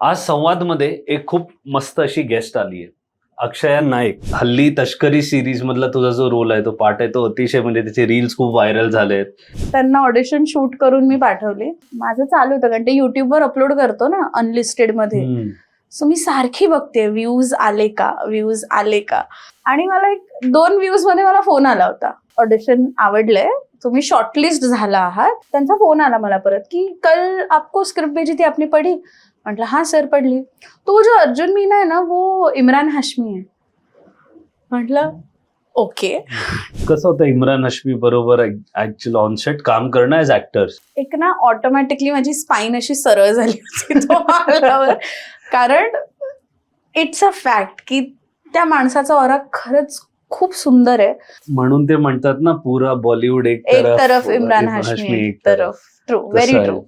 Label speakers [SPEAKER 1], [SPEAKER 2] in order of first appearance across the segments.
[SPEAKER 1] आज संवादमध्ये एक खूप मस्त अशी गेस्ट आली आहे, अक्षया नाईक. हल्ली तस्करी सिरीज मधला तुझा जो रोल आहे, तो पार्ट आहे, तो अतिशय म्हणजे त्याचे रील्स खूप व्हायरल झालेत.
[SPEAKER 2] त्यांना ऑडिशन शूट करून मी पाठवली. माझं चालू होतं कारण ते युट्यूबवर अपलोड करतो ना अनलिस्टेड मध्ये. सो मी सारखी बघते व्ह्यूज आले का. आणि मला एक 2 व्ह्यूज मध्ये मला फोन आला होता, ऑडिशन आवडलंय, तुम्ही शॉर्टलिस्ट झाला आहात. त्यांचा फोन आला मला परत की कल आपको स्क्रिप्ट भेजी थी आपने पढ़ी. म्हटलं हाँ सर पढ़ ली. तो जो अर्जुन मीना है ना वो इमरान हाशमी है. म्हटलं ओके.
[SPEAKER 1] कसं होतं इम्रान हाशमी बरोबर ऍक्च्युअली ऑनसेट काम करणं ऍज ऍक्टर्स?
[SPEAKER 2] एक ना ऑटोमॅटिकली माझी स्पाईन अशी सरळ झाली होती तो आल्यावर. कारण इट्स अ फॅक्ट की त्या माणसाचा ऑरा खरंच खूप सुंदर आहे.
[SPEAKER 1] म्हणून ते म्हणतात ना, पुरा बॉलिवूड एक
[SPEAKER 2] तरफ इम्रान हाशमी एक तरफ. True, very true.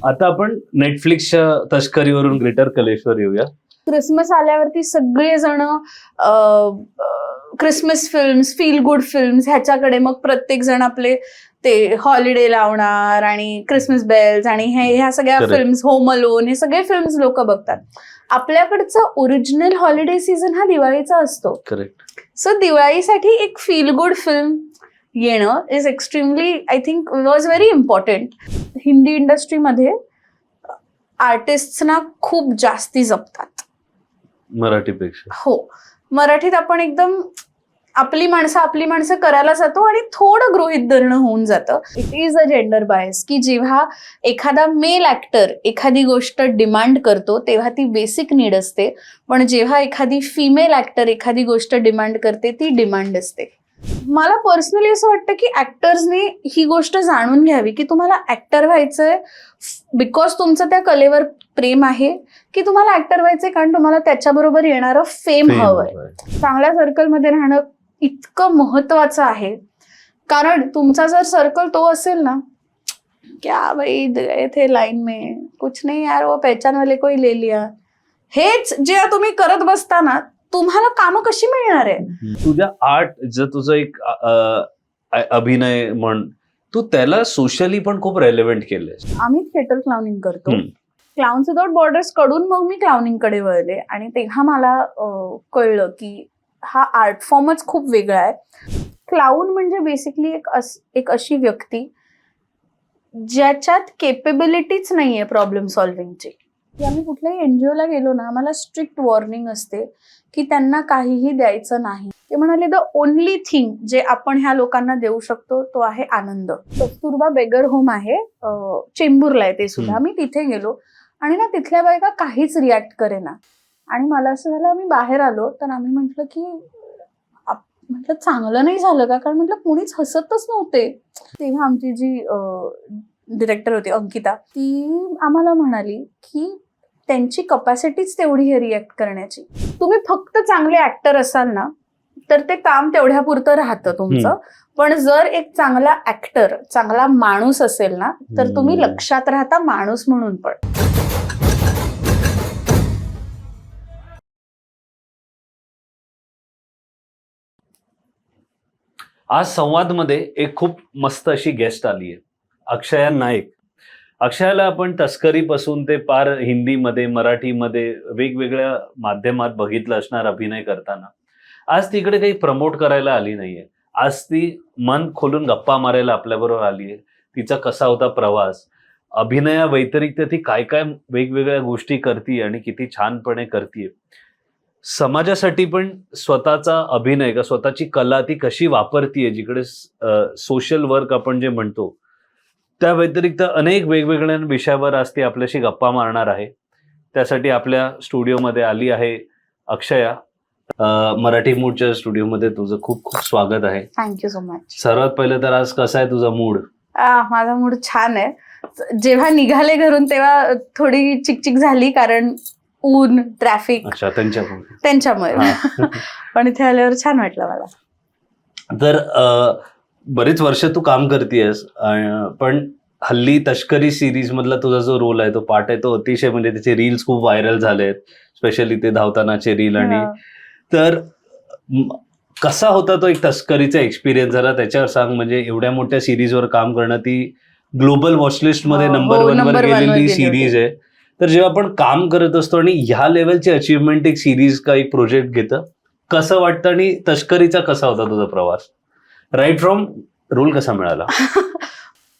[SPEAKER 1] आता आपण नेटफ्लिक्सच्या तस्करीवरून ग्रेटर कलेश्वर येऊया.
[SPEAKER 2] क्रिसमस आल्यावरती सगळेजण Christmas films, feel good films ह्याच्याकडे मग प्रत्येक जण आपले ते हॉलिडे लावणार आणि क्रिसमस बेल्स आणि ह्या सगळ्या फिल्म्स, होम अलोन, हे सगळे फिल्म्स लोक बघतात. आपल्याकडचं ओरिजिनल हॉलिडे सीझन हा दिवाळीचा असतो.
[SPEAKER 1] करेक्ट.
[SPEAKER 2] सो दिवाळीसाठी एक फील गुड फिल्म येणं is extremely, I think was very important. Hindi इंडस्ट्रीमध्ये आर्टिस्टना खूप जास्ती जपतात
[SPEAKER 1] मराठीपेक्षा.
[SPEAKER 2] हो, मराठीत आपण एकदम आपली माणसं करायला जातो आणि थोडं गृहीत धरणं होऊन जातं. It is a gender bias की जेव्हा एखादा मेल ऍक्टर एखादी गोष्ट डिमांड करतो तेव्हा ती बेसिक नीड असते, पण जेव्हा एखादी फिमेल ऍक्टर एखादी गोष्ट डिमांड करते ती डिमांड असते. मला पर्सनली असं वाटतं की ऍक्टर्सने ही गोष्ट जाणून घ्यावी की तुम्हाला ऍक्टर व्हायचंय बिकॉज तुमचं त्या कलेवर प्रेम आहे, की तुम्हाला ऍक्टर व्हायचंय कारण तुम्हाला त्याच्याबरोबर येणारं फेम हवंय. चांगल्या सर्कलमध्ये राहणं इतकं महत्वाचं आहे. कारण तुमचा जर सर्कल तो असेल ना, क्या भाई गए थे लाइन में, कुछ नहीं यार वो पहचान वाले को ही ले लिया, हेच जे तुम्ही करत बसता ना, तुम्हाला कामं कशी मिळणार आहे?
[SPEAKER 1] तुझ्या आर्ट, जर तुझं एक अभिनय म्हण, तू त्याला सोशली पण खूप रेलेव्हंट केलंय.
[SPEAKER 2] आम्ही थिएटर क्लाउनिंग करतो. क्लाउन्स विदाउट बॉर्डर्स कडून मग मी क्लाउनिंग कडे वळले आणि तेव्हा मला कळलं की हा आर्ट फॉर्मच खूप वेगळा आहे. क्लाउन म्हणजे बेसिकली एक अशी व्यक्ती ज्याच्यात केपेबिलिटीच नाहीये प्रॉब्लेम सॉल्व्हिंगची. की आम्ही कुठल्याही एनजीओला गेलो ना, आम्हाला स्ट्रिक्ट वॉर्निंग असते की त्यांना काहीही द्यायचं नाही. ते म्हणाले द ओनली थिंग जे आपण ह्या लोकांना देऊ शकतो तो आहे आनंद. कस्तुरबा बेगर होम आहे, चेंबूरला आहे ते सुद्धा. मी तिथे गेलो आणि ना तिथल्या बायका काहीच रिॲक्ट करेना आणि मला असं झालं, आम्ही बाहेर आलो तर आम्ही म्हटलं की म्हटलं चांगलं नाही झालं का, कारण म्हटलं कोणीच हसतच नव्हते. तेव्हा आमची जी डिरेक्टर होती अंकिता, ती आम्हाला म्हणाली की त्यांची कपॅसिटीच तेवढी आहे रिॲक्ट करण्याची. तुम्ही फक्त चांगले ऍक्टर असाल ना तर ते काम तेवढ्यापुरतं राहतं तुमचं, पण जर एक चांगला ऍक्टर, चांगला माणूस असेल ना तर तुम्ही लक्षात राहता माणूस म्हणून पण.
[SPEAKER 1] आज संवादमध्ये एक खूप मस्त अशी गेस्ट आली आहे, अक्षया नाईक. अक्षयाला आपण तस्करीपासून ते पार हिंदीमध्ये, मराठीमध्ये वेगवेगळ्या माध्यमात बघितलं असणार अभिनय करताना. आज तिकडे काही प्रमोट करायला आली नाहीये. आज ती मन खोलून गप्पा मारायला आपल्याबरोबर आली आहे. तिचा कसा होता प्रवास, अभिनया व्यतिरिक्त ती काय काय वेगवेगळ्या गोष्टी करते आणि किती छानपणे करते. समाजासाठी पण स्वतःचा अभिनय का स्वतःची कला ती कशी वापरतीये, जिकडे सोशल वर्क आपण जे म्हणतो त्या व्यतिरिक्त अनेक वेगवेगळ्या विषयावर आज ती आपल्याशी गप्पा मारणार आहे. त्यासाठी आपल्या स्टुडिओमध्ये आली आहे अक्षया. मराठी मूडच्या स्टुडिओमध्ये तुझं खूप खूप स्वागत आहे.
[SPEAKER 2] Thank you so much.
[SPEAKER 1] सर्वात पहिलं तर आज कसा आहे तुझा मूड?
[SPEAKER 2] माझा मूड छान आहे. जेव्हा निघाले घरून तेव्हा थोडी चिकचिक झाली कारण ऊन, ट्रॅफिक, त्यांच्यामुळे पण इथे आल्यावर छान वाटलं मला.
[SPEAKER 1] तर बरीच वर्ष तू काम करतेयस, पण हल्ली तस्करी सिरीज मधला तुझा जो रोल आहे, तो पार्ट आहे, तो अतिशय म्हणजे त्याचे रील्स खूप व्हायरल झालेत, स्पेशली ते धावतानाचे रील. आणि तर कसा होता तो एक तस्करीचा एक्सपिरियन्स, जरा त्याच्यावर सांग. म्हणजे एवढ्या मोठ्या सिरीजवर काम करणं, ती ग्लोबल वॉचलिस्ट मध्ये नंबर 1 वर गेलेली सिरीज आहे, तर जेव्हा आपण काम करत असतो आणि ह्या लेवलची अचीवमेंट एक सिरीज का एक प्रोजेक्ट घेतं, कसं वाटतं आणि तस्करीचा कसा होता तुझा प्रवास? राईट फ्रॉम रोल कसा मिळाला?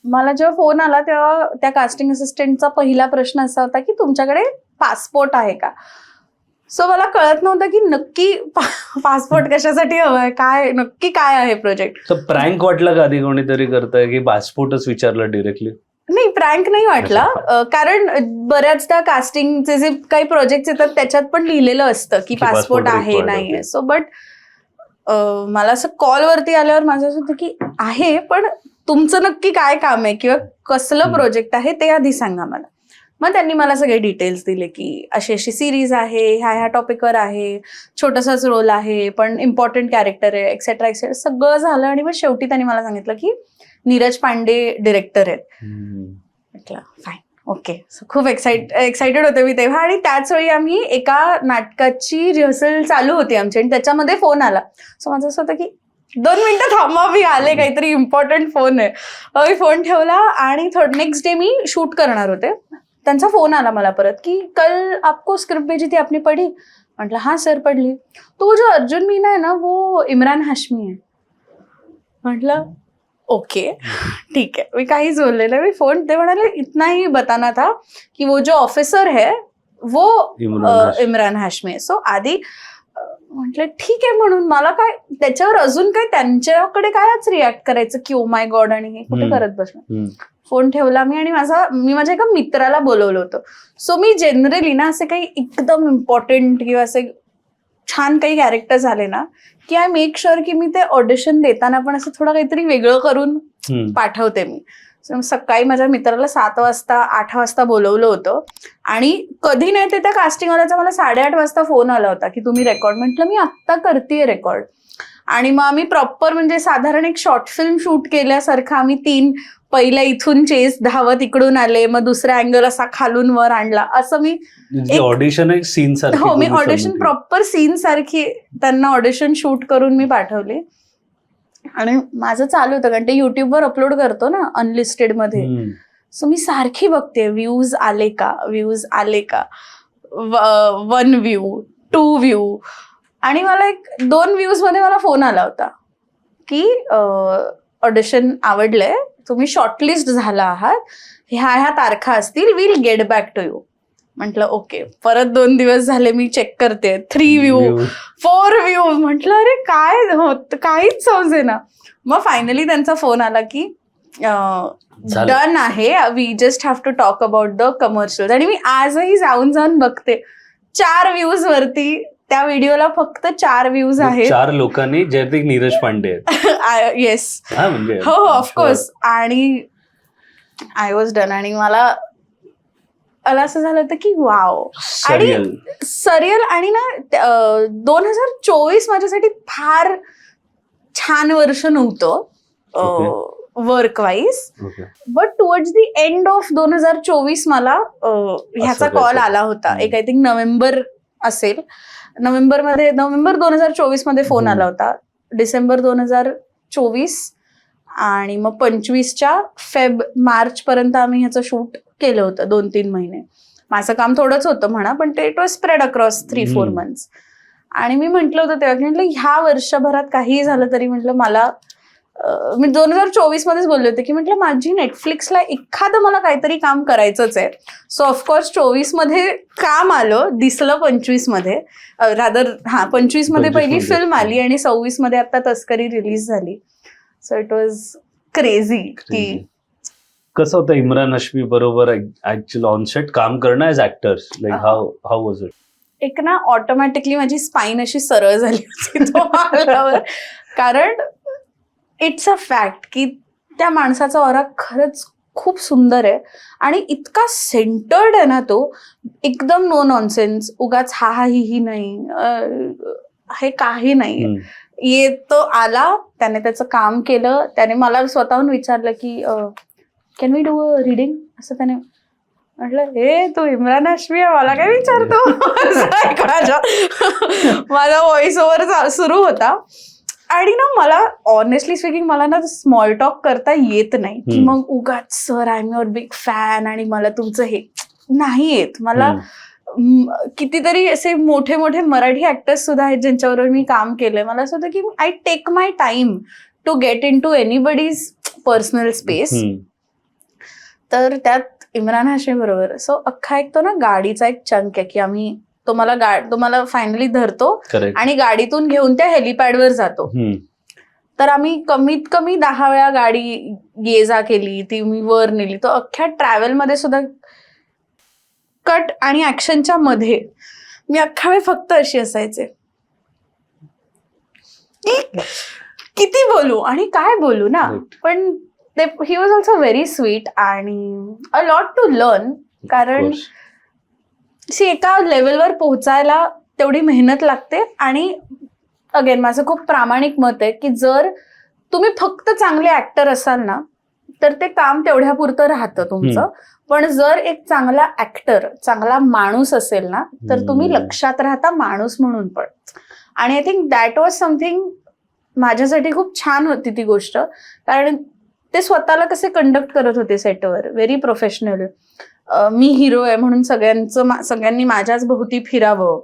[SPEAKER 2] मला जेव्हा फोन आला तेव्हा त्या कास्टिंग असिस्टंटचा पहिला प्रश्न असा होता की तुमच्याकडे पासपोर्ट आहे का. सो मला कळत नव्हतं की नक्की पासपोर्ट कशासाठी हवाय, काय नक्की काय आहे प्रोजेक्ट.
[SPEAKER 1] तर प्रँक वाटलं का आधी कोणीतरी करतंय की पासपोर्टच विचारलं डिरेक्टली?
[SPEAKER 2] नाही, प्रँक नाही वाटला. कारण बऱ्याचदा कास्टिंगचे जे काही प्रोजेक्ट येतात त्याच्यात पण लिहिलेलं असतं की पासपोर्ट आहे नाही. सो बट मला असं कॉलवरती आल्यावर माझं असं होतं की आहे, पण तुमचं नक्की काय काम आहे किंवा कसलं प्रोजेक्ट आहे ते आधी सांगा मला. मग त्यांनी मला सगळे डिटेल्स दिले की अशी अशी सिरीज आहे, ह्या टॉपिकवर आहे, छोटासाच रोल आहे पण इम्पॉर्टंट कॅरेक्टर आहे, एक्सेट्रा एक्सेट्रा सगळं झालं. आणि मग शेवटी त्यांनी मला सांगितलं की नीरज पांडे डिरेक्टर आहेत. म्हटलं फाईन, ओके. सो खूप एक्साइटेड होते मी तेव्हा. आणि त्याच वेळी आम्ही एका नाटकाची रिहर्सल चालू होती आमची आणि त्याच्यामध्ये फोन आला. सो माझं असं होतं की 2 मिनिटं थांबा, मी आले, काहीतरी इम्पॉर्टंट फोन आहे. मी फोन ठेवला आणि नेक्स्ट डे मी शूट करणार होते. त्यांचा फोन आला मला परत की कल आपको स्क्रिप्ट भेजी थी, आपने पढ़ी? म्हटलं हां सर पढ़ ली. तो जो अर्जुन मीना है ना वो इमरान हाशमी है. म्हटलं ओके ठीक है. मी काहीच बोलले नाही. मी फोन, ते म्हणाले इतना ही बताना था की वो जो ऑफिसर है वो इमरान हाशमी है. सो आधी म्हटलं ठीक आहे म्हणून मला काय त्याच्यावर अजून काय त्यांच्याकडे कायच रिॲक्ट करायचं की ओ माय गॉड आणि हे कुठे करत बसलं. फोन ठेवला मी आणि मी माझ्या एका मित्राला बोलवलं होतं. सो मी जनरली ना असे काही एकदम इम्पॉर्टंट किंवा असे छान काही कॅरेक्टर्स आले ना की आय मेक शुअर की मी ते ऑडिशन देताना पण असं थोडं काहीतरी वेगळं करून पाठवते मी. सकाळी माझ्या मित्राला 7 वाजता 8 वाजता बोलवलं होतं आणि कधी नाही ते त्या कास्टिंगवाल्याचा मला 8:30 वाजता फोन आला होता की तुम्ही रेकॉर्ड. म्हटलं मी आत्ता करतेय रेकॉर्ड. आणि मग आम्ही प्रॉपर म्हणजे साधारण एक शॉर्ट फिल्म शूट केल्यासारखं आम्ही 3 पहिल्या इथून चेस धावत इकडून आले, मग दुसरा अँगल असा खालून वर आणला, असं मी
[SPEAKER 1] ऑडिशन एक सीन सारखी.
[SPEAKER 2] हो, मी ऑडिशन प्रॉपर सीन सारखी त्यांना ऑडिशन शूट करून मी पाठवले. आणि माझं चालू होतं कारण ते युट्यूबवर अपलोड करतो ना अनलिस्टेड मध्ये. सो मी सारखी बघते व्ह्यूज आले का, 1 व्ह्यू 2 व्ह्यू. आणि मला 2 व्ह्यूज मध्ये मला फोन आला होता की ऑडिशन आवडलंय, तुम्ही शॉर्टलिस्ट झाला आहात, ह्या तारखा असतील, will get back to you. म्हटलं ओके. परत 2 दिवस झाले मी चेक करते, 3 व्ह्यू 4 व्ह्यू. म्हटलं अरे काय होत, काहीच समजे ना. मग फायनली त्यांचा फोन आला की डन आहे, we just have to talk about the commercial. आणि मी आजही जाऊन बघते 4 व्ह्यूज वरती त्या व्हिडिओला फक्त 4 व्ह्यूज आहेत.
[SPEAKER 1] 4 लोकांनी, ज्यात एक नीरज पांडे आहेत.
[SPEAKER 2] येस,
[SPEAKER 1] म्हणजे
[SPEAKER 2] हो ऑफकोर्स. आणि आय वॉज डन. आणि मला असं झालं होतं की वाव. आणि सरियल. आणि ना 2024 माझ्यासाठी फार छान वर्ष नव्हतं work wise. But towards the end of 2024 मला ह्याचा कॉल आला होता. एक आय थिंक नोव्हेंबर असेल, नोव्हेंबर 2024 मध्ये फोन आला होता. डिसेंबर 2024 आणि मग 25च्या मार्च पर्यंत आम्ही ह्याचं शूट केलं होतं. 2-3 महिने. माझं काम थोडंच होतं म्हणा, पण ते it was spread across 3-4 months. आणि मी म्हटलं होतं तेव्हा की म्हटलं ह्या वर्षभरात काहीही झालं तरी म्हटलं मला, मी 2024 मध्येच बोलले होते की म्हटलं माझी नेटफ्लिक्सला एखादं मला काहीतरी काम करायचंच आहे. सो ऑफकोर्स 24 मध्ये काम आलं, दिसलं 25 मध्ये, रादर 25 मध्ये पहिली फिल्म आली आणि 26 मध्ये आता तस्करी रिलीज झाली. So it was crazy. की
[SPEAKER 1] कसं होतं इम्रान हाशमी बरोबर ऍक्च्युअली ऑनसेट काम करणं as actors? Like how was it?
[SPEAKER 2] एक ना ऑटोमॅटिकली माझी स्पाईन अशी सरळ झाली होती तो आल्यावर. कारण इट्स अ फॅक्ट की त्या माणसाचा ऑरा खरंच खूप सुंदर आहे आणि इतका सेंटर्ड आहे ना तो, एकदम नो नॉनसेन्स, उगाच हा ही नाही, हे काही नाही. तो आला, त्याने त्याचं काम केलं. त्याने मला स्वतःहून विचारलं की can we do a reading, असं त्याने म्हटलं. हे तू इम्रान हाशमी आहे, मला काय विचारतो. माझा व्हॉइस ओव्हर सुरू होता. आणि ना मला ऑनेस्टली स्पीकिंग मला ना स्मॉल टॉक करता येत नाही की मग उगाच sir I am your big fan आणि मला तुमचं हे नाही येत मला. कितीतरी असे मोठे मोठे मराठी ऍक्टर्स सुद्धा आहेत ज्यांच्याबरोबर मी काम केलंय. मला असं होतं की I take my time to get into anybody's personal space. तर त्यात इम्रान हाशमी बरोबर सो अख्खा एक तो ना गाडीचा एक चंक आहे की आम्ही तुम्हाला फायनली धरतो आणि गाडीतून घेऊन त्या हेलिपॅडवर जातो. तर आम्ही कमीत कमी 10 वेळा गाडी ये जा केली, ती मी वर नेली. तो अख्ख्या ट्रॅव्हलमध्ये सुद्धा कट आणि ऍक्शनच्या मध्ये मी अख्खा वेळ फक्त अशी असायचे किती बोलू आणि काय बोलू ना. पण he was also very sweet आणि अ लॉट टू लर्न. कारण एका लेवलवर पोहोचायला तेवढी मेहनत लागते. आणि अगेन माझं खूप प्रामाणिक मत आहे की जर तुम्ही फक्त चांगले ऍक्टर असाल ना तर ते काम तेवढ्यापुरतं राहतं तुमचं. पण जर एक चांगला ऍक्टर, चांगला माणूस असेल ना तर तुम्ही लक्षात राहता माणूस म्हणून पण. आणि I think that was something माझ्यासाठी खूप छान होती ती गोष्ट. कारण ते स्वतःला कसे कंडक्ट करत होते सेटवर, व्हेरी प्रोफेशनल. मी हिरो आहे म्हणून सगळ्यांनी माझ्याच भोवती फिरावं,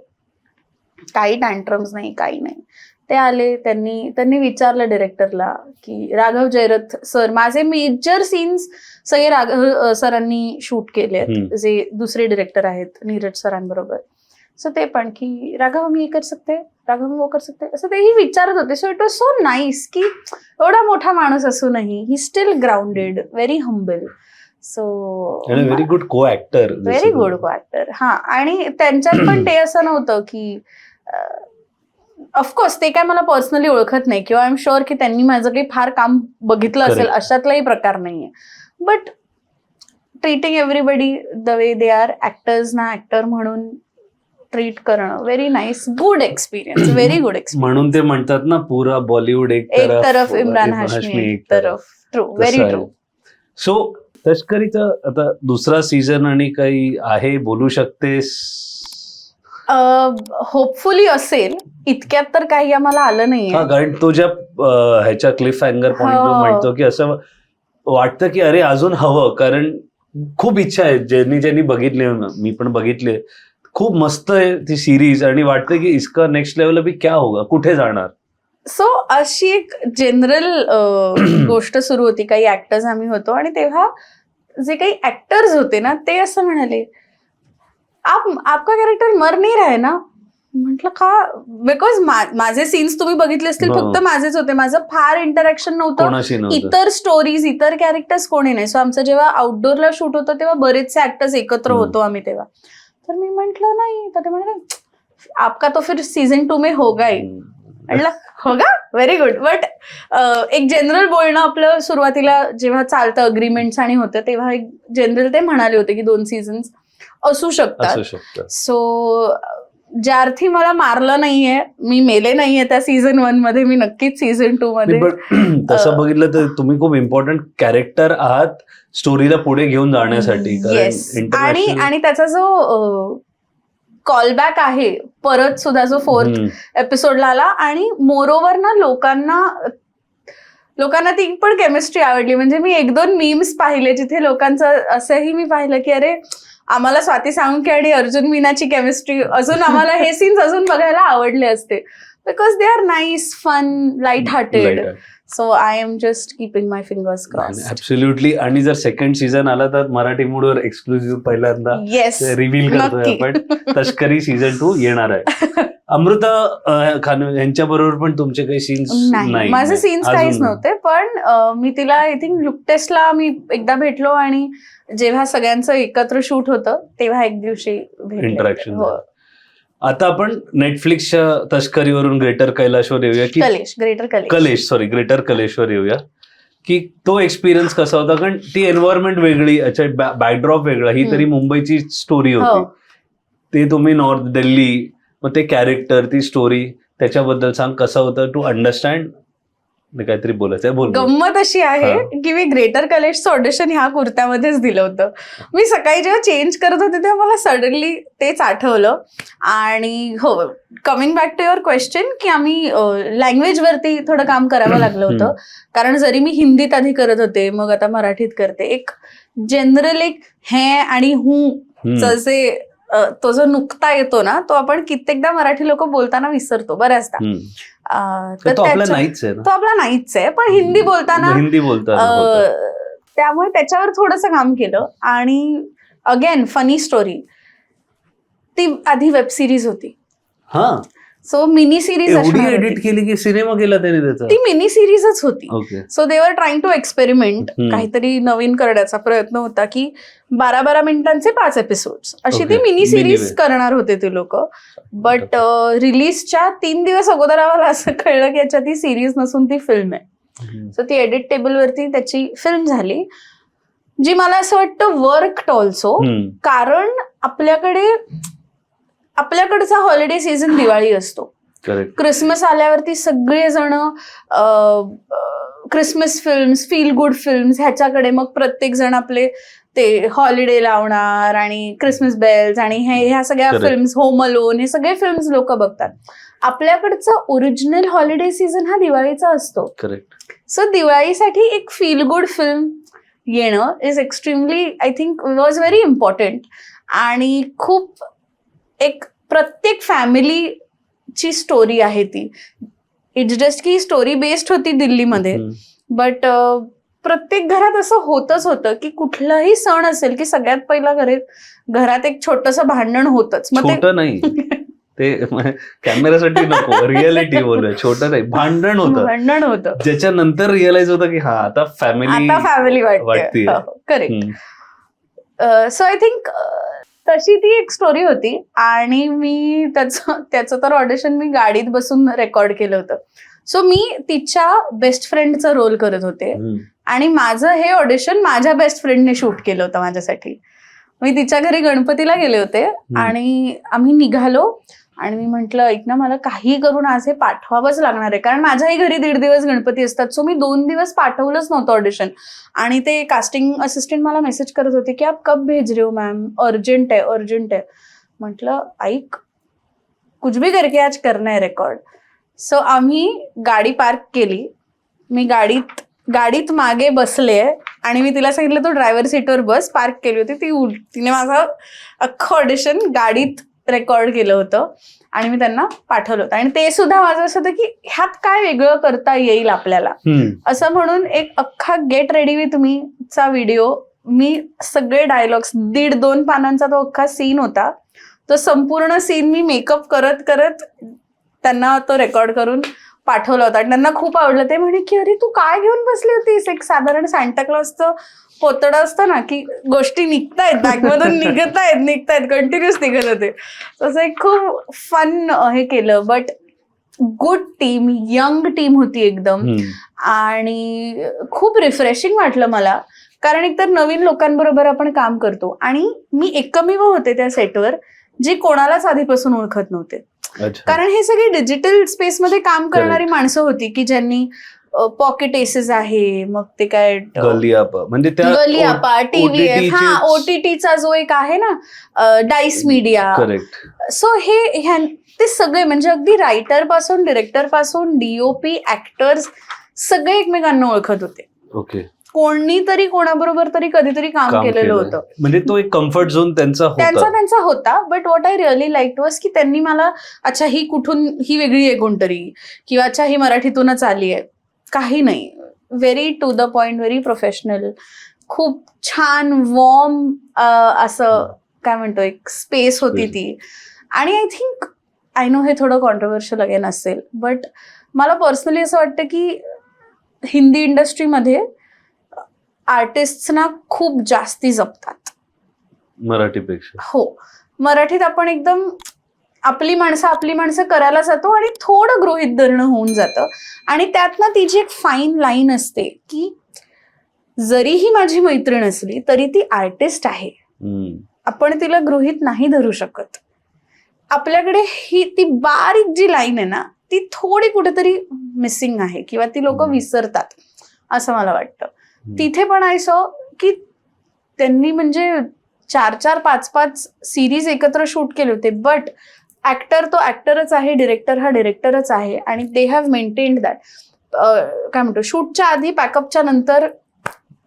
[SPEAKER 2] काही टँट्रम्स नाही, काही नाही. ते आले, त्यांनी विचारलं डिरेक्टरला की राघव जयरथ सर, माझे मेजर सीन्स सगळे राघव सरांनी शूट केले, जे दुसरे डिरेक्टर आहेत नीरज सरांबरोबर. सो ते पण की राघव हम ये कर सकते, राघव हम वो कर सकते, असं तेही विचारत होते. So it was so nice की एवढा मोठा माणूस असूनही ही still grounded, very humble. So
[SPEAKER 1] very good co actor,
[SPEAKER 2] very good co actor. हा, आणि त्यांच्यात पण ते असं नव्हतं की ऑफकोर्स ते काय मला पर्सनली ओळखत नाही किंवा आय एम शुअर की त्यांनी माझं काही फार काम बघितलं असेल, अशातलाही प्रकार नाहीये. But treating everybody the way they are, actors ना ऍक्टर म्हणून ट्रीट करणं, very nice, good experience, very good experience.
[SPEAKER 1] म्हणून ते म्हणतात ना पुरा बॉलिवूड एक
[SPEAKER 2] तरफ, इम्रान हाशमी एक तरफ. True, very true.
[SPEAKER 1] सो तस्करीचा आता दुसरा सीझन आणि काही आहे, बोलू शकतेस?
[SPEAKER 2] होपफुली असेल. इतक्यात तर काही आम्हाला आलं नाहीये.
[SPEAKER 1] कारण तो ज्या ह्याच्या क्लिफ हँगर पॉइंट म्हणतो की असं वाटतं की अरे अजून हवं. कारण खूप इच्छा आहे, ज्यांनी बघितली, मी पण बघितली, खूप मस्त आहे ती सिरीज. आणि वाटतं की इसका नेक्स्ट लेवल अभी क्या होगा, कुठे जाणार.
[SPEAKER 2] सो अशी एक जनरल गोष्ट सुरू होती. काही ऍक्टर्स आम्ही होतो आणि तेव्हा जे काही ऍक्टर्स होते ना ते असं म्हणाले, आपका कॅरेक्टर मर नाही रहा है ना. म्हटलं का? बिकॉज माझे सीन्स तुम्ही बघितले असतील, फक्त माझेच होते, माझं फार इंटरॅक्शन नव्हतं. इतर स्टोरीज, इतर कॅरेक्टर्स कोणी नाही. सो आमचं जेव्हा आउटडोअरला शूट होतं तेव्हा बरेचसे ऍक्टर्स एकत्र होतो आम्ही तेव्हा. तर मी म्हंटल नाही. तर ते म्हणाले आपका तो फिर सीझन 2 में होगा ही. म्हटलं होगा, व्हेरी गुड. बट एक जनरल बोलणं आपलं सुरुवातीला जेव्हा चालतं, अग्रीमेंट्स आणि होतं, तेव्हा एक जनरल ते म्हणाले होते की 2 सीझन्स असू शकतात. सो ज्या अर्थी मला मारलं नाहीये, मी मेले नाहीये त्या सीझन 1 मध्ये, मी नक्कीच सीझन 2 मध्ये.
[SPEAKER 1] तसं बघितलं तर तुम्ही खूप इम्पॉर्टंट कॅरेक्टर आहात स्टोरीला पुढे घेऊन जाण्यासाठी.
[SPEAKER 2] आणि त्याचा जो कॉलबॅक आहे परत सुद्धा, जो 4th एपिसोडला आला, आणि मोरोवर ना लोकांना ती पण केमिस्ट्री आवडली. म्हणजे मी 1-2 मीम्स पाहिले जिथे लोकांचं असंही मी पाहिलं की अरे आम्हाला स्वाती साळुंखे आणि अर्जुन मीनाची केमिस्ट्री अजून, आम्हाला हे सीन्स अजून बघायला आवडले असते. Because they are nice, fun, light hearted. So I am just keeping my fingers crossed.
[SPEAKER 1] Absolutely. आणि जर सेकंड सीझन आला तर मराठी मूडवर एक्सक्लुझिव्ह पहिल्यांदा रिव्हील करतोय आपण, तस्करी सीझन 2 येणार आहे. अमृता खान यांच्या बरोबर पण तुमचे काही सीन्स?
[SPEAKER 2] नाही, माझे सीन्स काहीच नव्हते. पण मी तिला आय थिंक लुक टेस्टला मी एकदा भेटलो, आणि जेव्हा सगळ्यांचं एकत्र शूट होतं तेव्हा एक दिवशी
[SPEAKER 1] इंटरॅक्शन. आता आपण नेटफ्लिक्सच्या तस्करीवरून ग्रेटर कैलाशवर येऊया की ग्रेटर कलेशवर येऊया की तो एक्सपिरियन्स कसा होता. कारण ती एन्व्हायरमेंट वेगळी, बॅकड्रॉप वेगळा. ही तरी मुंबईची स्टोरी होती, ते तुम्ही नॉर्थ दिल्ली, मग ते कॅरेक्टर, ती स्टोरी, त्याच्याबद्दल सांग कसं होतं टू अंडरस्टँड काहीतरी बोलायचं आहे, बोल.
[SPEAKER 2] गंमत अशी आहे की मी ग्रेटर कॉलेजचं ऑडिशन ह्या कुर्त्यामध्येच दिलं होतं. मी सकाळी जेव्हा चेंज करत होते तेव्हा मला सडनली तेच आठवलं. आणि हो, coming back to your question, की आम्ही लँग्वेजवरती थोडं काम करावं लागलं होतं. कारण जरी मी हिंदीत आधी करत होते, मग आता मराठीत करते, एक जनरल एक हे आणि हूं जे तो जो नुकता येतो ना, तो आपण कित्येकदा मराठी लोक बोलताना विसरतो बऱ्याचदा.
[SPEAKER 1] तर तो आपला नाहीच आहे ना.
[SPEAKER 2] तो आपला नाहीच आहे, पण हिंदी बोलताना त्यामुळे त्याच्यावर थोडंसं काम केलं. आणि अगेन फनी स्टोरी, ती आधी वेब सिरीज होती. सो मिनी सिरीज
[SPEAKER 1] एडिट केली की सिनेमा केला त्याने त्याचा.
[SPEAKER 2] ती मिनी सिरीजच होती. So they were trying to experiment, काहीतरी नवीन करण्याचा प्रयत्न होता की 12-12 मिनिटांचे 5 एपिसोड्स अशी ती मिनी सिरीज करणार होते ते लोक. बट रिलीजच्या 3 दिवस अगोदर आम्हाला असं कळलं की याच्यात ती सिरीज नसून ती फिल्म आहे. सो ती एडिट टेबलवरती त्याची फिल्म झाली, जी मला असं वाटतं वर्क ऑल्सो. कारण आपल्याकडचा हॉलिडे सीझन दिवाळी असतो. क्रिसमस आल्यावरती सगळेजण Christmas films, feel good films ह्याच्याकडे, मग प्रत्येक जण आपले ते हॉलिडे लावणार आणि क्रिसमस बेल्स आणि ह्या सगळ्या फिल्म्स, होम अलोन, हे सगळे फिल्म्स लोक बघतात. आपल्याकडचं ओरिजिनल हॉलिडे सीझन हा दिवाळीचा असतो. सो दिवाळीसाठी एक फील गुड फिल्म येणं is extremely, I think, was very important. आणि खूप एक प्रत्येक फॅमिलीची स्टोरी आहे ती. इट्स जस्ट की स्टोरी बेस्ड होती दिल्लीमध्ये, बट प्रत्येक घरात असं होतच होतं की कुठलाही सण असेल की सगळ्यात पहिला घरात एक छोटंसं भांडण होतच.
[SPEAKER 1] मग नाही ते कॅमेऱ्यासाठी नको, रिअलिटी बोलूया, छोटं नाही, भांडण होतं. ज्याच्यानंतर रिअलाइज होतं की हा आता फॅमिली वाटते.
[SPEAKER 2] करेक्ट. सो आय थिंक तशी ती एक स्टोरी होती. आणि मी त्याचं तर ऑडिशन मी गाडीत बसून रेकॉर्ड केलं होतं. सो मी तिच्या बेस्ट फ्रेंडचा रोल करत होते आणि माझं हे ऑडिशन माझ्या बेस्ट फ्रेंडने शूट केलं होतं माझ्यासाठी. मी तिच्या घरी गणपतीला गेले होते आणि आम्ही निघालो आणि मी म्हटलं, ऐक ना, मला काही करून आज हे पाठवावंच लागणार आहे, कारण माझ्याही घरी 1.5 दिवस गणपती असतात. सो मी 2 दिवस पाठवलंच नव्हतं ऑडिशन. आणि ते कास्टिंग असिस्टंट मला मेसेज करत होते की आप कब भेज रहे हो मॅम, अर्जंट आहे. म्हटलं, ऐक, कुछ भी करके आज करना है रेकॉर्ड. सो आम्ही गाडी पार्क केली, मी गाडीत मागे बसले आणि मी तिला सांगितलं तू ड्रायव्हर सीटवर बस. पार्क केली होती तिने माझं अख्खं ऑडिशन गाडीत रेकॉर्ड केलं होतं आणि मी त्यांना पाठवलं होतं. आणि ते सुद्धा माझं असं होतं की ह्यात काय वेगळं करता येईल आपल्याला, असं म्हणून एक अख्खा गेट रेडी विथ मी चा व्हिडिओ, मी सगळे डायलॉग्स, 1.5-2 पानांचा तो अख्खा सीन होता. तो संपूर्ण सीन मी मेकअप करत करत त्यांना तो रेकॉर्ड करून पाठवला होता. आणि त्यांना खूप आवडलं. ते म्हणे की अरे तू काय घेऊन बसली होतीस, एक साधारण सांता क्लॉजचं पोतडं असतं ना, की गोष्टी निघतायत बॅगमधून, निघतायत कंटिन्युअस निघत होते. तसं एक खूप फन हे केलं. But good team, young team होती एकदम. आणि खूप रिफ्रेशिंग वाटलं मला, कारण एकतर नवीन लोकांबरोबर आपण काम करतो. आणि मी एकमेव होते त्या सेटवर जे कोणालाच आधीपासून ओळखत नव्हते. कारण हे सगळी डिजिटल स्पेसमध्ये काम करणारी माणसं होती की ज्यांनी पॉकेट एसेस आहे, मग ते काय
[SPEAKER 1] म्हणजे
[SPEAKER 2] गलियापा, TVF, OTTचा जो एक आहे ना, डाईस मीडिया. सो ते सगळे म्हणजे अगदी रायटर पासून, डिरेक्टर पासून, DOP, ऍक्टर्स सगळे एकमेकांना ओळखत होते. कोणीतरी कोणाबरोबर तरी कधीतरी काम केलेलं होतं.
[SPEAKER 1] म्हणजे तो एक कम्फर्ट झोन त्यांचा
[SPEAKER 2] होता. But what I really like was की त्यांनी मला, अच्छा ही कुठून, ही वेगळी आहे कोणतरी, किंवा अच्छा ही मराठीतूनच आली आहे, काही नाही, very to the point, very professional, खूप छान वॉर्म असं काय म्हणतो एक स्पेस होती ती. आणि आय थिंक, आय नो हे थोडं कॉन्ट्रोवर्शियल अगेन असेल, बट मला पर्सनली असं वाटतं की हिंदी इंडस्ट्रीमध्ये आर्टिस्टना खूप जास्ती जपतात
[SPEAKER 1] मराठीपेक्षा.
[SPEAKER 2] हो, मराठीत आपण एकदम आपली माणसं करायला जातो आणि थोडं गृहीत धरणं होऊन जातं. आणि त्यातनं ती जी एक फाईन लाईन असते की जरी ही माझी मैत्रीण असली तरी ती आर्टिस्ट आहे, आपण तिला गृहीत नाही धरू शकत. आपल्याकडे ही ती बारीक जी लाईन आहे ना, ती थोडी कुठेतरी मिसिंग आहे किंवा ती लोक विसरतात असं मला वाटतं. तिथे पण असं की त्यांनी म्हणजे 4-4, 5-5 सिरीज एकत्र शूट केले होते, बट ऍक्टर तो ऍक्टरच आहे, डिरेक्टर हा डिरेक्टरच आहे आणि दे हॅव मेंटेन्ड दॅट. काय म्हणतो, शूटच्या आधी पॅकअपच्या नंतर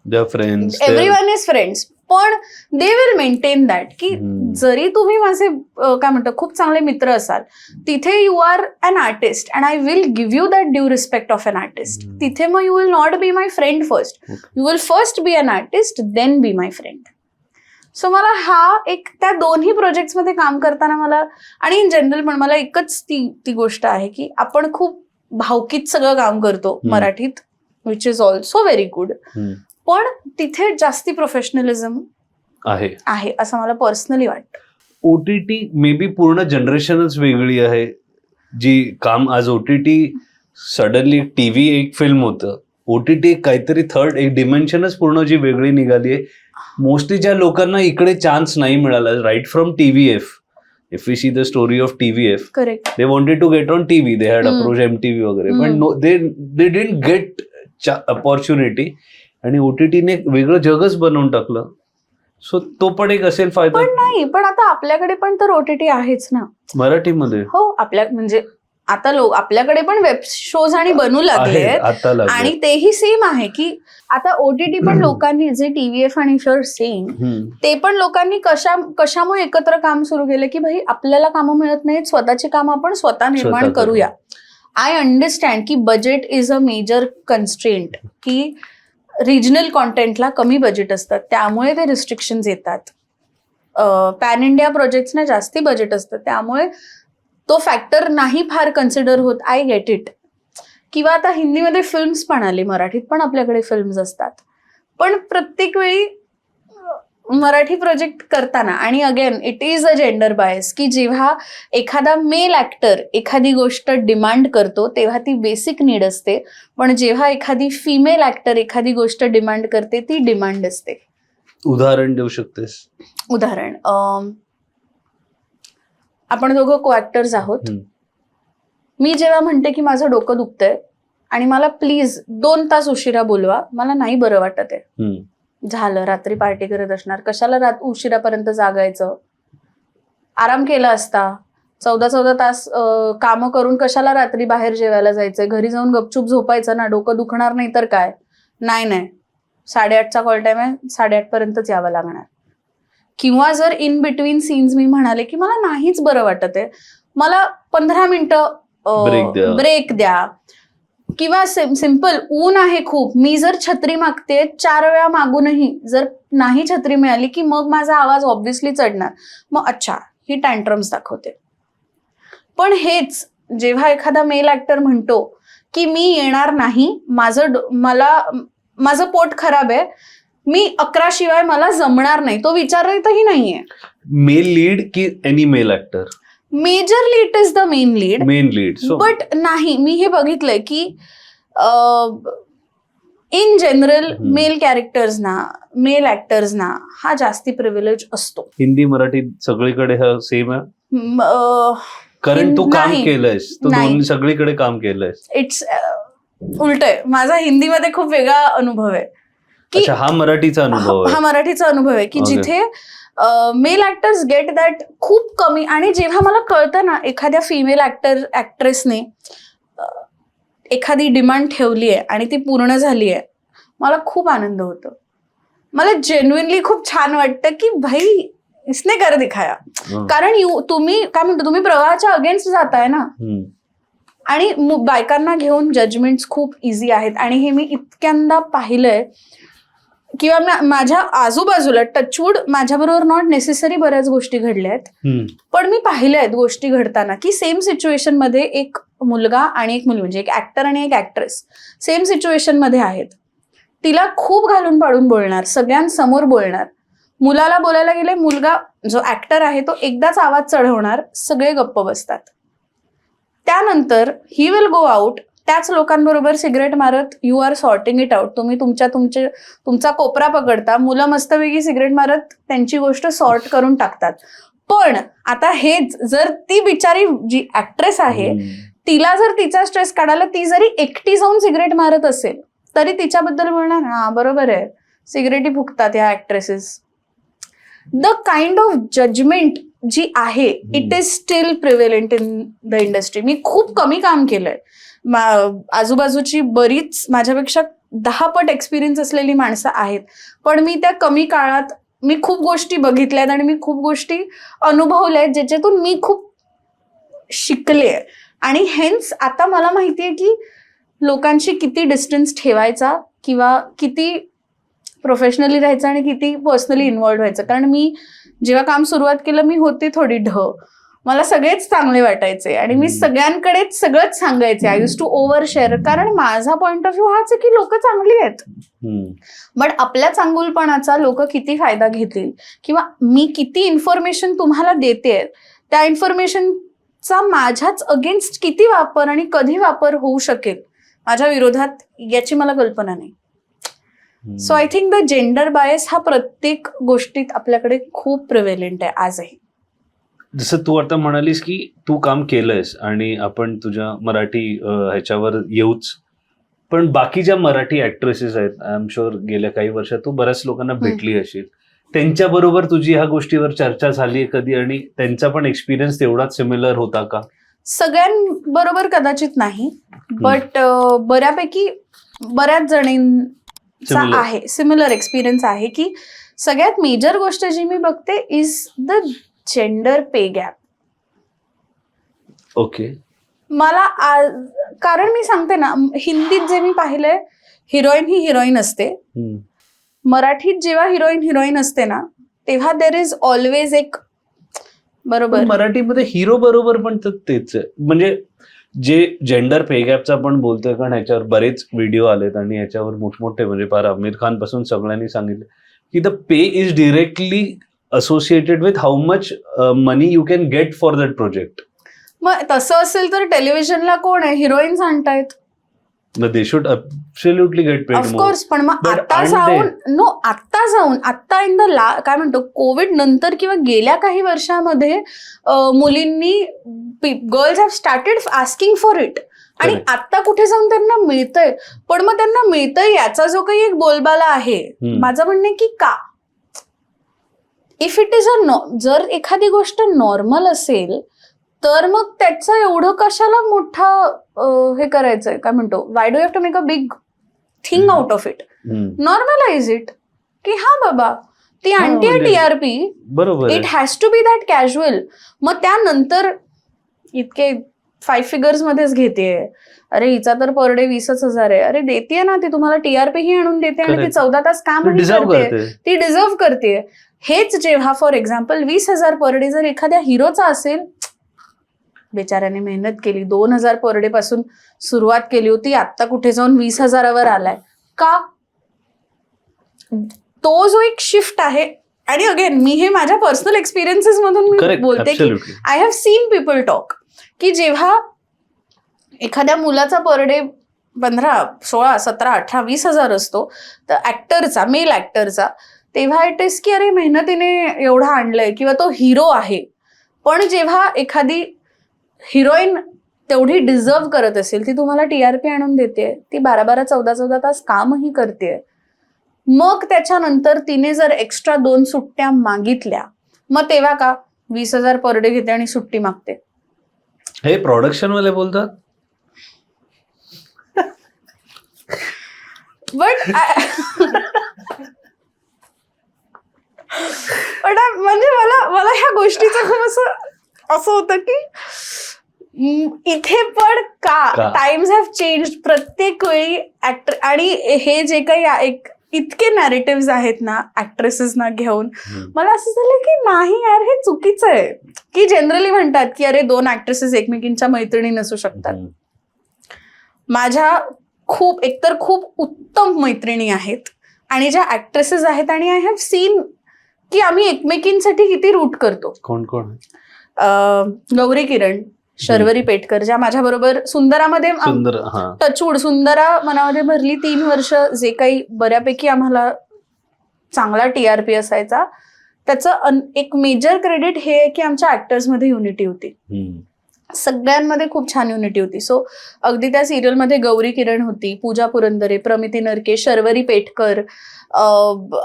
[SPEAKER 2] एव्हरीवन इज फ्रेंड्स, पण दे विल मेंटेन दॅट की जरी तुम्ही माझे काय म्हणतो खूप चांगले मित्र असाल, तिथे you are an artist and I will give you that due respect of an artist. तिथे मग you will not be my friend first, you will first be an artist then be my friend. So मला हा एक त्या दोन्ही प्रोजेक्ट्समध्ये काम करताना मला, आणि इन जनरल पण मला एकच ती गोष्ट आहे की आपण खूप भावकीत सगळं काम करतो मराठीत, which is also very good, पण तिथे जास्ती प्रोफेशनलिझम आहे असं मला पर्सनली वाटतं.
[SPEAKER 1] OTT मे बी पूर्ण जनरेशनच वेगळी आहे जी काम, आज OTT सडनली टीव्ही एक फिल्म होतं, OTT काहीतरी थर्ड एक डिमेन्शनच पूर्ण जी वेगळी निघाली आहे. मोस्टली ज्या लोकांना इकडे चान्स नाही मिळाला, right from TVF, if we see the story of TVF,
[SPEAKER 2] correct,
[SPEAKER 1] they wanted to get on TV, they had approach MTV वगैरे, पण no, they didn't get opportunity, आणि OTTने वेगळं जगच बनवून टाकलं. सो तो पण एक असेल फायदा.
[SPEAKER 2] पण नाही, पण आता आपल्याकडे पण तर OTT आहेच ना
[SPEAKER 1] मराठीमध्ये.
[SPEAKER 2] हो, आपल्या म्हणजे आता आपल्याकडे पण वेब शोज आणि बनू लागलेत आणि तेही सेम आहे की आता OTT पण लोकांनी जे TVF आणि सेम, ते पण लोकांनी कशामुळे एकत्र काम सुरू केलं की भाई आपल्याला कामं मिळत नाहीत, स्वतःची कामं आपण स्वतः निर्माण करूया. आय अंडरस्टँड की budget is a major constraint, की रिजनल कॉन्टेंटला कमी बजेट असतात त्यामुळे ते रिस्ट्रिक्शन्स येतात. पॅन इंडिया प्रोजेक्ट्सना जास्ती बजेट असतं त्यामुळे तो फॅक्टर नाही फार कन्सिडर होत. I get it. किंवा आता हिंदीमध्ये फिल्म्स पण आले, मराठीत पण आपल्याकडे फिल्म्स असतात, पण प्रत्येक वेळी मराठी प्रोजेक्ट करताना, आणि again it is a gender bias, की जेव्हा एखादा मेल ऍक्टर एखादी गोष्ट डिमांड करतो तेव्हा ती बेसिक नीड असते, पण जेव्हा एखादी फिमेल ऍक्टर एखादी गोष्ट डिमांड करते ती डिमांड असते.
[SPEAKER 1] उदाहरण देऊ शकतेस?
[SPEAKER 2] उदाहरण, आपण दोघं को ऍक्टर्स आहोत. मी जेव्हा म्हणते की माझं डोकं दुखतंय आणि मला प्लीज 2 तास उशिरा बोलवा, मला नाही बरं वाटत आहे, झालं, रात्री पार्टी करत असणार, कशाला उशिरापर्यंत जागायचं, आराम केला असता, 14 तास कामं करून कशाला रात्री बाहेर जेवायला जायचंय, घरी जाऊन गपचूप झोपायचं ना, डोकं दुखणार नाही तर काय. नाही 8:30चा कॉल टाइम आहे, 8:30 पर्यंतच यावं लागणार. किंवा जर इन बिटवीन सीन्स मी म्हणाले की मला नाहीच बरं वाटत आहे, मला 15 मिनिटं ब्रेक द्या, किंवा सिम्पल ऊन आहे खूप, मी जर छत्री मागते 4 वेळा मागूनही जर नाही छत्री मिळाली की मग माझा आवाज ऑब्व्हियसली चढणार, मग अच्छा ही टँट्रम्स दाखवते. पण हेच जेव्हा एखादा मेल ऍक्टर म्हणतो की मी येणार नाही, माझं पोट खराब आहे, मी 11 शिवाय मला जमणार नाही, तो विचारतही नाहीये.
[SPEAKER 1] मेल लीड की any male actor?
[SPEAKER 2] Majorly it is the main lead. But नाही, मी हे बघितलंय की इन जनरल मेल कॅरेक्टर्सना, मेल ऍक्टर्सना हा जास्ती प्रिव्हिलेज असतो.
[SPEAKER 1] हिंदी मराठी सगळीकडे हा सेम आहे? कारण तू काम केलंयस, तू सगळीकडे काम केलंयस.
[SPEAKER 2] इट्स उलट आहे, माझा हिंदीमध्ये खूप वेगळा अनुभव आहे.
[SPEAKER 1] अच्छा, हा मराठीचा अनुभव आहे?
[SPEAKER 2] हा मराठीचा अनुभव आहे की जिथे मेल ऍक्टर्स गेट दॅट खूप कमी. आणि जेव्हा मला कळतं ना एखाद्या फिमेल ऍक्ट्रेसने एखादी डिमांड ठेवली आहे आणि ती पूर्ण झाली आहे, मला खूप आनंद होतो. मला जेन्युइनली खूप छान वाटतं की भाई इसने कर दिखाया. कारण तुम्ही काय म्हणतो, तुम्ही प्रवाहाच्या अगेन्स्ट जाताय ना, आणि बायकांना घेऊन जजमेंट्स खूप इझी आहेत. आणि हे मी इतक्यांदा पाहिलंय किंवा माझ्या आजूबाजूला टचवूड माझ्याबरोबर नॉट नेसेसरी बऱ्याच गोष्टी घडल्या आहेत, पण मी पाहिल्या आहेत गोष्टी घडताना की सेम सिच्युएशन मध्ये एक मुलगा आणि एक मुलगी, म्हणजे एक ऍक्टर आणि एक ऍक्ट्रेस सेम सिच्युएशन मध्ये आहेत, तिला खूप घालून पाडून बोलणार, सगळ्यांसमोर बोलणार. मुलाला बोलायला गेले, मुलगा जो ऍक्टर आहे तो एकदाच आवाज चढवणार, सगळे गप्प बसतात. त्यानंतर ही विल गो आउट, त्याच लोकांबरोबर सिगरेट मारत you are sorting it out. तुम्ही तुमचा कोपरा पकडता, मुलं मस्तपैकी सिगरेट मारत त्यांची गोष्ट सॉर्ट करून टाकतात. पण आता हेच जर ती बिचारी जी ऍक्ट्रेस आहे तिला जर तिचा स्ट्रेस काढायला ती जरी एकटी जाऊन सिगरेट मारत असेल तरी तिच्याबद्दल म्हणणार हा बरोबर आहे, सिगरेटी फुकतात ह्या actresses. The kind of judgement जी आहे it is still prevalent in the industry. मी खूप कमी काम केलंय, आजूबाजूची बरीच माझ्यापेक्षा 10 पट एक्सपिरियन्स असलेली माणसं आहेत, पण मी त्या कमी काळात मी खूप गोष्टी बघितल्यात आणि मी खूप गोष्टी अनुभवल्या आहेत ज्याच्यातून मी खूप शिकले. आणि हेन्स आता मला माहितीये की लोकांशी किती डिस्टन्स ठेवायचा किंवा किती प्रोफेशनली राहायचं आणि किती पर्सनली इन्व्हॉल्व्ह व्हायचं. कारण मी जेव्हा काम सुरुवात केलं मी होते थोडी मला सगळेच चांगले वाटायचे आणि मी सगळ्यांकडेच सगळंच सांगायचे. I use to over share, कारण माझा पॉइंट ऑफ व्ह्यू हाच आहे की लोक चांगली आहेत, बट आपल्या चांगुलपणाचा लोक किती फायदा घेतील किंवा मी किती इन्फॉर्मेशन तुम्हाला देते त्या इन्फॉर्मेशनचा माझ्याच अगेन्स्ट किती वापर आणि कधी वापर होऊ शकेल माझ्या विरोधात याची मला कल्पना नाही. So I think the gender bias हा प्रत्येक गोष्टीत आपल्याकडे खूप प्रिव्हेलेंट आहे आजही.
[SPEAKER 1] जसं तू आता म्हणालीस की तू काम केलंयस आणि आपण तुझ्या मराठी ह्याच्यावर येऊच, पण बाकी ज्या मराठी ऍक्ट्रेसेस आहेत आय एम शुअर गेल्या काही वर्षात तू बऱ्याच लोकांना भेटली असेल, त्यांच्याबरोबर तुझी ह्या गोष्टीवर चर्चा झाली कधी आणि त्यांचा पण एक्सपिरियन्स तेवढाच सिमिलर होता का?
[SPEAKER 2] सगळ्यांबरोबर कदाचित नाही, बट बऱ्यापैकी बऱ्याच जणींचा आहे सिमिलर एक्सपिरियन्स आहे की सगळ्यात मेजर गोष्ट जी मी बघते is the gender pay gap.
[SPEAKER 1] Okay.
[SPEAKER 2] मला कारण मी सांगते ना, हिंदीत जे मी पाहिलंय हिरोईन ही हिरोईन असते, मराठीत जेव्हा हिरोईन असते ना तेव्हा देर इज ऑलवेज एक बरोबर.
[SPEAKER 1] मराठीमध्ये हिरो बरोबर पण तेच आहे, म्हणजे जे जेंडर पे गॅपचा आपण बोलतोय कारण ह्याच्यावर बरेच व्हिडिओ आलेत आणि ह्याच्यावर मोठमोठे म्हणजे फार आमिर खान पासून सगळ्यांनी सांगितलं की the pay is directly associated with how much money you can get for that project.
[SPEAKER 2] मग तसं असेल तर टेलिव्हिजनला कोण आहे, हिरोईन्स आणतायत.
[SPEAKER 1] They should absolutely get paid more.
[SPEAKER 2] Of course, पण मग आता जाऊन आता इन द काय म्हणतो कोविड नंतर किंवा गेल्या काही वर्षामध्ये मुलींनी girls have started asking for it आणि आता कुठे जाऊन त्यांना मिळतंय. पण मग त्यांना मिळतंय याचा जो काही एक बोलबाला आहे, माझं म्हणणं आहे की का इफ इट इज जर एखादी गोष्ट नॉर्मल असेल तर मग त्याचं एवढं कशाला मोठा हे करायचंय, काय म्हणतो why do have to make a big thing out of it. Normalize it की हा बाबा ती आणते TRP, बरोबर, it has to be that casual. मग त्यानंतर इतके 5 फिगर्स मध्येच घेते, अरे हिचा तर पर डे 20,000 आहे, अरे देते ना ती तुम्हाला TRP ही आणून देते आणि ती 14 तास काम करते, ती डिझर्व करते. हेच जेव्हा फॉर एक्झाम्पल 20,000 पर डे जर एखाद्या हिरोचा असेल, बेचाऱ्याने मेहनत केली, 2,000 पर डे पासून सुरुवात केली होती, आता कुठे जाऊन 20,000वर आलाय का? तो जो एक शिफ्ट आहे. आणि अगेन मी हे माझ्या पर्सनल एक्सपिरियन्सेस मधून मी बोलते की I have seen people talk की जेव्हा एखाद्या मुलाचा पर डे 15, 16, 17, 18, 20,000 असतो तर ऍक्टरचा, मेल ऍक्टरचा, तेव्हा इट इज की अरे मेहनतीने एवढा आणलंय किंवा तो हिरो आहे. पण जेव्हा एखादी हिरोईन तेवढी डिझर्व करत असेल, ती तुम्हाला TRP आणून देते, ती 12-12, 14-14 तास कामही करते, मग त्याच्यानंतर तिने जर एक्स्ट्रा 2 सुट्ट्या मागितल्या, मग तेव्हा का 20,000 पर डे घेते आणि सुट्टी मागते.
[SPEAKER 1] हे प्रोडक्शन वाले बोलतात.
[SPEAKER 2] बट म्हणजे मला ह्या गोष्टीचं खूप असं होतं की इथे पण का टाइम्स हॅव चेंज्ड. प्रत्येक वेळी ऍक्टर आणि हे जे काही इतके नॅरेटिव्ह आहेत ना ऍक्ट्रेसेसना घेऊन, मला असं झालं की नाही यार, हे चुकीचं आहे. की जनरली म्हणतात की अरे 2 ऍक्ट्रेसेस एकमेकींच्या मैत्रिणी नसू शकतात. माझ्या एकतर खूप उत्तम मैत्रिणी आहेत आणि ज्या ऍक्ट्रेसेस आहेत, आणि आय हॅव सीन की आम्ही एकमेकींसाठी किती रूट करतो.
[SPEAKER 1] कोण कोण?
[SPEAKER 2] गौरी किरण, शर्वरी पेटकर, ज्या माझ्या बरोबर सुंदरामध्ये टचवूड सुंदरा मनामध्ये भरली 3 वर्ष, जे काही बऱ्यापैकी आम्हाला चांगला TRP असायचा, त्याचं एक मेजर क्रेडिट हे आहे की आमच्या ऍक्टर्समध्ये युनिटी होती. सगळ्यांमध्ये खूप छान युनिटी होती. सो अगदी त्या सिरियलमध्ये गौरी किरण होती, पूजा पुरंदरे, प्रमिती नरके, शर्वरी पेठकर,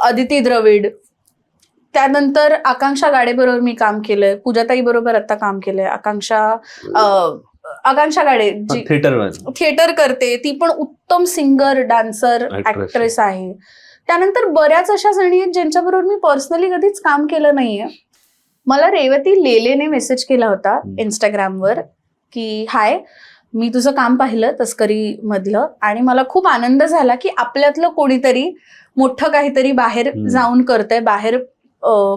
[SPEAKER 2] अदिती द्रविड. त्यानंतर आकांक्षा गाडेबरोबर मी काम केलंय, पूजाताई बरोबर आता काम केलंय. आकांक्षा गाडे जी थिएटर करते, ती पण उत्तम सिंगर, डान्सर, ऍक्ट्रेस आहे. त्यानंतर बऱ्याच अशा जणी आहेत ज्यांच्याबरोबर मी पर्सनली कधीच काम केलं नाहीये. मला रेवती लेलेने मेसेज केला होता इंस्टाग्रामवर की हाय, मी तुझं काम पाहिलं तस्करी मधलं आणि मला खूप आनंद झाला की आपल्यातलं कोणीतरी मोठं काहीतरी बाहेर जाऊन करतंय, बाहेर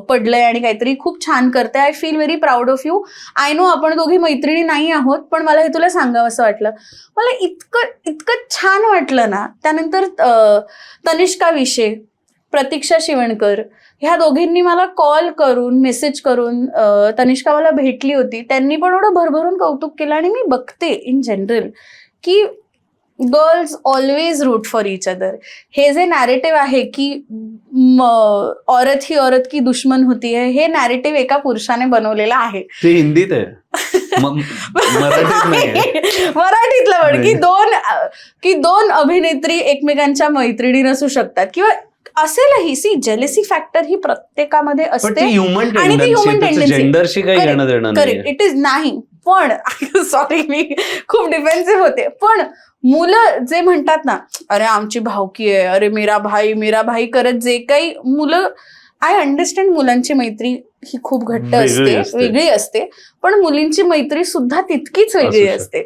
[SPEAKER 2] पडलंय आणि काहीतरी खूप छान करतंय. I feel very proud of you. I know आपण दोघी मैत्रिणी नाही आहोत, पण मला हे तुला सांगावं असं वाटलं. मला इतकं छान वाटलं ना. त्यानंतर तनिष्का विशे, प्रतीक्षा शिवणकर, ह्या दोघींनी मला कॉल करून, मेसेज करून, तनिष्का मला भेटली होती, त्यांनी पण एवढं भरभरून कौतुक केलं. आणि मी बघते इन जनरल की girls always root for each other. हे जे नॅरेटिव्ह आहे की औरत ही औरत की दुश्मन होती है, हे नॅरेटिव्ह एका पुरुषाने बनवलेलं आहे.
[SPEAKER 1] ते हिंदीत आहे,
[SPEAKER 2] मराठीतलं पण की दोन अभिनेत्री एकमेकांच्या मैत्रिणी नसू शकतात किंवा असेलही. सी, जेलेसी फॅक्टर ही प्रत्येकामध्ये असते आणि ती human tendency. Correct, it is नाही. पण सॉरी, मी खूप डिफेन्सिव्ह होते. पण मुलं जे म्हणतात ना, अरे आमची भावकी आहे, अरे मेरा भाई करत जे काही मुलं, आय अंडरस्टँड मुलांची मैत्री ही खूप घट्ट असते, वेगळी असते, पण मुलींची मैत्री सुद्धा तितकीच वेगळी असते.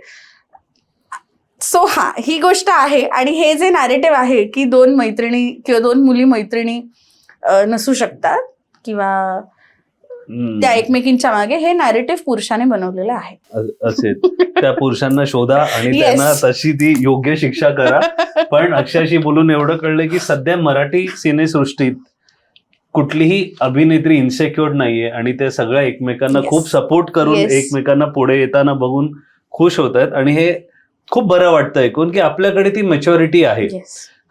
[SPEAKER 2] सो हा, ही गोष्ट आहे. आणि हे जे नॅरेटिव्ह आहे की दोन मैत्रिणी किंवा दोन मुली मैत्रिणी नसू शकतात किंवा त्या एकमेकींच्या मागे, हे नॅरेटिव्ह पुरुषाने बनवलेलं आहे.
[SPEAKER 1] असेल त्या पुरुषांना शोधा आणि त्यांना तशी ती योग्य शिक्षा करा. पण अक्षयशी बोलून एवढं कळलं की सध्या मराठी सिनेसृष्टीत कुठलीही अभिनेत्री इन्सेक्युअर नाहीये आणि ते सगळ्या एकमेकांना खूप सपोर्ट करून एकमेकांना पुढे येताना बघून खुश होत आहेत. आणि हे खूप बरं वाटतं ऐकून की आपल्याकडे ती मॅच्युरिटी आहे.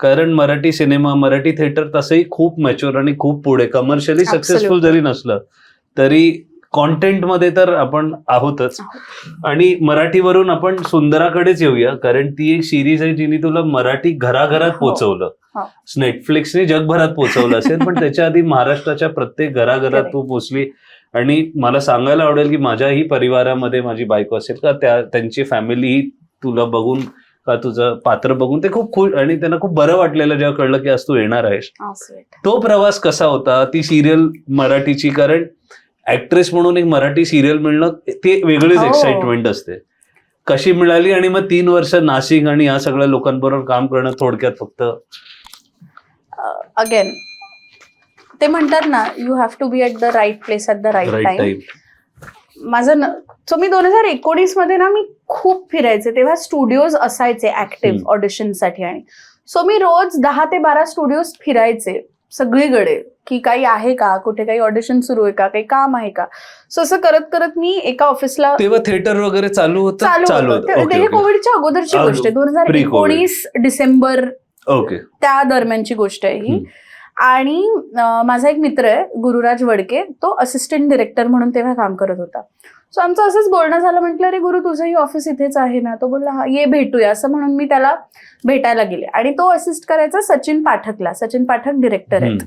[SPEAKER 1] कारण मराठी सिनेमा, मराठी थिएटर तसंही खूप मॅच्युअर आणि खूप पुढे, कमर्शियली सक्सेसफुल जरी नसलं तरी कॉन्टेंट मध्ये तर आपण आहोतच. आणि मराठीवरून आपण सुंदराकडेच येऊया, कारण ती एक सिरीज आहे जिने तुला मराठी घराघरात पोहोचवलं. नेटफ्लिक्सने जगभरात पोहोचवलं असेल, पण त्याच्या आधी महाराष्ट्राच्या प्रत्येक घराघरात तू पोहोचली. आणि मला सांगायला आवडेल की माझ्याही परिवारामध्ये माझी बायको असेल का, त्यांची फॅमिली तुला बघून का तुझं पात्र बघून ते खूप खुश आणि त्यांना खूप बरं वाटलेलं जेव्हा कळलं की आज तू येणार आहेस. तो प्रवास कसा होता, ती सिरियल मराठीची? कारण ऍक्ट्रेस म्हणून एक मराठी सिरियल मिळणं ते वेगळीच एक्साइटमेंट असते. कशी मिळाली? आणि मग 3 वर्ष नाशिक आणि या सगळ्या लोकांबरोबर काम करणं, थोडक्यात फक्त
[SPEAKER 2] अगेन ते म्हणतात ना, you have to be at the right place at the right time. मी 2019 मध्ये ना, मी खूप फिरायचे. तेव्हा स्टुडिओज असायचे ऍक्टिव्ह ऑडिशनसाठी. आणि सो मी रोज 10 ते 12 स्टुडिओज फिरायचे सगळीकडे की काही आहे का, कुठे काही ऑडिशन सुरू आहे का, काही काम आहे का. सो असं करत करत मी एका ऑफिसला,
[SPEAKER 1] तेव्हा थिएटर वगैरे चालू होतं.
[SPEAKER 2] हे कोविडच्या अगोदरची गोष्ट आहे, 2019 डिसेंबर त्या दरम्यानची गोष्ट आहे ही. आणि माझा एक मित्र आहे गुरुराज वडके, तो असिस्टंट डिरेक्टर म्हणून तेव्हा काम करत होता. सो आमचं असंच बोलणं झालं. म्हटलं अरे गुरु, तुझंही ऑफिस इथेच आहे ना? तो बोलला हा, ये भेटूया. असं म्हणून मी त्याला भेटायला गेले. आणि तो असिस्ट करायचा सचिन पाठकला. सचिन पाठक डिरेक्टर आहेत.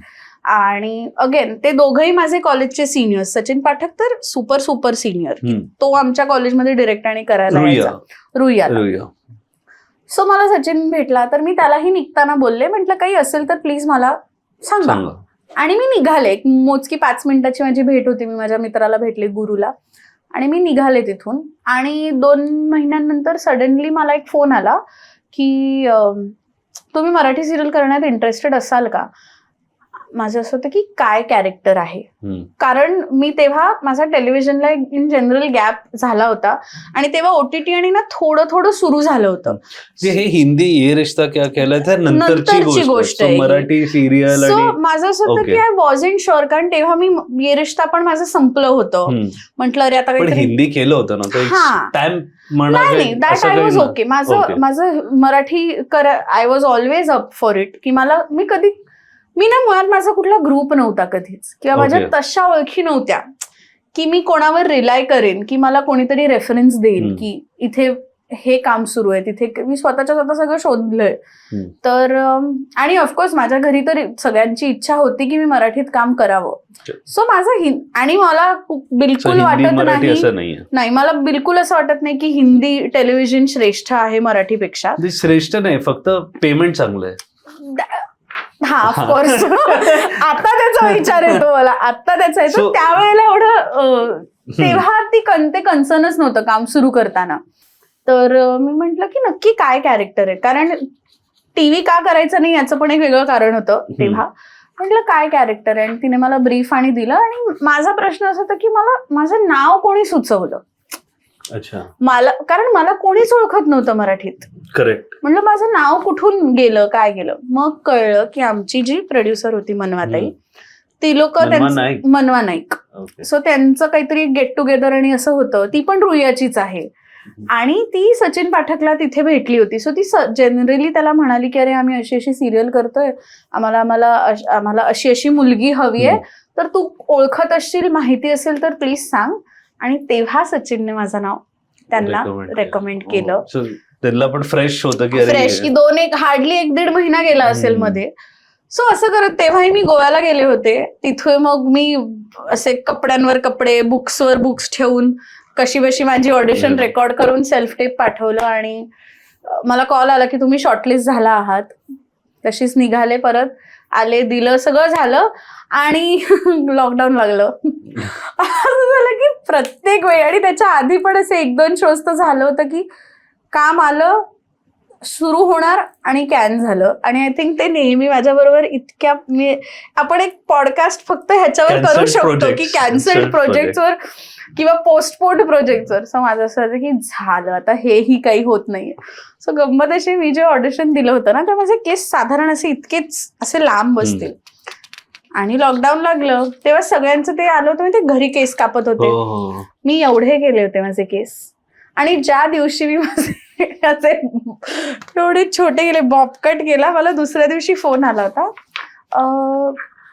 [SPEAKER 2] आणि अगेन ते दोघंही माझे कॉलेजचे सिनियर्स. सचिन पाठक तर सुपर सिनियर, तो आमच्या कॉलेजमध्ये डिरेक्ट आणि करायला यायचा रुईयाला. सो मला सचिन भेटला तर मी त्यालाही निघताना बोलले, म्हटलं काही असेल तर प्लीज मला सांगा. आणि मी निघाले. एक मोजकी 5 मिनिटाची माझी भेट होती. मी माझ्या मित्राला भेटले, गुरुला, आणि मी निघाले तिथून. आणि 2 महिन्यांनंतर सडनली मला एक फोन आला की तुम्ही मराठी सिरियल करण्यात इंटरेस्टेड असाल का? माझं असं होतं की काय कॅरेक्टर आहे, कारण मी तेव्हा माझा टेलिव्हिजनला इन जनरल गॅप झाला होता आणि तेव्हा ओटीटी आणि ना थोडं सुरू झालं होतं.
[SPEAKER 1] हे हिंदी ये रिश्ता क्या कहलाता है नंतरची गोष्ट आहे, मराठी सिरियल.
[SPEAKER 2] सो माझं असं होतं की आय वॉजंट शुअर, कारण तेव्हा मी ये रिश्ता पण माझं संपलं होतं. म्हटलं अरे आता
[SPEAKER 1] काही हिंदी केलं होतं ना,
[SPEAKER 2] नाही, दॅट आय वॉज ओके. माझं Marathi I was always up for it. की मी ना मुळात माझा कुठला ग्रुप नव्हता कधीच, किंवा माझ्या तशा ओळखी नव्हत्या की मी कोणावर रिलाय करेन, की मला कोणीतरी रेफरन्स देईल की इथे हे काम सुरू आहे, तिथे मी स्वतः सगळं शोधलंय. तर आणि ऑफकोर्स माझ्या घरी तर सगळ्यांची इच्छा होती की मी मराठीत काम करावं. सो माझं आणि मला बिलकुल वाटत नाही, मला बिलकुल असं वाटत नाही की हिंदी टेलिव्हिजन श्रेष्ठ आहे मराठीपेक्षा.
[SPEAKER 1] श्रेष्ठ नाही, फक्त पेमेंट चांगलं आहे.
[SPEAKER 2] हा ऑफकोर्स. आता त्याचा विचार येतो मला, आता त्याचा येतो. त्यावेळेला एवढं तेव्हा ते कन्सर्नच नव्हतं काम सुरू करताना. तर मी म्हंटल की नक्की काय कॅरेक्टर आहे, कारण टीव्ही का करायचं नाही याचं पण एक वेगळं कारण होतं तेव्हा. म्हटलं काय कॅरेक्टर आहे, आणि तिने मला ब्रीफ आणि दिलं. आणि माझा प्रश्न असा होता की मला माझं नाव कोणी सुचवलं.
[SPEAKER 1] अच्छा.
[SPEAKER 2] कारण मला कोणीच ओळखत नव्हतं मराठीत.
[SPEAKER 1] करेक्ट.
[SPEAKER 2] म्हटलं माझं नाव कुठून गेलं, काय गेलं. मग कळलं की आमची जी प्रोड्युसर होती मनवाताई, ती लोक मनवा नाईक, सो त्यांचं काहीतरी गेट टुगेदर आणि असं होतं. ती पण रुईयाचीच आहे आणि ती सचिन पाठकला तिथे भेटली होती. सो ती जनरली त्याला म्हणाली की अरे आम्ही अशी अशी सिरियल करतोय, आम्हाला अशी अशी मुलगी हवी आहे, तर तू ओळखत असशील, माहिती असेल तर प्लीज सांग. आणि तेव्हा सचिनने माझं नाव त्यांना रेकमेंड केलं.
[SPEAKER 1] त्यांना पण फ्रेश होतं की
[SPEAKER 2] फ्रेश, की हार्डली 1-1.5 महिना गेला असेल मध्ये. सो असं करत तेव्हाही मी गोव्याला गेले होते. तिथे मग मी असे कपड्यांवर कपडे, बुक्सवर बुक्स ठेवून कशी बशी माझी ऑडिशन रेकॉर्ड करून सेल्फ टेप पाठवलं. आणि मला कॉल आला की तुम्ही शॉर्टलिस्ट झाला आहात. तशीच निघाले, परत आले, दिलं, सगळं झालं आणि लॉकडाऊन लागलं. असं झालं की प्रत्येक वेळी, आणि त्याच्या आधी पण असे 1-2 शोज तर झालं होतं की काम आलं, सुरू होणार आणि कॅन झालं. आणि आय थिंक ते नेहमी माझ्याबरोबर आपण एक पॉडकास्ट फक्त ह्याच्यावर करू शकतो की कॅन्सल्ड प्रोजेक्टवर किंवा पोस्टपोन्ड प्रोजेक्टवर. सो माझं असं होतं की झालं आता, हेही काही होत नाहीये. सो गंमत अशी, मी जे ऑडिशन दिलं होतं ना, तर माझे केस साधारण असे लांब बसतील. आणि लॉकडाऊन लागलं तेव्हा सगळ्यांचं ते आलं होतं, ते घरी केस कापत होते. मी एवढे केले होते माझे केस. आणि ज्या दिवशी मी माझे असे एवढे छोटे गेले, बॉबकट केला, मला दुसऱ्या दिवशी फोन आला होता,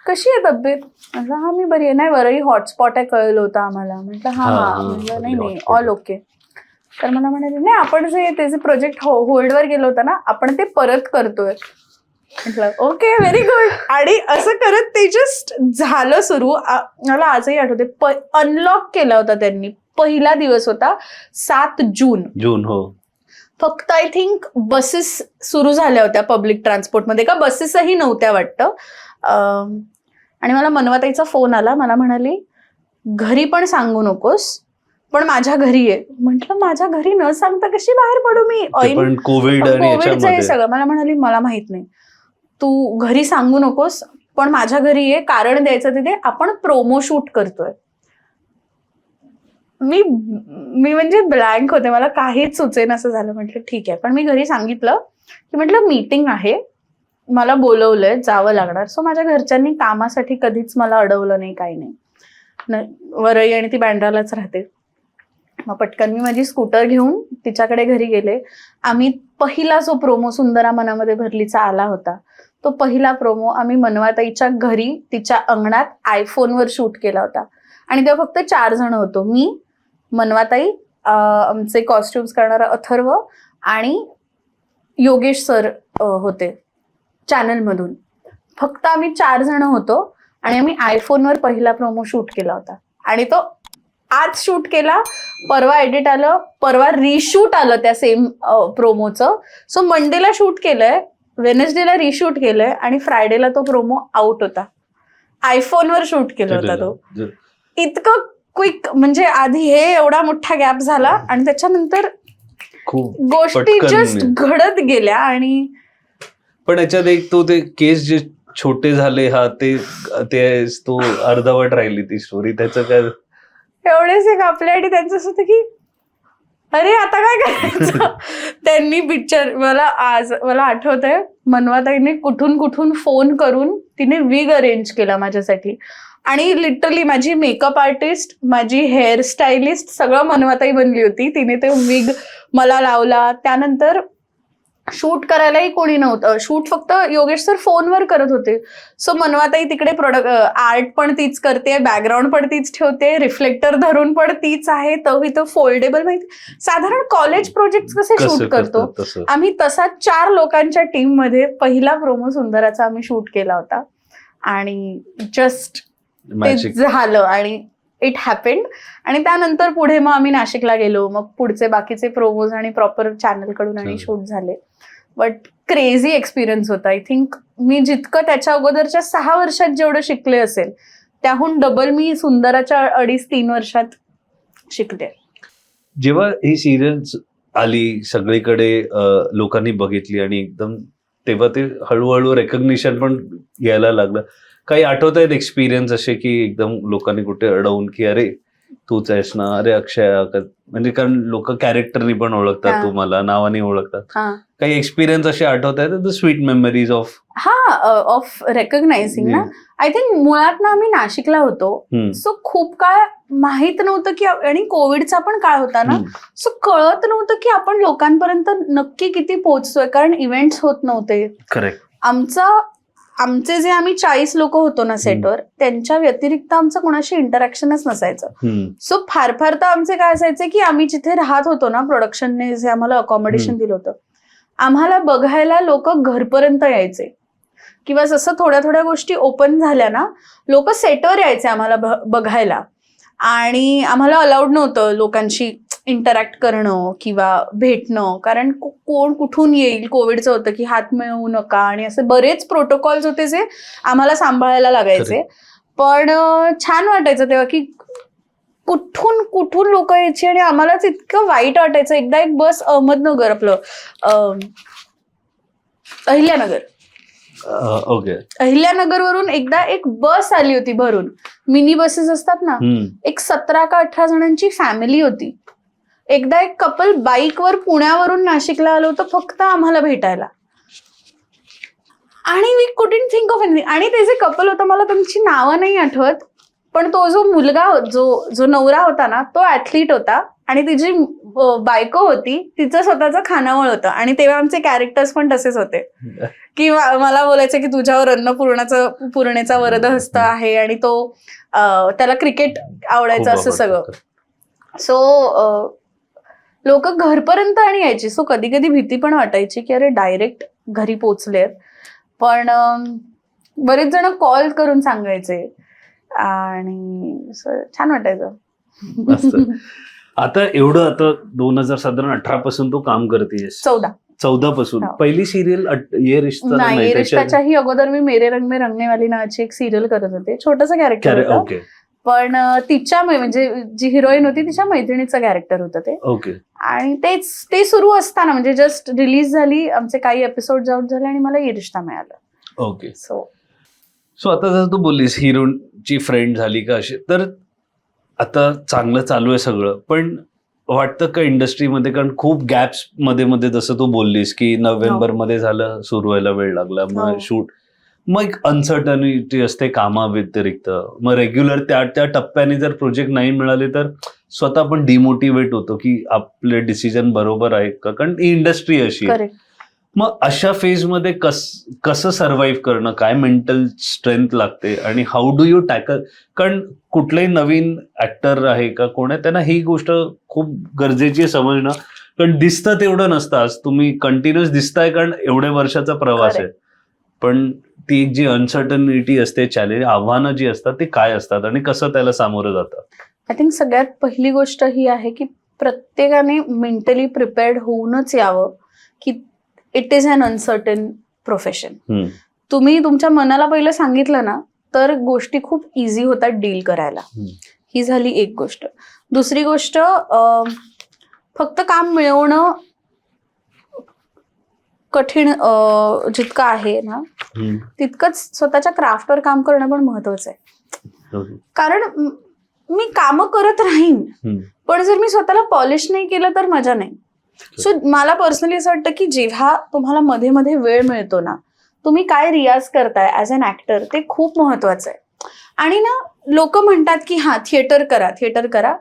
[SPEAKER 2] कशी आहे तब्येत. म्हटलं हा मी बरी आहे. नाही वरही हॉटस्पॉट आहे कळलं होतं आम्हाला. म्हटलं हा. म्हटलं नाही ऑल ओके. तर मला म्हणाले नाही, आपण जे त्याचे प्रोजेक्ट होल्डवर गेलो होतं ना, आपण ते परत करतोय. म्हटलं ओके, व्हेरी गुड. आणि असं करत ते जस्ट झालं सुरू. मला आजही आठवते, अनलॉक केला होता त्यांनी. पहिला दिवस होता 7 जून.
[SPEAKER 1] हो.
[SPEAKER 2] फक्त आय थिंक बसेस सुरू झाल्या होत्या पब्लिक ट्रान्सपोर्टमध्ये, का बसेसही नव्हत्या वाटतं. आणि मला मनवाताईचा फोन आला. मला म्हणाली घरी पण सांगू नकोस, पण माझ्या घरी आहे. म्हटलं माझ्या घरी न सांगता कशी बाहेर पडू मी, कोविडचं हे सगळं. मला म्हणाली मला माहित नाही, तू घरी सांगू नकोस, पण माझ्या घरी आहे, कारण द्यायचं तिथे, आपण प्रोमो शूट करतोय. मी म्हणजे ब्लँक होते, मला काहीच सुचेन असं झालं. म्हटलं ठीक आहे. पण मी घरी सांगितलं की म्हटलं मीटिंग आहे, मला बोलवलंय, जावं लागणार. सो माझ्या घरच्यांनी कामासाठी कधीच मला अडवलं नाही, काही नाही. वरई आणि ती बँड्रालाच राहते. मग पटकन मी माझी स्कूटर घेऊन तिच्याकडे घरी गेले. आम्ही पहिला जो प्रोमो सुंदरा मनामध्ये भरलीचा आला होता, तो पहिला प्रोमो आम्ही मनवाताईच्या घरी तिच्या अंगणात आयफोनवर शूट केला होता. आणि तेव्हा फक्त 4 जण होतो, मी, मनवाताई, आमचे कॉस्ट्युम्स करणारा अथर्व आणि योगेश सर होते चॅनलमधून. फक्त आम्ही 4 जण होतो आणि आम्ही आयफोनवर पहिला प्रोमो शूट केला होता. आणि तो आज शूट केला, परवा एडिट आलं, परवा रिशूट आलं त्या सेम प्रोमोचं. सो मंडेला शूट केलंय, वेनसडेला रिशूट केलंय आणि फ्रायडेला तो प्रोमो आउट होता. आयफोनवर शूट केला होता तो. इतकं क्विक, म्हणजे आधी हे एवढा मोठा गॅप झाला आणि त्याच्यानंतर गोष्टी जस्ट घडत गेल्या. आणि
[SPEAKER 1] पण याच्यात एक तो ते केस जे छोटे झाले, हा ते तो अर्धवट राहिली ती स्टोरी. त्याचं काय
[SPEAKER 2] एवढेच एक आपल्या आणि त्यांचं असं होतं की अरे आता काय करायचं. त्यांनी पिक्चर, मला आठवतंय, मनवाताईने कुठून फोन करून तिने विग अरेंज केला माझ्यासाठी. आणि लिटरली माझी मेकअप आर्टिस्ट, माझी हेअर स्टायलिस्ट सगळं मनवाताई बनली होती. तिने ते विग मला लावला. त्यानंतर शूट करायलाही कोणी नव्हतं. शूट फक्त योगेश सर फोनवर करत होते. सो मनवाताई तिकडे आर्ट पण तीच करते, बॅकग्राऊंड पण तीच ठेवते, रिफ्लेक्टर धरून पण तीच आहे. तो फोल्डेबल माहिती साधारण कॉलेज प्रोजेक्ट कसे शूट करतो आम्ही, तसा 4 लोकांच्या टीम मध्ये पहिला प्रोमो सुंदराचा आम्ही शूट केला होता. आणि जस्ट ते झालं आणि इट हॅपेंड. आणि त्यानंतर पुढे मग आम्ही नाशिकला गेलो, मग पुढचे बाकीचे प्रोमोज आणि प्रॉपर चॅनल कडून आणि शूट झाले. बट क्रेझी एक्सपिरियन्स होता. आय थिंक मी जितकं त्याच्या अगोदरच्या 6 वर्षात जेवढं शिकले असेल त्याहून डबल मी सुंदराच्या 2.5-3 वर्षात शिकले.
[SPEAKER 1] जेव्हा ही सिरियल्स आली सगळीकडे लोकांनी बघितली आणि एकदम तेव्हा ते हळूहळू रेकग्निशन पण यायला लागलं. काही आठवत आहेत एक्सपिरियन्स असे की एकदम लोकांनी कुठे अडवून की अरे तूच आहेस ना, अरे अक्षय, म्हणजे कारण लोक कॅरेक्टरनी पण ओळखतात, तुम्हाला नावाने ओळखतात. काही एक्सपिरियन्स असे आठवत आहेत the sweet memories of
[SPEAKER 2] of recognising ना. आय थिंक मुळात ना आम्ही नाशिकला होतो, सो खूप काळ माहित नव्हतं की, आणि कोविडचा पण काळ होता ना, सो कळत नव्हतं की आपण लोकांपर्यंत नक्की किती पोहोचतोय, कारण इव्हेंट्स होत नव्हते.
[SPEAKER 1] करेक्ट.
[SPEAKER 2] आमचे जे आम्ही 40 लोक होतो ना सेटवर, त्यांच्या व्यतिरिक्त आमचं कोणाशी इंटरॅक्शनच नसायचं. सो फार फार तर आमचे काय असायचे की आम्ही जिथे राहत होतो ना, प्रोडक्शनने जे आम्हाला अकॉमोडेशन दिलं होतं, आम्हाला बघायला लोक घरपर्यंत यायचे. किंवा जसं थोड्या थोड्या गोष्टी ओपन झाल्या ना, लोक सेटवर यायचे आम्हाला बघायला. आणि आम्हाला अलाउड नव्हतं लोकांशी इंटरॅक्ट करणं किंवा भेटणं, कारण कोण कुठून येईल. कोविडचं होतं की हात मिळवू नका आणि असे बरेच प्रोटोकॉल्स होते जे आम्हाला सांभाळायला लागायचे. पण छान वाटायचं तेव्हा की कुठून कुठून लोक यायची आणि आम्हालाच इतकं वाईट वाटायचं. एकदा एक बस अहमदनगर, आपलं अहिल्यानगर, अहिल्यानगरवरून एकदा एक बस आली होती भरून. मिनी बसेस असतात ना, एक 17 का 18 जणांची फॅमिली होती. एकदा एक कपल बाईकवर पुण्यावरून नाशिकला आलं होतं फक्त आम्हाला भेटायला. आणि we couldn't think of anything. आणि ते जे कपल होतं, मला त्यांची नावं नाही आठवत, पण तो जो मुलगा, जो नवरा होता ना, तो ऍथलीट होता आणि तिची बायको होती, तिचं स्वतःचं खानावळ होतं. आणि तेव्हा आमचे कॅरेक्टर्स पण तसेच होते की मला बोलायचं की तुझ्यावर अन्नपूर्णेचा वरदहस्त आहे, आणि तो त्याला क्रिकेट आवडायचं, असं सगळं. सो लोक घरपर्यंत आणि यायची. सो कधी कधी भीती पण वाटायची की अरे डायरेक्ट घरी पोचलेत. पण बरेच जण कॉल करून सांगायचे आणि छान वाटायचं.
[SPEAKER 1] आता 2018 पासून तू काम करतेस. 14 पासून. पहिली सिरियल ये रिश्ता
[SPEAKER 2] नाही, ये रिश्ताच्याही अगोदर मी मेरे रंग में रंगने वाली नावाची एक सिरियल करत होते. छोटंसं कॅरेक्टर होतं, पण तिच्या म्हणजे जी हिरोईन होती तिच्या मैत्रिणीचं कॅरेक्टर होतं ते. आणि ते सुरू असताना, म्हणजे जस्ट रिलीज झाली, आमचे काही एपिसोड आउट झाले आणि मला ये रिश्ता मिळाला.
[SPEAKER 1] सो आता जर तू बोललीस हिरोची फ्रेंड झाली का अशी, तर आता चांगलं चालू आहे सगळं, पण वाटतं का इंडस्ट्रीमध्ये, कारण खूप गॅप्स मध्ये जसं तू बोललीस की नोव्हेंबर मध्ये झालं, सुरू व्हायला वेळ लागला, मग शूट, मग एक अनसर्टनिटी असते कामाव्यतिरिक्त, मग रेग्युलर त्या टप्प्याने जर प्रोजेक्ट नाही मिळाले तर स्वतः पण डिमोटिवेट होतो की आपले डिसिजन बरोबर आहे का, कारण ही इंडस्ट्री अशी आहे. मग अशा फेज मध्ये कसं सर्व्हाइव्ह करणं, काय मेंटल स्ट्रेंथ लागते आणि हाऊ डू यू टॅकल, कारण कुठलेही नवीन ऍक्टर आहे का कोण आहे, त्यांना ही गोष्ट खूप गरजेची आहे समजणं, कारण दिसतं तेवढं नसतं. आज तुम्ही कंटिन्युअस दिसताय कारण एवढ्या वर्षाचा प्रवास आहे, पण ती एक जी अनसर्टनिटी असते, चॅलेंज, आव्हानं जी असतात ती काय असतात आणि कसं त्याला सामोरं जातं?
[SPEAKER 2] आय थिंक सगळ्यात पहिली गोष्ट ही आहे की प्रत्येकाने मेंटली प्रिपेअर्ड होऊनच यावं की it is an uncertain profession. तुम्ही तुमच्या मनाला पहिलं सांगितलं ना तर गोष्टी खूप इझी होतात डील करायला. ही झाली एक गोष्ट. दुसरी गोष्ट, फक्त काम मिळवणं कठीण जितकं आहे ना, तितकंच स्वतःच्या क्राफ्टवर काम करणं पण महत्वाचं आहे. कारण मी कामं करत राहीन, पण जर मी स्वतःला पॉलिश नाही केलं तर मजा नाही. सो मला पर्सनली असं वाटतं की जेव्हा तुम्हाला मध्ये मध्ये वेळ मिळतो ना, तुम्ही काय रियाज करताय ऍज अन ऍक्टर, ते खूप महत्वाचं आहे. आणि ना लोक म्हणतात की थिएटर करा,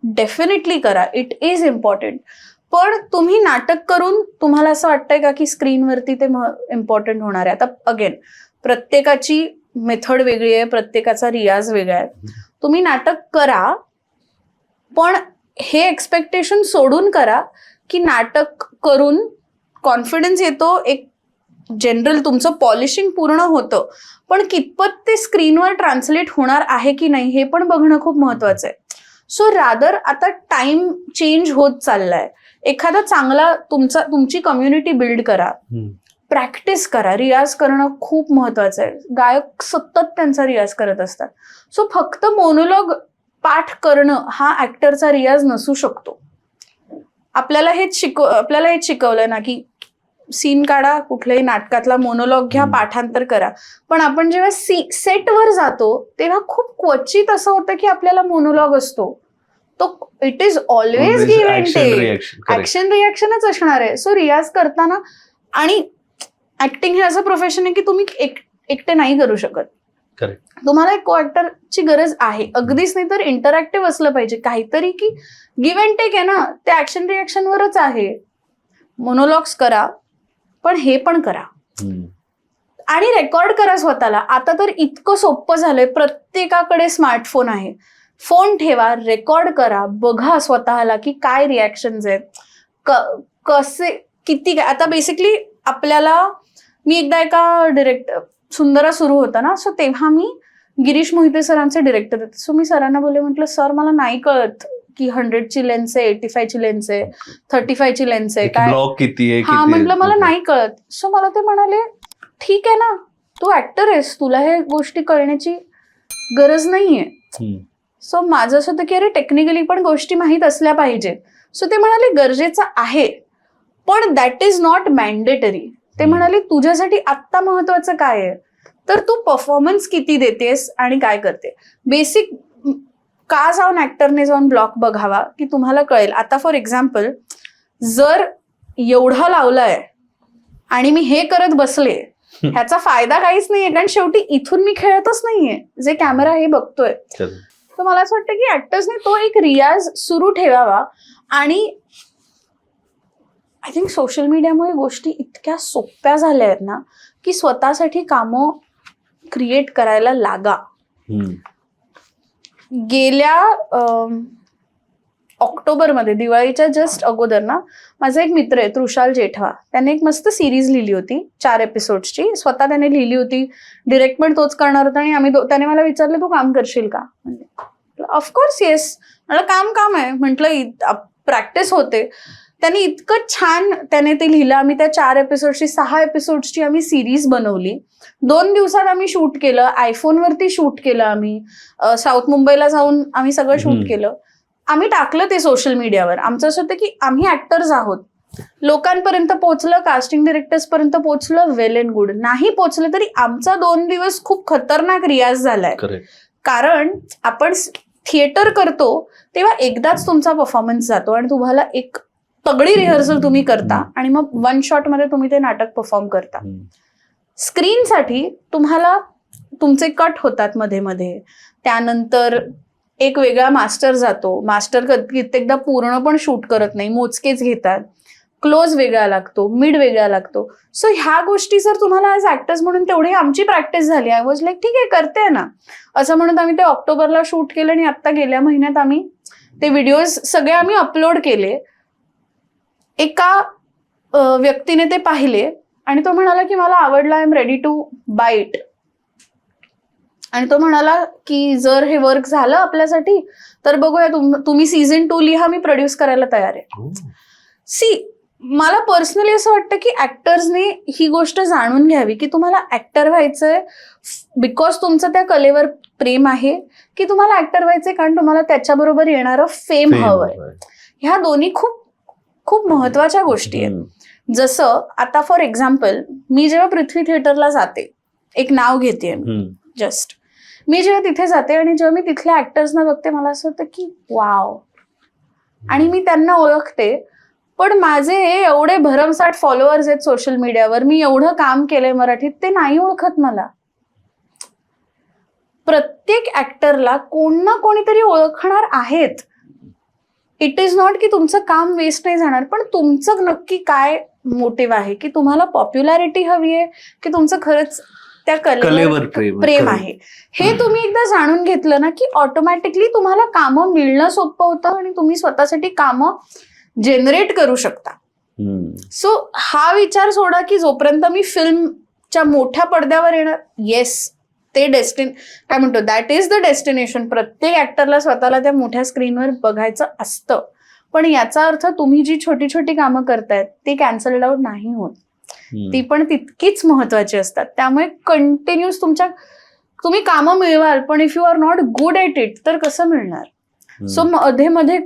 [SPEAKER 2] डेफिनेटली करा, इट इज इम्पॉर्टंट, पण तुम्ही नाटक करून तुम्हाला असं वाटतंय का की स्क्रीनवरती ते इम्पॉर्टंट होणार आहे? आता अगेन प्रत्येकाची मेथड वेगळी आहे, प्रत्येकाचा रियाज वेगळा आहे. तुम्ही नाटक करा, पण हे एक्सपेक्टेशन सोडून करा की नाटक करून कॉन्फिडन्स येतो, एक जनरल तुमचं पॉलिशिंग पूर्ण होतं, पण कितपत ते स्क्रीनवर ट्रान्सलेट होणार आहे की नाही हे पण बघणं खूप महत्वाचं आहे. सो रादर आता टाइम चेंज होत चाललाय, एखादा चांगला तुमची कम्युनिटी बिल्ड करा, प्रॅक्टिस करा. रियाज करणं खूप महत्वाचं आहे. गायक सतत त्यांचा रियाज करत असतात. सो फक्त मोनोलॉग पाठ करणं हा ऍक्टरचा रियाज नसू शकतो. आपल्याला हेच शिकवलंय ना की सीन काढा, कुठल्याही नाटकातला मोनोलॉग घ्या, पाठांतर करा. पण आपण जेव्हा सेटवर जातो तेव्हा खूप क्वचित असं होतं की आपल्याला मोनोलॉग असतो. तो it is always give and take, action रिॲक्शनच असणार आहे. सो रियाज करताना, आणि ऍक्टिंग हे असं प्रोफेशन आहे की तुम्ही एकटे नाही करू शकत. तुम्हाला एक को ऍक्टरची गरज आहे. अगदीच नाही तर इंटरॅक्टिव्ह असलं पाहिजे काहीतरी, की गिव्ह अँड टेक आहे ना, ते ऍक्शन रिॲक्शनवरच आहे. मोनोलॉग्स करा, पण हे पण करा आणि रेकॉर्ड करा स्वतःला. आता तर इतकं सोपं झालंय, प्रत्येकाकडे स्मार्टफोन आहे. फोन ठेवा, रेकॉर्ड करा, बघा स्वतःला की काय रिॲक्शन्स आहेत, कसे किती काय. आता बेसिकली आपल्याला, मी एकदा एका सुंदरा सुरू होता ना, सो तेव्हा मी गिरीश मोहिते सरांचे डिरेक्टर होते. सो मी सरांना बोलले, म्हटलं सर मला नाही कळत की 100ची लेन्स आहे, 85ची लेन्स आहे, 35ची लेन्स आहे, काय
[SPEAKER 1] किती आहे.
[SPEAKER 2] हा म्हटलं मला नाही कळत. सो मला ते म्हणाले ठीक आहे ना, तू ऍक्टर आहेस, तुला हे गोष्टी कळण्याची गरज नाहीये. सो माझं असं होतं की अरे टेक्निकली पण गोष्टी माहीत असल्या पाहिजेत. सो ते म्हणाले गरजेचं आहे, पण दॅट इज नॉट मॅन्डेटरी. ते म्हणाले तुझ्यासाठी आत्ता महत्वाचं काय आहे, तर तू परफॉर्मन्स किती देतेस आणि काय करते. बेसिक का जाऊन ऍक्टरने जाऊन ब्लॉक बघावा की तुम्हाला कळेल. आता फॉर एक्झाम्पल, जर एवढा लावलाय आणि मी हे करत बसले, ह्याचा फायदा काहीच नाहीये, कारण शेवटी इथून मी खेळतच नाहीये, जे कॅमेरा हे बघतोय. तर मला असं वाटतं की ऍक्टर्सने तो एक रियाज सुरू ठेवावा. आणि आय थिंक सोशल मीडियामुळे गोष्टी इतक्या सोप्या झाल्या आहेत ना की स्वतःसाठी कामं क्रिएट करायला लागा. गेल्या ऑक्टोबरमध्ये, दिवाळीच्या जस्ट अगोदर ना, माझा एक मित्र आहे तृषाल जेठवा, त्याने एक मस्त सिरीज लिहिली होती 4 एपिसोड्सची. स्वतः त्याने लिहिली होती, डिरेक्ट पण तोच करणार होता. आणि त्याने मला विचारलं तू काम करशील का, म्हणजे ऑफकोर्स येस. म्हटलं काम आहे, म्हटलं प्रॅक्टिस होते. त्याने इतकं छान त्याने ते लिहिलं. आम्ही त्या 4 एपिसोडची 6 एपिसोडची आम्ही सिरीज बनवली. 2 दिवसात आम्ही शूट केलं, आयफोनवरती शूट केलं. आम्ही साऊथ मुंबईला जाऊन आम्ही सगळं शूट केलं. आम्ही टाकलं ते सोशल मीडियावर. आमचं असं होतं की आम्ही ऍक्टर्स आहोत, लोकांपर्यंत पोहोचलं, कास्टिंग डिरेक्टर्स पर्यंत पोहोचलं, वेल अँड गुड. नाही पोहोचलं तरी आमचा 2 दिवस खूप खतरनाक रियाज झालाय. कारण आपण थिएटर करतो तेव्हा एकदाच तुमचा परफॉर्मन्स जातो आणि तुम्हाला एक तगडी रिहर्सल तुम्ही करता आणि मग 1 शॉट मध्ये तुम्ही ते नाटक परफॉर्म करता. स्क्रीनसाठी तुम्हाला तुमचे कट होतात मध्ये मध्ये, त्यानंतर एक वेगळा मास्टर जातो. मास्टर कित्येकदा पूर्ण पण शूट करत नाही, मोजकेच घेतात. क्लोज वेगळा लागतो, मिड वेगळा लागतो. सो ह्या गोष्टी जर तुम्हाला ऍज ऍक्टर्स म्हणून तेवढी आमची प्रॅक्टिस झाली, आय वॉज लाईक ठीक आहे करते ना असं म्हणून आम्ही ते ऑक्टोबरला शूट केलं. आणि आता गेल्या महिन्यात आम्ही ते व्हिडिओज सगळे आम्ही अपलोड केले. एका व्यक्तीने ते पाहिले आणि तो म्हणाला की मला आवडला, I am ready to buy it. आणि तो म्हणाला की जर हे वर्क झालं आपल्यासाठी तर बघूया, तुम्ही सीझन 2 लिहा, मी प्रोड्यूस करायला तयार आहे. मला पर्सनली असं वाटतं की ऍक्टर्सने ही गोष्ट जाणून घ्यावी की तुम्हाला ऍक्टर व्हायचंय बिकॉज तुमचं त्या कलेवर प्रेम आहे, की तुम्हाला ऍक्टर व्हायचंय कारण तुम्हाला त्याच्याबरोबर येणारं फेम हवंय. ह्या दोन्ही खूप खूप महत्वाच्या गोष्टी आहेत. जसं आता फॉर एक्झाम्पल, मी जेव्हा पृथ्वी थिएटरला जाते, एक नाव घेते जस्ट, मी जेव्हा तिथे जाते आणि जेव्हा मी तिथल्या ऍक्टर्सना बघते, मला असं होतं की वाव, आणि मी त्यांना ओळखते. पण माझे एवढे भरमसाठ फॉलोअर्स आहेत सोशल मीडियावर, मी एवढं काम केलंय मराठीत, ते नाही ओळखत मला. प्रत्येक ऍक्टरला कोण ना कोणीतरी ओळखणार आहेत. इट इज नॉट की तुमचं काम वेस्ट नाही जाणार, पण तुमचं नक्की काय मोटिव्ह आहे, की तुम्हाला पॉप्युलॅरिटी हवी आहे की तुमचं खरंच त्या कलेवर प्रेम आहे. हे तुम्ही एकदा जाणून घेतलं ना की ऑटोमॅटिकली तुम्हाला कामं मिळणं सोपं होतं आणि तुम्ही स्वतःसाठी कामं जनरेट करू शकता. सो हा विचार सोडा की जोपर्यंत मी फिल्मच्या मोठ्या पडद्यावर येणार, येस ते काय म्हणतो, दॅट इज द डेस्टिनेशन. प्रत्येक ऍक्टरला स्वतःला त्या मोठ्या स्क्रीनवर बघायचं असतं, पण याचा अर्थ तुम्ही जी छोटी छोटी कामं करतायत ती कॅन्सल्ड आउट नाही होत, ती पण तितकीच महत्वाची असतात. त्यामुळे कंटिन्यूस तुम्ही कामं मिळवाल, पण if you are not good at it तर कसं मिळणार. सो मध्ये मध्ये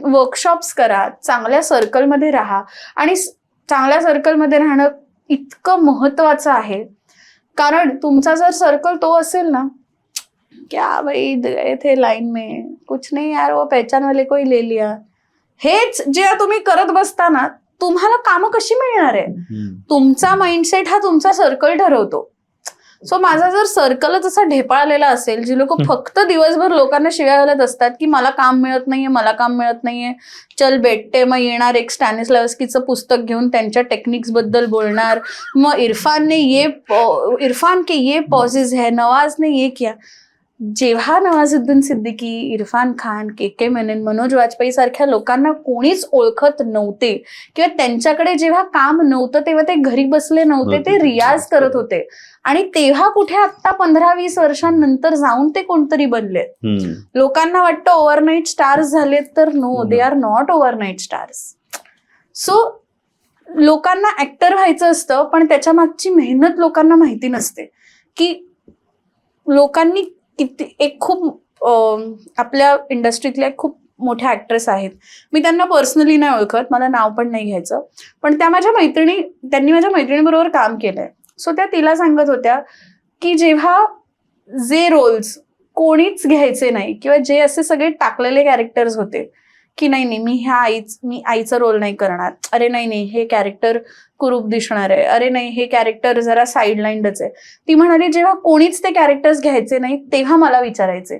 [SPEAKER 2] वर्कशॉप्स करा, चांगल्या सर्कलमध्ये राहा. आणि चांगल्या सर्कलमध्ये राहणं इतकं महत्वाचं आहे, कारण तुमचा जर सर्कल तो असेल ना, क्या भाई गए थे लाइन में, कुछ नहीं यार वो पहचान वाले को ही ले लिया, हेच जे तुम्ही करत बसता ना, तुम्हाला कामं कशी मिळणार आहे. तुमचा माइंडसेट हा तुमचा सर्कल ठरवतो. सो माझा जर सर्कलच असा ढेपाळलेला असेल, जी लोक फक्त दिवसभर लोकांना शिव्या घालत असतात की मला काम मिळत नाहीये, मला काम मिळत नाहीये, चल भेटते, मग येणार एक स्टॅनिस्लावस्कीचं पुस्तक घेऊन त्यांच्या टेक्निक्स बद्दल बोलणार, मग इरफान के ये पॉजेस है, नवाज ने ये किया. जेव्हा नवाजुद्दीन सिद्दीकी, इरफान खान, के मेनन, मनोज वाजपेयी सारख्या लोकांना कोणीच ओळखत नव्हते किंवा त्यांच्याकडे जेव्हा काम नव्हतं तेव्हा ते घरी बसले नव्हते, ते रियाज करत होते. आणि तेव्हा कुठे आता 15-20 वर्षांनंतर जाऊन ते कोणतरी बनले. लोकांना वाटतं ओव्हरनाईट स्टार्स झालेत, तर no, they are not overnight stars. So लोकांना ऍक्टर व्हायचं असतं, पण त्याच्या मागची मेहनत लोकांना माहिती नसते. की लोकांनी किती, एक खूप आपल्या इंडस्ट्रीतल्या खूप मोठ्या ऍक्ट्रेस आहेत, मी त्यांना पर्सनली नाही ओळखत, मला नाव पण नाही घ्यायचं, पण त्यांनी माझ्या मैत्रिणीबरोबर काम केलंय. सो त्या तिला सांगत होत्या की जेव्हा जे रोल्स कोणीच घ्यायचे नाही किंवा जे असे सगळे टाकलेले कॅरेक्टर्स होते की नाही मी आईचा रोल नाही करणार, अरे नाही हे कॅरेक्टर कुरूप दिसणार आहे, अरे नाही हे कॅरेक्टर जरा साईडलाईनच आहे. ती म्हणाली जेव्हा कोणीच ते कॅरेक्टर्स घ्यायचे नाही तेव्हा मला विचारायचे,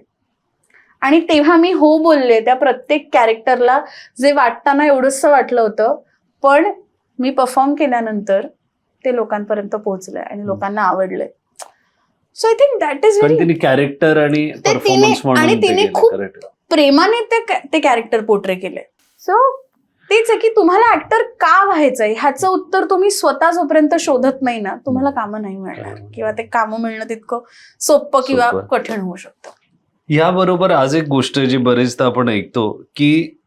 [SPEAKER 2] आणि तेव्हा मी हो बोलले त्या प्रत्येक कॅरेक्टरला, जे वाटताना एवढंसं वाटलं होतं, पण मी परफॉर्म केल्यानंतर ते लोकांपर्यंत पोहोचलंय आणि लोकांना आवडलंय. So I think that is very
[SPEAKER 1] character आणि परफॉर्मन्स
[SPEAKER 2] आणि तिने खूप प्रेमाने ते कॅरेक्टर पोर्ट्रे केले. सो तेच आहे की तुम्हाला ऍक्टर का व्हायचंय ह्याचं उत्तर तुम्ही स्वतः जोपर्यंत शोधत नाही ना, तुम्हाला कामं नाही मिळणार किंवा ते कामं मिळणं तितकं सोपं किंवा कठीण होऊ शकतं.
[SPEAKER 1] याबरोबर आज एक गोष्ट जी बरेचदा आपण ऐकतो की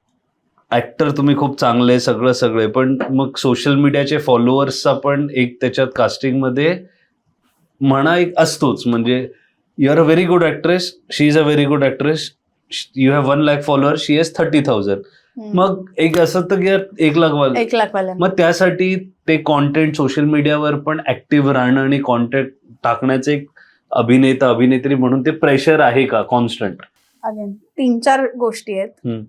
[SPEAKER 1] ऍक्टर तुम्ही खूप चांगले सगळे, पण मग सोशल मीडियाचे फॉलोअर्सचा पण एक त्याच्यात कास्टिंगमध्ये म्हणा एक असतोच. म्हणजे you are a very good actress, she is a very good actress, you have 1 lakh followers, she is 30,000. मग एक असं तर की 1 लाख मग त्यासाठी ते कॉन्टेंट सोशल मीडियावर पण ऍक्टिव्ह राहणं आणि कॉन्टेंट टाकण्याचे एक अभिनेता अभिनेत्री म्हणून ते प्रेशर आहे का कॉन्स्टंट?
[SPEAKER 2] अगेन 3-4 गोष्टी आहेत.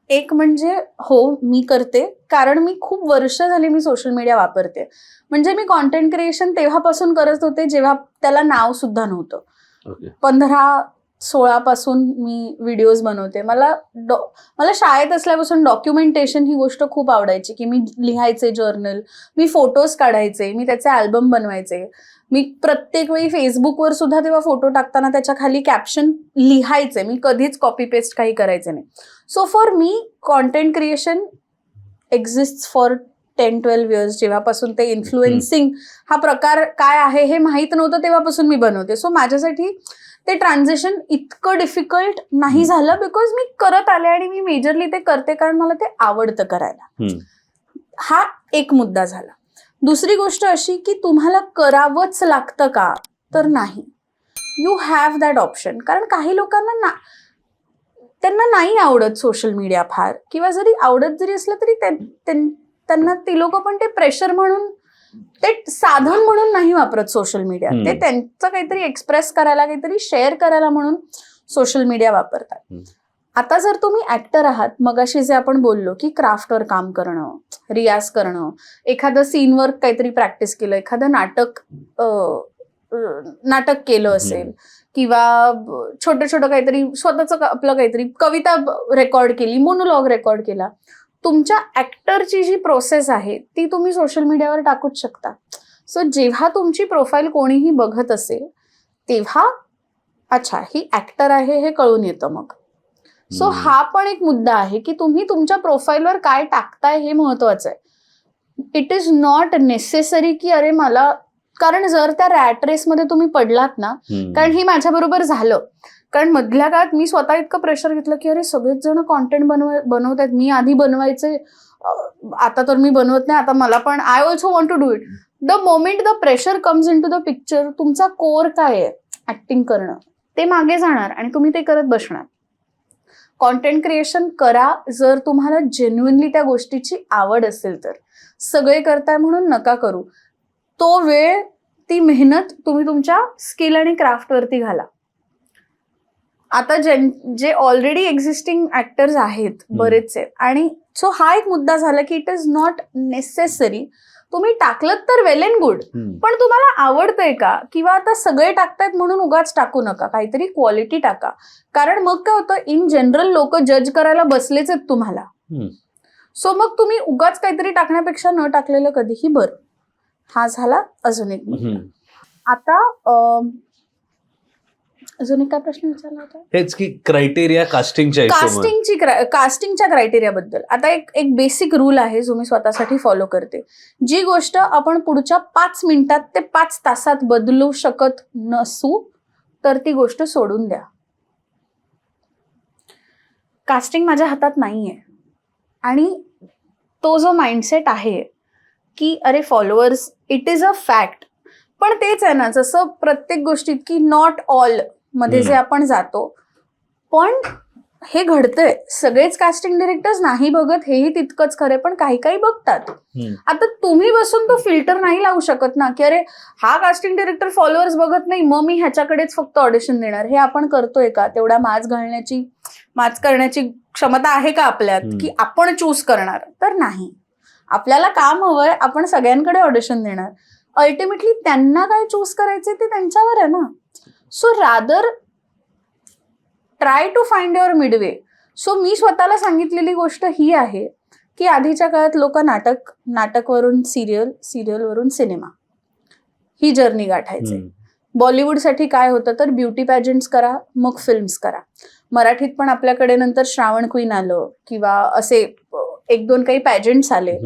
[SPEAKER 2] एक म्हणजे हो मी करते, कारण मी खूप वर्ष झाली मी सोशल मीडिया वापरते. म्हणजे मी कॉन्टेंट क्रिएशन तेव्हापासून करत होते जेव्हा त्याला नाव सुद्धा नव्हतं. 15-16 पासून मी व्हिडिओज बनवते. मला शाळेत असल्यापासून डॉक्युमेंटेशन ही गोष्ट खूप आवडायची, की मी लिहायचे जर्नल, मी फोटोज काढायचे, मी त्याचे अल्बम बनवायचे. मी प्रत्येक वेळी फेसबुकवर सुद्धा तेव्हा फोटो टाकताना त्याच्या खाली कॅप्शन लिहायचे, मी कधीच कॉपी पेस्ट काही करायचे नाही. So for me content creation exist for 10-12 years. जेव्हापासून ते इन्फ्लुएन्सिंग हा प्रकार काय आहे हे माहीत नव्हतं तेव्हापासून मी बनवते. सो माझ्यासाठी ते ट्रान्झिशन इतकं डिफिकल्ट नाही झालं, बिकॉज मी करत आले आणि मी मेजरली ते करते कारण मला ते आवडतं करायला. हा एक मुद्दा झाला. दुसरी गोष्ट अशी की तुम्हाला करावंच लागतं का, तर नाही, यू हॅव दॅट ऑप्शन. कारण काही लोकांना त्यांना नाही आवडत सोशल मीडिया फार, किंवा जरी आवडत जरी असलं तरी त्यांना ती लोक पण ते प्रेशर म्हणून, ते साधन म्हणून नाही वापरत सोशल मीडिया. ते त्यांचं काहीतरी एक्सप्रेस करायला, काहीतरी शेअर करायला म्हणून सोशल मीडिया वापरतात. आता जर तुम्ही ऍक्टर आहात, मगाशी जे आपण बोललो की क्राफ्टवर काम करणं, रियाज करणं, एखादं सीनवर काहीतरी प्रॅक्टिस केलं, एखादं नाटक केलं असेल किंवा छोटं छोटं काहीतरी स्वतःचं आपलं काहीतरी कविता रेकॉर्ड केली, मोनोलॉग रेकॉर्ड केला. तुमच्या ऍक्टरची जी प्रोसेस आहे ती तुम्ही सोशल मीडियावर टाकूच शकता. सो जेव्हा तुमची प्रोफाईल कोणीही बघत असेल तेव्हा अच्छा ही ऍक्टर आहे हे कळून येतं मग. सो हा पण एक मुद्दा आहे की तुम्ही तुमच्या प्रोफाईलवर काय टाकताय हे महत्वाचं आहे. इट इज नॉट नेसेसरी की अरे मला, कारण जर त्या रॅट रेसमध्ये तुम्ही पडलात ना, कारण ही माझ्या बरोबर झालं. कारण मधल्या काळात मी स्वतः इतकं प्रेशर घेतलं की अरे सगळेच जण कॉन्टेंट बनवत आहेत, मी आधी बनवायचे, आता तर मी बनवत नाही, आता मला पण I also want to do it. The moment the pressure comes into the picture, तुमचा कोर काय आहे ऍक्टिंग करणं ते मागे जाणार आणि तुम्ही ते करत बसणार. कॉन्टेंट क्रिएशन करा जर तुम्हाला जेन्युइनली त्या गोष्टीची आवड असेल तर. सगळे करताय म्हणून नका करू. तो वेळ, ती मेहनत तुम्ही तुमच्या स्किल आणि क्राफ्टवरती घाला. आता जे ऑलरेडी एक्झिस्टिंग ऍक्टर्स आहेत बरेचसे, आणि सो हा एक मुद्दा झाला की इट इज नॉट नेसेसरी. तुम्ही टाकलं तर वेल अँड गुड, पण तुम्हाला आवडतंय का, किंवा आता सगळे टाकतायत म्हणून उगाच टाकू नका, काहीतरी क्वालिटी टाका. कारण मग काय होतं, इन जनरल लोक जज करायला बसलेच आहेत तुम्हाला. सो मग तुम्ही उगाच काहीतरी टाकण्यापेक्षा न टाकलेलं कधीही बरं. हा झाला अजून एक मुद्दा. आता अजून एक काय प्रश्न विचारला होता?
[SPEAKER 1] हेच की क्रायटेरिया
[SPEAKER 2] कास्टिंगच्या क्रायटेरियाबद्दल. आता एक बेसिक रूल आहे जो मी स्वतःसाठी फॉलो करते. जी गोष्ट आपण पुढच्या 5 मिनिटात ते 5 तासात बदलू शकत नसू तर ती गोष्ट सोडून द्या. कास्टिंग माझ्या हातात नाहीये, आणि तो जो माइंडसेट आहे की अरे followers it is a fact, पण तेच आहे ना, जसं प्रत्येक गोष्टीत की नॉट ऑल मध्ये जे आपण जातो, पण हे घडतंय. सगळेच कास्टिंग डिरेक्टर्स नाही बघत हेही तितकंच खरं, पण काही काही बघतात. आता तुम्ही बसून तो फिल्टर नाही लावू शकत ना की अरे हा कास्टिंग डिरेक्टर फॉलोअर्स बघत नाही मग मी ह्याच्याकडेच फक्त ऑडिशन देणार. हे आपण करतोय का? तेवढा माच करण्याची क्षमता आहे का आपल्यात की आपण चूज करणार? तर नाही. आपल्याला काम हवंय, आपण सगळ्यांकडे ऑडिशन देणार. अल्टिमेटली त्यांना काय चूज करायचे ते त्यांच्यावर आहे ना. So rather try to find your midway. So मी स्वतःला सांगितलेली गोष्ट ही आहे की आधीच्या काळात लोक नाटकवरून सिरियलवरून सिनेमा ही जर्नी गाठायचे. बॉलिवूडसाठी काय होतं तर ब्युटी पॅजंट्स करा, मग फिल्म्स करा. मराठीत पण आपल्याकडे नंतर श्रावण क्वीन आलं, किंवा असे 1-2 काही पॅजंट्स आले.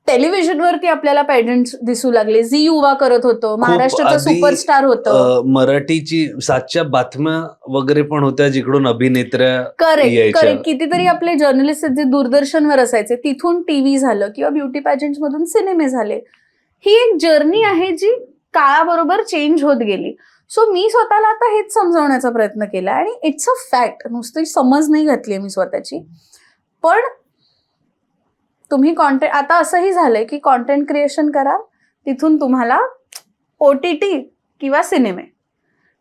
[SPEAKER 2] टेलिव्हिजनवरती आपल्याला पॅजंट्स दिसू लागले. झी युवा करत होतं, महाराष्ट्राचं सुपरस्टार होतं.
[SPEAKER 1] मराठीची 7च्या बातम्या वगैरे पण होत्या जिकडून अभिनेत्र्या.
[SPEAKER 2] करेक्ट. कितीतरी आपले जर्नलिस्ट जे दूरदर्शनवर असायचे तिथून टीव्ही झालं, किंवा ब्युटी पॅजंट्स मधून सिनेमे झाले. ही एक जर्नी आहे जी काळाबरोबर चेंज होत गेली. सो मी स्वतःला आता हेच समजावण्याचा प्रयत्न केला, आणि इट्स अ फॅक्ट. नुसती समज नाही घातली मी स्वतःची. पण तुम्ही कॉन्टेंट, आता असंही झालंय की कॉन्टेंट क्रिएशन करा, तिथून तुम्हाला OTT किंवा सिनेमे,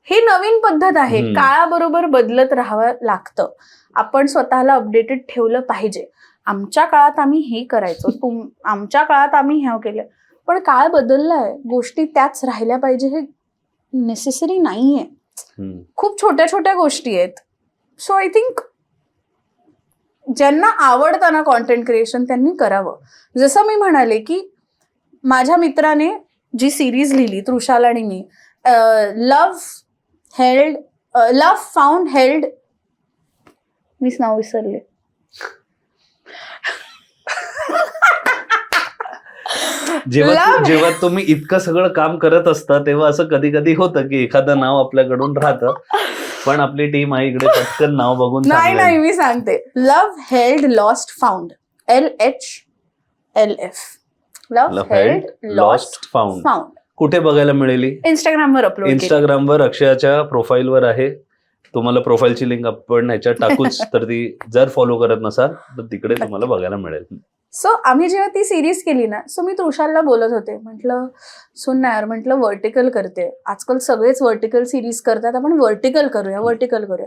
[SPEAKER 2] ही नवीन पद्धत आहे. काळाबरोबर बदलत राहावं लागतं. आपण स्वतःला अपडेटेड ठेवलं पाहिजे. आमच्या काळात आम्ही हे करायचो, आमच्या काळात आम्ही हे केलं, पण काळ बदललाय, गोष्टी त्याच राहिल्या पाहिजे हे नेसेसरी नाहीये. खूप छोट्या छोट्या गोष्टी आहेत. सो आय थिंक ज्यांना आवडतं ना कॉन्टेंट क्रिएशन त्यांनी करावं. जसं मी म्हणाले की माझ्या मित्राने जी सिरीज लिहिली, तृषाल आणि मी, लव्ह फाउंड हेल्ड, मीच नाव विसरले.
[SPEAKER 1] जेव्हा तुम्ही इतकं सगळं काम करत असता तेव्हा असं कधी कधी होतं की एखादं नाव आपल्याकडून राहतं, पण आपली टीम आहे इकडे पटकन नाव बघून.
[SPEAKER 2] नाही मी सांगते. Love held lost found, LHLF. Love held lost found.
[SPEAKER 1] कुठे बघायला मिळेल? इंस्टाग्रामवर अक्षयाच्या प्रोफाईलवर आहे. तुम्हाला प्रोफाईलची लिंक आपण ह्याच्यात टाकूच, तर ती जर फॉलो करत नसाल तर तिकडे तुम्हाला बघायला मिळेल.
[SPEAKER 2] सो आम्ही जेव्हा ती सिरीज केली ना, सो मी तृषालला बोलत होते, म्हटलं सुन ना यार, म्हटलं व्हर्टिकल करते, आजकाल सगळेच व्हर्टिकल सिरीज करतात, आपण व्हर्टिकल करूया.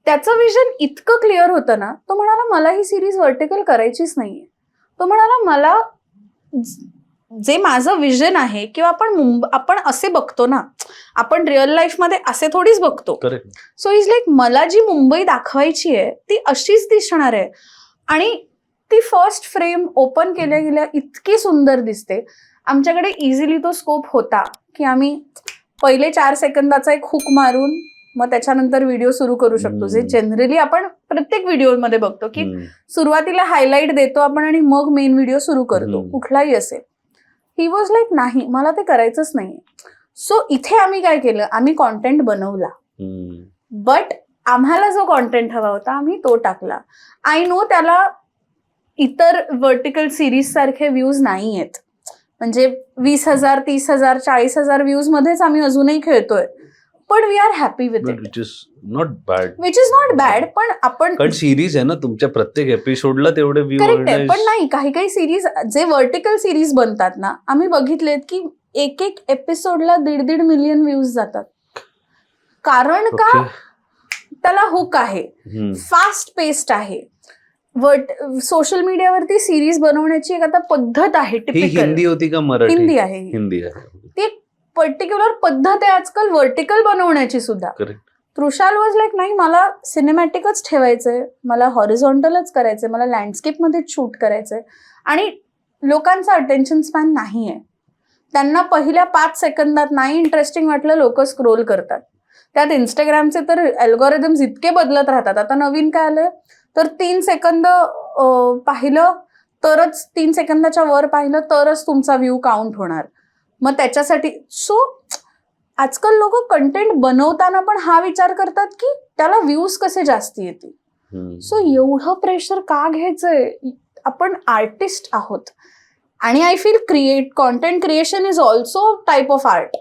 [SPEAKER 2] त्याचं विजन इतकं क्लिअर होतं ना, तो म्हणाला मला ही सिरीज व्हर्टिकल करायचीच नाहीये. तो म्हणाला मला जे माझं विजन आहे किंवा आपण असे बघतो ना, आपण रिअल लाईफ मध्ये असे थोडीच बघतो. सो इज लाईक मला जी मुंबई दाखवायची आहे ती अशीच दिसणार आहे आणि ती फर्स्ट फ्रेम ओपन केल्या गेल्या इतकी सुंदर दिसते. आमच्याकडे इझिली तो स्कोप होता की आम्ही पहिले 4 सेकंदाचा एक हुक मारून मग त्याच्यानंतर व्हिडिओ सुरू करू शकतो, जे जनरली आपण प्रत्येक व्हिडिओमध्ये बघतो की सुरुवातीला हायलाइट देतो आपण आणि मग मेन व्हिडिओ सुरू करतो, कुठलाही असेल. ही वॉज लाईक नाही, मला ते करायचंच नाहीये. सो इथे आम्ही काय केलं, आम्ही कॉन्टेंट बनवला, बट आम्हाला जो कॉन्टेंट हवा होता आम्ही तो टाकला. आय नो त्याला इतर व्हर्टिकल सिरीज सारखे व्ह्यूज नाही आहेत, म्हणजे 20,000, 30,000, 40,000 व्ह्यूज मध्येच आम्ही अजूनही खेळतोय, पण we are happy with it,
[SPEAKER 1] which is not bad.
[SPEAKER 2] पण आपण
[SPEAKER 1] सिरीज आहे ना, तुमच्या प्रत्येक एपिसोडला तेवढे व्ह्यू.
[SPEAKER 2] करेक्ट आहे, पण नाही, काही सिरीज जे व्हर्टिकल सिरीज बनतात ना, आम्ही बघितलेत की एक एपिसोडला 1.5 मिलियन व्ह्यूज जातात. कारण का, त्याला हुक आहे, फास्ट पेस्ड आहे. सोशल मीडियावरती सिरीज बनवण्याची एक आता पद्धत आहे, टिपिकल.
[SPEAKER 1] हिंदी होती का मराठी?
[SPEAKER 2] हिंदी आहे. ती एक पर्टिक्युलर पद्धत आहे आजकाल व्हर्टिकल बनवण्याची सुद्धा. तृषाल वॉज लाईक नाही, मला सिनेमॅटिकच ठेवायचंय, मला हॉरिझॉन्टलच करायचंय, मला लँडस्केप मध्ये शूट करायचंय. आणि लोकांचा अटेन्शन स्पॅन नाहीये, त्यांना पहिल्या 5 सेकंदात नाही इंटरेस्टिंग वाटलं, लोक स्क्रोल करतात. त्यात इंस्टाग्रामचे तर अल्गोरिदम्स इतके बदलत राहतात. आता नवीन काय आलंय तर 3 सेकंद पाहिलं तरच, 3 सेकंदाच्या वर पाहिलं तरच तुमचा व्ह्यू काउंट होणार. मग त्याच्यासाठी सो आजकाल लोक कंटेंट बनवताना पण हा विचार करतात की त्याला व्ह्यूज कसे जास्त येतील. सो एवढं प्रेशर का घ्यायचंय, आपण आर्टिस्ट आहोत. आणि I feel content creation is also type of art.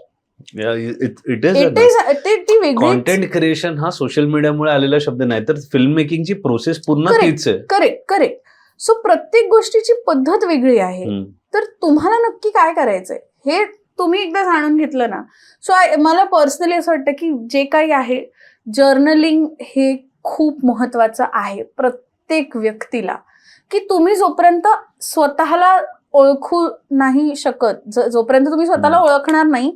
[SPEAKER 1] It is content creation हा सोशल मीडियामुळे आलेला शब्द नाही, तर फिल्म मेकिंगची प्रोसेस पूर्ण तीच आहे.
[SPEAKER 2] करेक्ट. सो प्रत्येक गोष्टीची पद्धत वेगळी आहे. तर तुम्हाला नक्की काय करायचंय हे तुम्ही एकदा जाणून घेतलं ना. सो मला पर्सनली असं वाटतं की जे काही आहे, जर्नलिंग हे खूप महत्वाचं आहे प्रत्येक व्यक्तीला. की तुम्ही जोपर्यंत स्वतःला ओळखू नाही शकत, जोपर्यंत तुम्ही स्वतःला ओळखणार नाही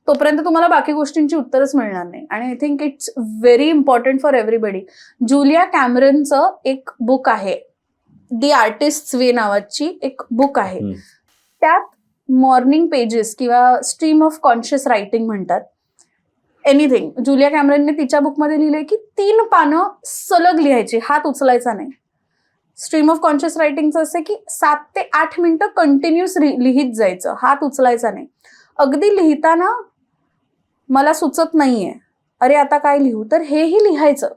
[SPEAKER 2] तोपर्यंत तुम्हाला बाकी गोष्टींची उत्तरच मिळणार नाही. आणि I think it's very important for everybody. Julia कॅमरनचं एक बुक आहे, दी आर्टिस्ट्स वे नावाची एक बुक आहे. त्यात मॉर्निंग पेजेस किंवा स्ट्रीम ऑफ कॉन्शियस रायटिंग म्हणतात, एनिथिंग. जुलिया कॅमरनने तिच्या बुकमध्ये लिहिलंय की 3 पानं सलग लिहायची, हात उचलायचा नाही. स्ट्रीम ऑफ कॉन्शियस रायटिंगचं असं की 7 ते 8 मिनिटं कंटिन्युअस लिहित जायचं, हात उचलायचा नाही. अगदी लिहिताना मला सुचत नाहीये, अरे आता काय लिहू, तर हेही लिहायचं.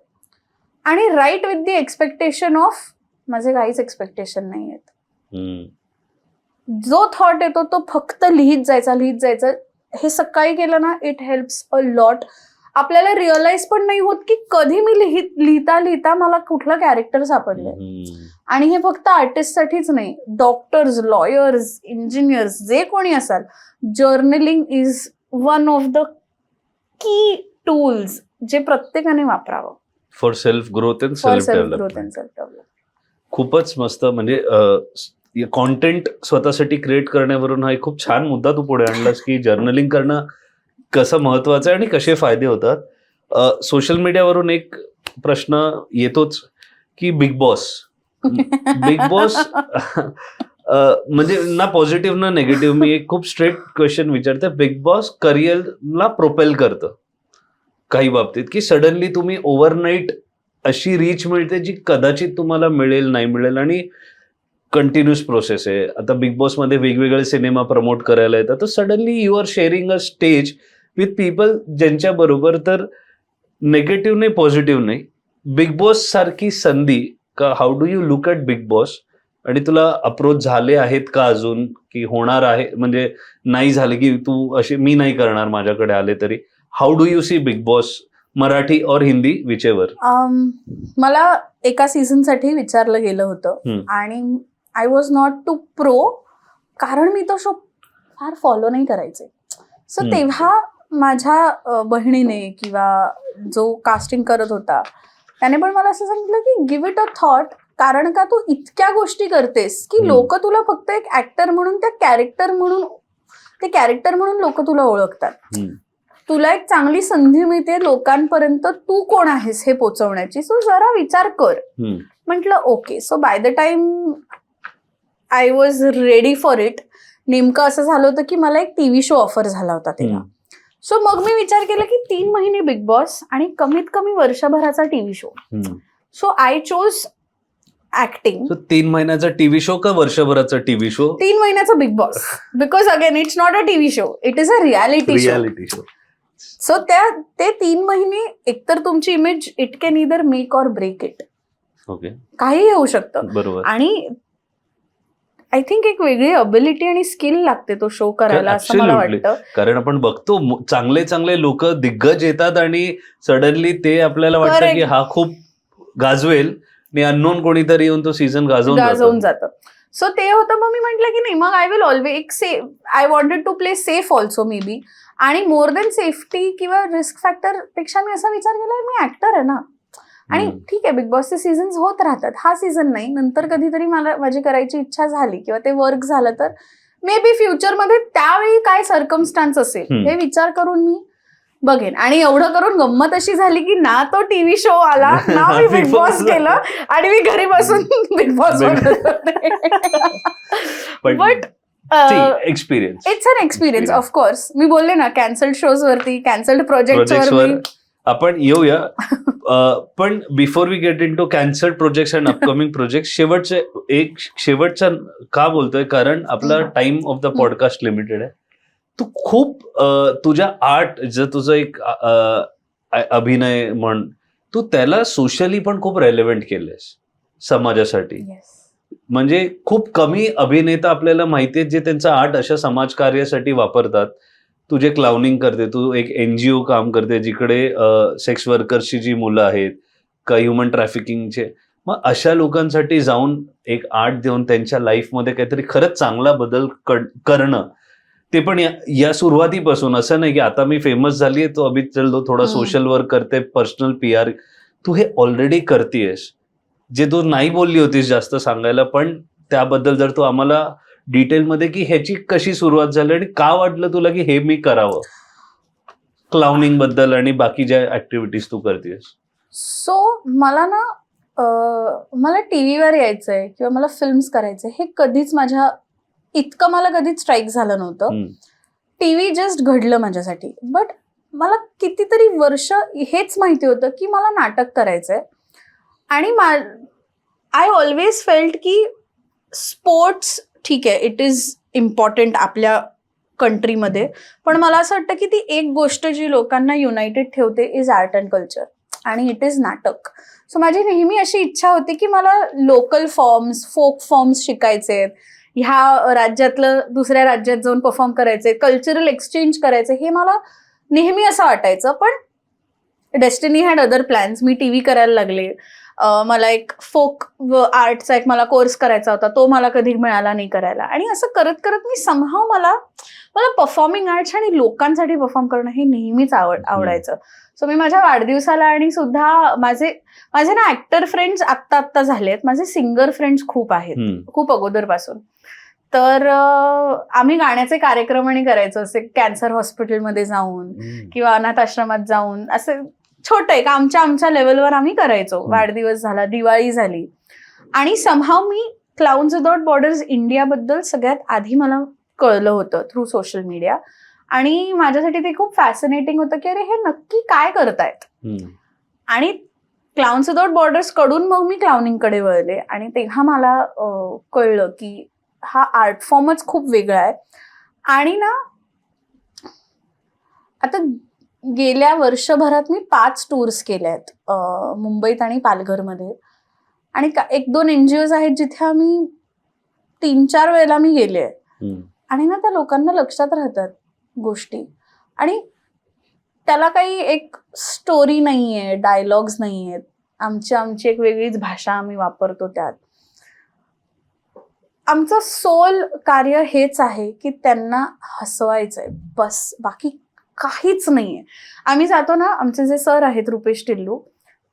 [SPEAKER 2] आणि right with the expectation of माझे काहीच एक्सपेक्टेशन नाही आहेत. जो थॉट येतो तो फक्त लिहित जायचा. हे सकाळी केलं ना, इट हेल्प्स अ लॉट. आपल्याला रिअलाइज पण नाही होत की कधी मी लिहिता मला कुठलं कॅरेक्टर सापडलंय. आणि हे फक्त आर्टिस्टसाठीच नाही, डॉक्टर्स, लॉयर्स, इंजिनियर्स, जे कोणी असाल, journaling is one of the key tools जे प्रत्येकाने वापरावं
[SPEAKER 1] for self growth and self development. खूपच मस्त. म्हणजे कॉन्टेंट स्वतःसाठी क्रिएट करण्यावरून हा एक खूप छान मुद्दा तू पुढे आणलास की जर्नलिंग करणं कसं महत्वाचं आहे आणि कसे फायदे होतात. सोशल मीडियावरून एक प्रश्न येतोच की बिग बॉस म्हणजे ना पॉझिटिव्ह ना नेगेटिव्ह, मी एक खूप स्ट्रेट क्वेश्चन विचारते. बिग बॉस करिअरला प्रोपेल करतं काही बाबतीत, की सडनली तुम्ही ओव्हरनाईट अशी रीच मिळते जी कदाचित तुम्हाला मिळेल नाही मिळेल, आणि कंटिन्युअस प्रोसेस आहे. आता बिग बॉस मध्ये वेगवेगळे सिनेमा प्रमोट करायला येतात, तर suddenly you are sharing a stage with people ज्यांच्या बरोबर, तर नेगेटिव्ह नाही पॉझिटिव्ह नाही, बिग बॉस सारखी संधी का, how do you look at big boss? आणि तुला अप्रोच झाले आहेत का अजून, की होणार आहे, म्हणजे नाही झाले की तू असे मी नाही करणार माझ्याकडे आले तरी? How do you see Bigg Boss, Marathi और हिंदी विचेवर?
[SPEAKER 2] मला एका सीझनसाठी विचारलं गेलं होतं आणि I was not too pro, कारण मी तो शो फार फॉलो नाही करायचे. सो तेव्हा माझ्या बहिणीने किंवा जो कास्टिंग करत होता त्याने पण मला असं सांगितलं की गिव्ह इट अ थॉट, कारण का तू इतक्या गोष्टी करतेस की लोक तुला फक्त एक ऍक्टर म्हणून ते कॅरेक्टर म्हणून लोक तुला ओळखतात. तुला एक चांगली संधी मिळते लोकांपर्यंत तू कोण आहेस हे पोचवण्याची. सो जरा विचार कर. म्हटलं okay. So by the time I was ready for it. नेमकं असं झालं होतं की मला एक टीव्ही शो ऑफर झाला होता तेव्हा. सो मग मी विचार केला की 3 महिने बिग बॉस आणि कमीत कमी वर्षभराचा TV show. So I chose acting.
[SPEAKER 1] 3 महिन्याचा टीव्ही शो का वर्षभराचा टीव्ही शो?
[SPEAKER 2] 3 महिन्याचा Bigg Boss. Because again it's not a TV show, it is a reality show. So ते 3 महिने एकतर तुमची image it can either make or break it.
[SPEAKER 1] Okay.
[SPEAKER 2] काही होऊ शकतं.
[SPEAKER 1] बरोबर.
[SPEAKER 2] आणि आय थिंक एक वेगळी अबिलिटी आणि स्किल लागते तो शो करायला असं मला वाटतं.
[SPEAKER 1] कारण आपण बघतो चांगले चांगले लोक दिग्गज येतात आणि सडनली ते आपल्याला वाटतं की हा खूप गाजवेल आणि अननोन कोणीतरी येऊन तो सीझन गाजवून जातं.
[SPEAKER 2] सो ते होतं. मग मी म्हटलं की नाही, मग I will always I wanted to play safe also maybe. आणि मोर देन सेफ्टी किंवा रिस्क फॅक्टर पेक्षा मी असा विचार केला मी ऍक्टर आहे ना. आणि ठीक आहे बिग बॉसचे सीझन्स होत राहतात. हा सीझन नाही, नंतर कधीतरी मला माझी करायची इच्छा झाली किंवा ते वर्क झालं तर मे बी फ्युचरमध्ये त्यावेळी काय सर्कमस्टान्स असेल हे विचार करून मी बघेन. आणि एवढं करून गंमत अशी झाली की ना तो टीव्ही शो आला ना मी बिग बॉस केलं आणि मी घरी बसून Bigg Boss but
[SPEAKER 1] experience
[SPEAKER 2] it's an experience of course. मी बोलले ना कॅन्सल्ड शोज वरती, कॅन्सल्ड प्रोजेक्टवर
[SPEAKER 1] आपण येऊया. पण before we get into cancelled projects and upcoming project, शेवटचा का बोलतोय कारण आपला time of the podcast limited आहे. तू खूप तुझ्या आर्ट जर तुझं एक अभिनय म्हण, तू त्याला सोशली पण खूप रेलेव्हंट केलंयस समाजासाठी. म्हणजे खूप कमी अभिनेता आपल्याला माहिती आहेत जे त्यांचं आर्ट अशा समाजकार्यासाठी वापरतात. तू जे क्लाउनिंग करते, तू एक NGO काम करते जिकडे सेक्स वर्कर्सची जी मुलं आहेत का ह्युमन ट्रॅफिकिंगचे, मग अशा लोकांसाठी जाऊन एक आर्ट देऊन त्यांच्या लाईफमध्ये काहीतरी खरंच चांगला बदल करणं, ते पण या सुरुवातीपासून. असं नाही की आता मी फेमस झालीये तो अभि चल थोडा सोशल वर्क करते, पर्सनल PR. तू हे ऑलरेडी करतेयस जे तू नाही बोलली होतीस जास्त सांगायला. पण त्याबद्दल जर तू आम्हाला डिटेलमध्ये की ह्याची कशी सुरुवात झाली आणि का वाटलं तुला की हे मी करावं क्लाउनिंग बद्दल आणि बाकी ज्या ऍक्टिव्हिटीज तू करतेस.
[SPEAKER 2] सो मला ना मला टीव्हीवर यायचंय किंवा मला फिल्म्स करायचंय हे कधीच मला कधीच स्ट्राईक झालं नव्हतं. टीव्ही जस्ट घडलं माझ्यासाठी. बट मला कितीतरी वर्ष हेच माहिती होतं की मला नाटक करायचंय. आणि आय ऑलवेज फेल्ट की स्पोर्ट्स ठीक आहे इट इज इम्पॉर्टंट आपल्या कंट्रीमध्ये, पण मला असं वाटतं की ती एक गोष्ट जी लोकांना युनायटेड ठेवते इज आर्ट अँड कल्चर आणि इट इज नाटक. सो माझी नेहमी अशी इच्छा होती की मला लोकल फॉर्म्स, फोक फॉर्म्स शिकायचे, ह्या राज्यातलं दुसऱ्या राज्यात जाऊन परफॉर्म करायचे, कल्चरल एक्सचेंज करायचे, हे मला नेहमी असं वाटायचं. पण destiny had other plans. Me TV करायला लागले. मला एक फोक आर्टचा एक मला कोर्स करायचा होता, तो मला कधी मिळाला नाही करायला. आणि असं करत करत मी समहाव मला परफॉर्मिंग आर्ट्स आणि लोकांसाठी परफॉर्म करणं हे नेहमीच आवडायचं. सो मी माझ्या वाढदिवसाला आणि सुद्धा माझे ना ऍक्टर फ्रेंड्स आत्ता झालेत, माझे सिंगर फ्रेंड्स खूप आहेत खूप अगोदरपासून. तर आम्ही गाण्याचे कार्यक्रम आणि करायचो असे कॅन्सर हॉस्पिटलमध्ये जाऊन किंवा अनाथ आश्रमात जाऊन, असं छोटं एक आमच्या लेवलवर आम्ही करायचो. वाढदिवस झाला, दिवाळी झाली आणि समहाव मी क्लाउन्स विदाउट बॉर्डर्स इंडियाबद्दल सगळ्यात आधी मला कळलं होतं थ्रू सोशल मीडिया. आणि माझ्यासाठी ते खूप फॅसिनेटिंग होतं की अरे हे नक्की काय करतायत. आणि क्लाउन्स विदाउट बॉर्डर्स कडून मग मी क्लाउनिंगकडे वळले आणि तेव्हा मला कळलं की हा आर्ट फॉर्मच खूप वेगळा आहे. आणि ना आता गेल्या वर्षभरात मी 5 टूर्स केल्या आहेत मुंबईत आणि पालघरमध्ये. आणि 1-2 NGOs आहेत जिथे आम्ही 3-4 वेळेला मी गेले आहे. आणि ना त्या लोकांना लक्षात राहतात गोष्टी. आणि त्याला काही एक स्टोरी नाहीये, डायलॉग्स नाहीयेत. आमची एक वेगळीच भाषा आम्ही वापरतो त्यात. आमचं सोल कार्य हेच आहे की त्यांना हसवायचंय बस, बाकी काहीच नाहीये. आम्ही जातो ना, आमचे जे सर आहेत रुपेश टिल्लू,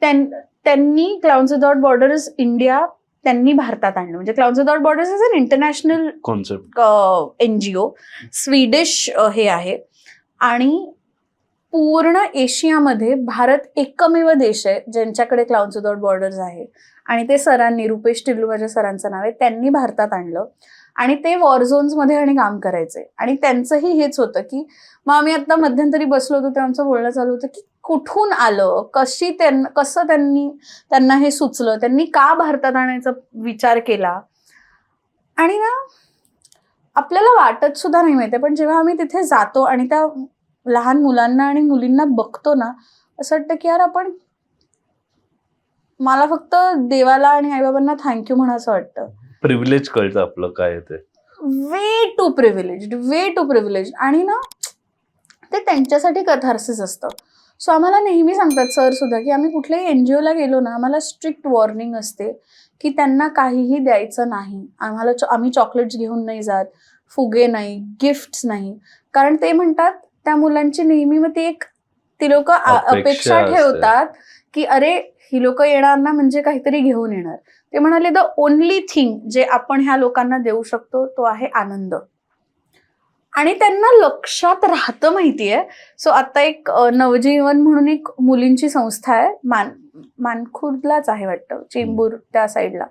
[SPEAKER 2] त्यांनी क्लाउन्स विदाउट बॉर्डर्स इंडिया त्यांनी भारतात आणलं. म्हणजे clowns without borders is an international
[SPEAKER 1] concept.
[SPEAKER 2] NGO, Swedish हे आहे आणि पूर्ण एशियामध्ये भारत एकमेव देश आहे ज्यांच्याकडे क्लाउन्स विदाउट बॉर्डर्स आहे. आणि ते सरांनी, रुपेश टिल्लू माझ्या सरांचं नाव आहे, त्यांनी भारतात आणलं आणि ते वॉर झोन्समध्ये आणि काम करायचे. आणि त्यांचंही हेच होतं की मग आम्ही आता मध्यंतरी बसलो होतो तेव्हा आमचं बोलणं चालू होतं की कुठून आलं, कसं त्यांना हे सुचलं, त्यांनी का भारतात आणायचा विचार केला. आणि ना आपल्याला वाटत सुद्धा नाही माहिती, पण जेव्हा आम्ही तिथे जातो आणि त्या लहान मुलांना आणि मुलींना बघतो ना, असं वाटतं की यार मला फक्त देवाला आणि आईबाबांना थँक्यू म्हणायचं वाटतं.
[SPEAKER 1] प्रिव्हिलेज कळतं आपलं काय ते.
[SPEAKER 2] Way too privilege. आणि ना ते त्यांच्यासाठी कथार्सिस असतं. सो आम्हाला नेहमी सांगतात सर सुद्धा की आम्ही कुठल्याही NGOला गेलो ना, आम्हाला स्ट्रिक्ट वॉर्निंग असते की त्यांना काहीही द्यायचं नाही. आम्ही चॉकलेट्स घेऊन नाही जात, फुगे नाही, गिफ्ट्स नाही. कारण ते म्हणतात त्या मुलांची नेहमी मग ती लोक अपेक्षा ठेवतात की अरे ही लोक येणार ना म्हणजे काहीतरी घेऊन येणार. ते म्हणाले द ओनली थिंग जे आपण ह्या लोकांना देऊ शकतो तो आहे आनंद. आणि त्यांना लक्षात राहतं माहितीये. सो आता एक नवजीवन म्हणून एक मुलींची संस्था आहे, मानखुर्दलाच आहे वाटतं, चेंबूर त्या साईडला.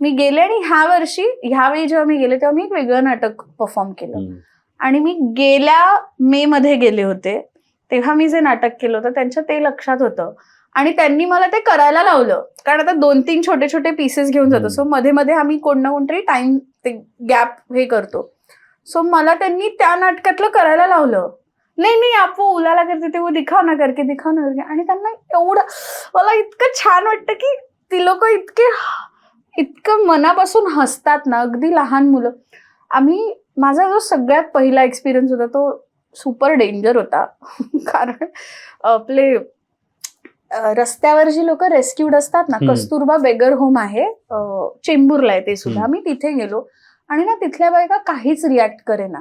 [SPEAKER 2] मी गेले आणि ह्यावेळी जेव्हा मी गेले तेव्हा मी एक वेगळं नाटक परफॉर्म केलं. आणि मी गेल्या मे मध्ये गेले होते तेव्हा मी जे नाटक केलं होतं त्यांच्या ते लक्षात होतं आणि त्यांनी मला ते करायला लावलं. कारण आता 2-3 छोटे छोटे पीसेस घेऊन जातो. सो मध्ये मध्ये आम्ही कोण ना कोणतरी टाइम ते गॅप हे करतो. सो मला त्यांनी त्या नाटकातलं करायला लावलं. नाही आपो उलाला करते ते वो दिखाव ना करके. आणि त्यांना एवढं मला इतकं छान वाटतं की ती लोक इतकं मनापासून हसतात ना, अगदी लहान मुलं. माझा जो सगळ्यात पहिला एक्सपिरियन्स होता तो सुपर डेंजर होता. कारण आपले रस्त्यावर जी लोक रेस्क्यूड असतात ना, कस्तुरबा बेगर होम आहे चेंबूरला आहे ते सुद्धा. मी तिथे गेलो आणि ना तिथल्या बायका काहीच रिॲक्ट करेना.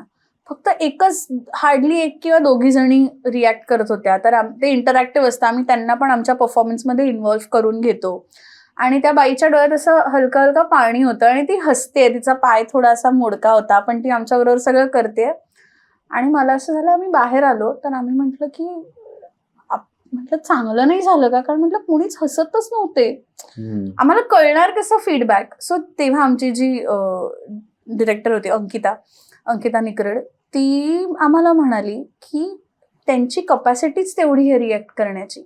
[SPEAKER 2] फक्त एकच हार्डली 1 किंवा 2 जणी रिॲक्ट करत होत्या. तर ते इंटरॅक्टिव्ह असतं, आम्ही त्यांना पण आमच्या परफॉर्मन्समध्ये इन्व्हॉल्व्ह करून घेतो. आणि त्या बाईच्या डोळ्यात असं हलकं हलकं पाणी होतं आणि ती हसते. तिचा पाय थोडासा मोडका होता पण ती आमच्याबरोबर सगळं करते. आणि मला असं झालं, आम्ही बाहेर आलो तर आम्ही म्हटलं चांगलं नाही झालं का, कारण म्हटलं कोणीच हसतच नव्हते. आम्हाला कळणार कसं फीडबॅक. सो तेव्हा आमची जी डिरेक्टर होती अंकिता निकरड, ती आम्हाला म्हणाली की त्यांची कपॅसिटीच तेवढी आहे रिॲक्ट करण्याची.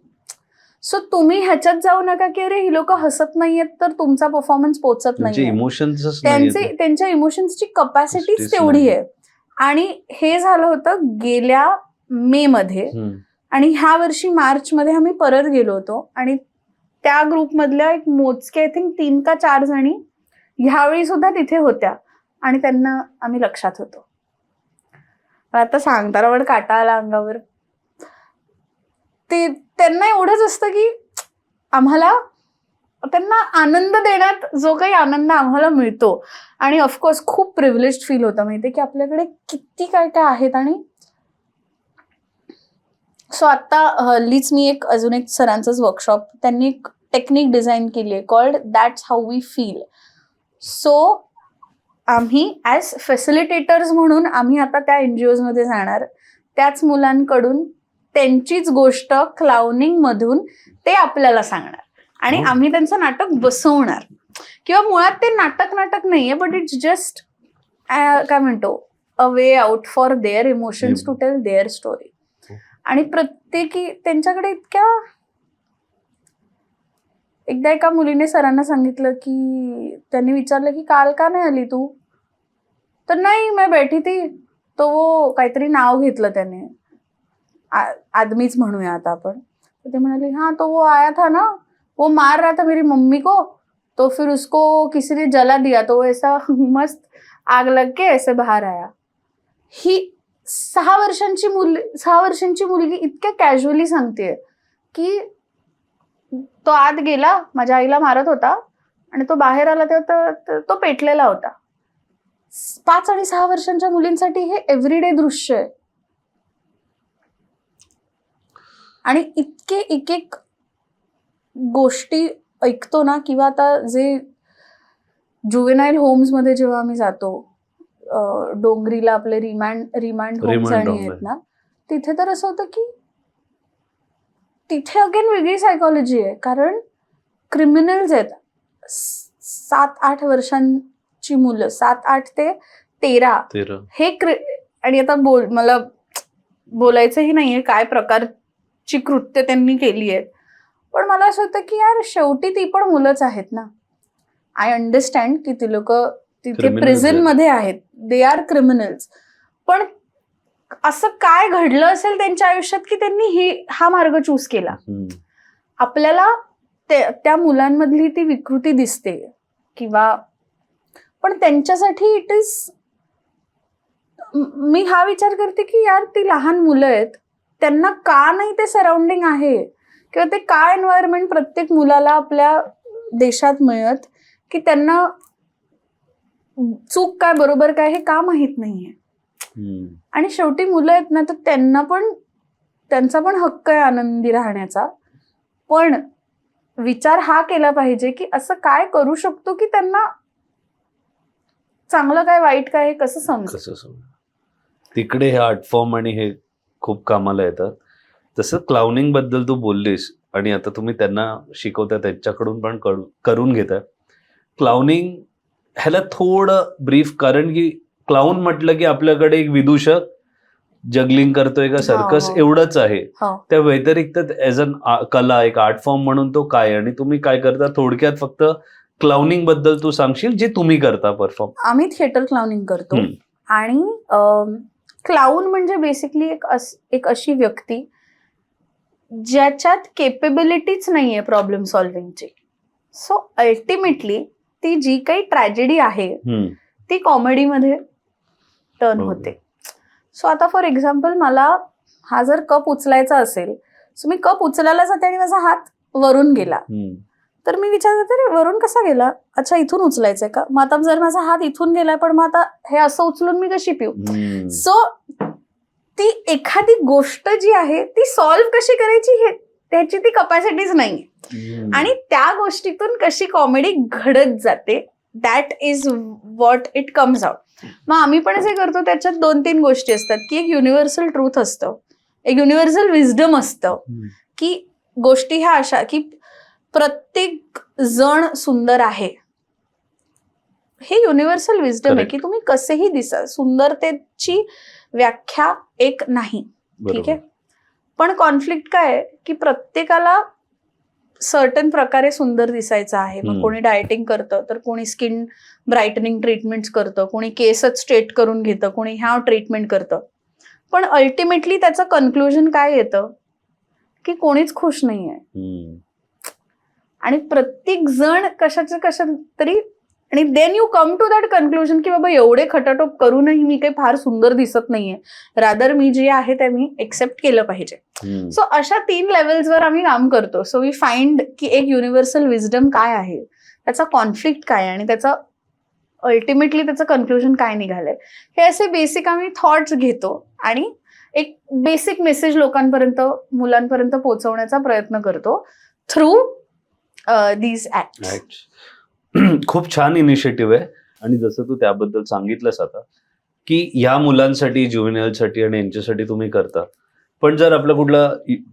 [SPEAKER 2] सो तुम्ही ह्याच्यात जाऊ नका की अरे ही लोक हसत नाहीयेत तर तुमचा परफॉर्मन्स पोचत नाही. त्यांच्या इमोशन्सची कपॅसिटीच तेवढी आहे. आणि हे झालं होतं गेल्या मे मध्ये. आणि ह्या वर्षी मार्च मध्ये आम्ही परत गेलो होतो आणि त्या ग्रुपमधल्या एक मोजके आय थिंक 3 का 4 जणी ह्यावेळी सुद्धा तिथे होत्या आणि त्यांना आम्ही लक्षात होतो. आता सांगताना पण काटा आला अंगावर. ते त्यांना एवढंच असतं की त्यांना आनंद देण्यात जो काही आनंद आम्हाला मिळतो. आणि ऑफकोर्स खूप प्रिव्हिलेज्ड फील होतं माहितीये की आपल्याकडे किती काय काय आहेत. आणि सो आता हल्लीच मी अजून एक सरांचंच वर्कशॉप, त्यांनी एक टेक्निक डिझाईन केली आहे called that's how we feel. So आम्ही ॲज फॅसिलिटेटर्स म्हणून आम्ही आता त्या NGOs मध्ये जाणार, त्याच मुलांकडून त्यांचीच गोष्ट क्लाउनिंग मधून ते आपल्याला सांगणार आणि आम्ही त्यांचं नाटक बसवणार. किंवा मुळात ते नाटक नाहीये, बट इट्स जस्ट काय म्हणतो a way out for their emotions to tell their story. आणि प्रत्येकी त्यांच्याकडे एकदा एका मुलीने सरांना सांगितलं की त्यांनी विचारलं की काल का नाही आली तू, तर नाही मैं बैठी थी. तो वो काहीतरी नाव घेतलं त्याने, आदमीच म्हणूया आता आपण. तर ते म्हणाले हाँ तो वो आया था ना, वो मार रहा था मेरी मम्मी को, तो फिर उसको किसी ने जला दिया तो वो ऐसा मस्त आग लग के ऐसे बाहर आया. ही 6 वर्षांची मुलगी इतक्या कॅज्युअली सांगतेय की तो आत गेला, माझ्या आईला मारत होता आणि तो बाहेर आला तेव्हा तो पेटलेला होता. 5 आणि 6 वर्षांच्या मुलींसाठी हे एव्हरीडे दृश्य आहे. आणि इतके एक गोष्टी ऐकतो ना, किंवा आता जे जुवेनाईल होम्स मध्ये जेव्हा आम्ही जातो, डोंगरीला आपले रिमांड होम्स आणि
[SPEAKER 1] home
[SPEAKER 2] आहेत ना, तिथे तर असं होतं की तिथे अगेन वेगळी सायकॉलॉजी आहे. कारण क्रिमिनल्स आहेत, 7-8 वर्षांची मुलं, 7-8 ते 13 हे आणि आता मला बोलायचंही नाहीये काय प्रकारची कृत्य त्यांनी केली आहेत, पण मला असं होतं की यार शेवटी ती पण मुलंच आहेत ना. आय अंडरस्टँड की ती लोक तिथे प्रिझन मध्ये आहेत, दे आर क्रिमिनल्स, पण असं काय घडलं असेल त्यांच्या आयुष्यात की त्यांनी हा मार्ग चूज केला. आपल्याला त्या मुलांमधली ती विकृती दिसते किंवा, पण त्यांच्यासाठी इट इज, मी हा विचार करते की यार ती लहान मुलं आहेत, त्यांना का नाही ते सराउंडिंग आहे किंवा ते का एन्व्हायरमेंट प्रत्येक मुलाला आपल्या देशात मिळत की त्यांना चूक काय बरोबर काय हे का माहित नाहीये. आणि शेवटी मुलं आहेत ना, तर त्यांना पण त्यांचा पण हक्क आहे आनंदी राहण्याचा, पण विचार हा केला पाहिजे की असं काय करू शकतो की त्यांना चांगलं काय वाईट काय हे कसं समजेल.
[SPEAKER 1] तिकडे हे आर्ट फॉर्म आणि हे खूप कामाला येतात. जसं क्लाउनिंग बद्दल तू बोललीस आणि आता तुम्ही त्यांना शिकवता, त्यांच्याकडून पण करून घेताय क्लाउनिंग. ह्याला थोडं ब्रीफ, कारण की क्लाउन म्हटलं की आपल्याकडे एक विदूषक जगलिंग करतोय का सर्कस एवढंच आहे. त्या व्यतिरिक्त ऍज अन कला, एक आर्ट फॉर्म म्हणून तो काय, आणि तुम्ही काय करता, थोडक्यात फक्त क्लाउनिंग बद्दल तू सांगशील जे तुम्ही करता परफॉर्म.
[SPEAKER 2] आम्ही थिएटर क्लाउनिंग करतो. आणि क्लाउन म्हणजे बेसिकली एक अशी व्यक्ती ज्याच्यात केपेबिलिटीच नाहीये प्रॉब्लेम सॉल्व्हिंगची. सो अल्टिमेटली ती जी काही ट्रॅजेडी आहे ती कॉमेडीमध्ये टर्न होते. सो आता फॉर एक्झाम्पल मला हा जर कप उचलायचा असेल, सो मी कप उचलायला जाते आणि माझा हात वरून गेला, तर मी विचार करते वरून कसा गेला, अच्छा इथून उचलायचंय का, मग आता जर माझा हात इथून गेलाय पण मग आता हे असं उचलून मी कशी पिऊ. सो ती एखादी गोष्ट जी आहे ती सॉल्व्ह कशी करायची हे त्याची ती कपॅसिटीच नाही, आणि त्या गोष्टीतून कशी कॉमेडी घडत जाते, that is what it comes out. मग आम्ही पण जे करतो त्याच्यात 2-3 गोष्टी असतात की एक युनिव्हर्सल ट्रूथ असतं, एक युनिव्हर्सल विजडम असतं की गोष्टी ह्या अशा की प्रत्येक जण सुंदर आहे, हे युनिव्हर्सल विजडम आहे की तुम्ही कसेही दिसा, सुंदरतेची व्याख्या एक नाही, ठीक आहे. पण कॉन्फ्लिक्ट काय आहे की प्रत्येकाला सर्टन प्रकारे सुंदर दिसायचं आहे. मग कोणी डाएटिंग करतं, तर कोणी स्किन ब्राईटनिंग ट्रीटमेंट्स करतं, कोणी केसच स्ट्रेट करून घेतं, कोणी ह्या ट्रीटमेंट करतं. पण अल्टिमेटली त्याचं कन्क्लुजन काय येतं की कोणीच खुश नाहीये, आणि प्रत्येक जण कशा तरी, आणि then you come to that conclusion की बाबा एवढे खटाटोप करूनही मी काही फार सुंदर दिसत नाहीये, रादर मी जे आहे ते मी एक्सेप्ट केलं पाहिजे. सो अशा 3 लेवल्सवर आम्ही काम करतो. सो वी फाइंड की एक युनिव्हर्सल विजडम काय आहे, त्याचा कॉन्फ्लिक्ट काय, आणि त्याचा अल्टिमेटली त्याचं कन्क्लुजन काय निघालंय, हे असे बेसिक आम्ही थॉट्स घेतो आणि एक बेसिक मेसेज लोकांपर्यंत, मुलांपर्यंत पोहोचवण्याचा प्रयत्न करतो थ्रू दीज ऍक्ट्स.
[SPEAKER 1] खूप छान इनिशिएटिव्ह आहे. आणि जसं तू त्याबद्दल सांगितलंस आता की या मुलांसाठी, ज्युव्हेनाईलसाठी आणि यांच्यासाठी तुम्ही करता, पण जर आपला कुठला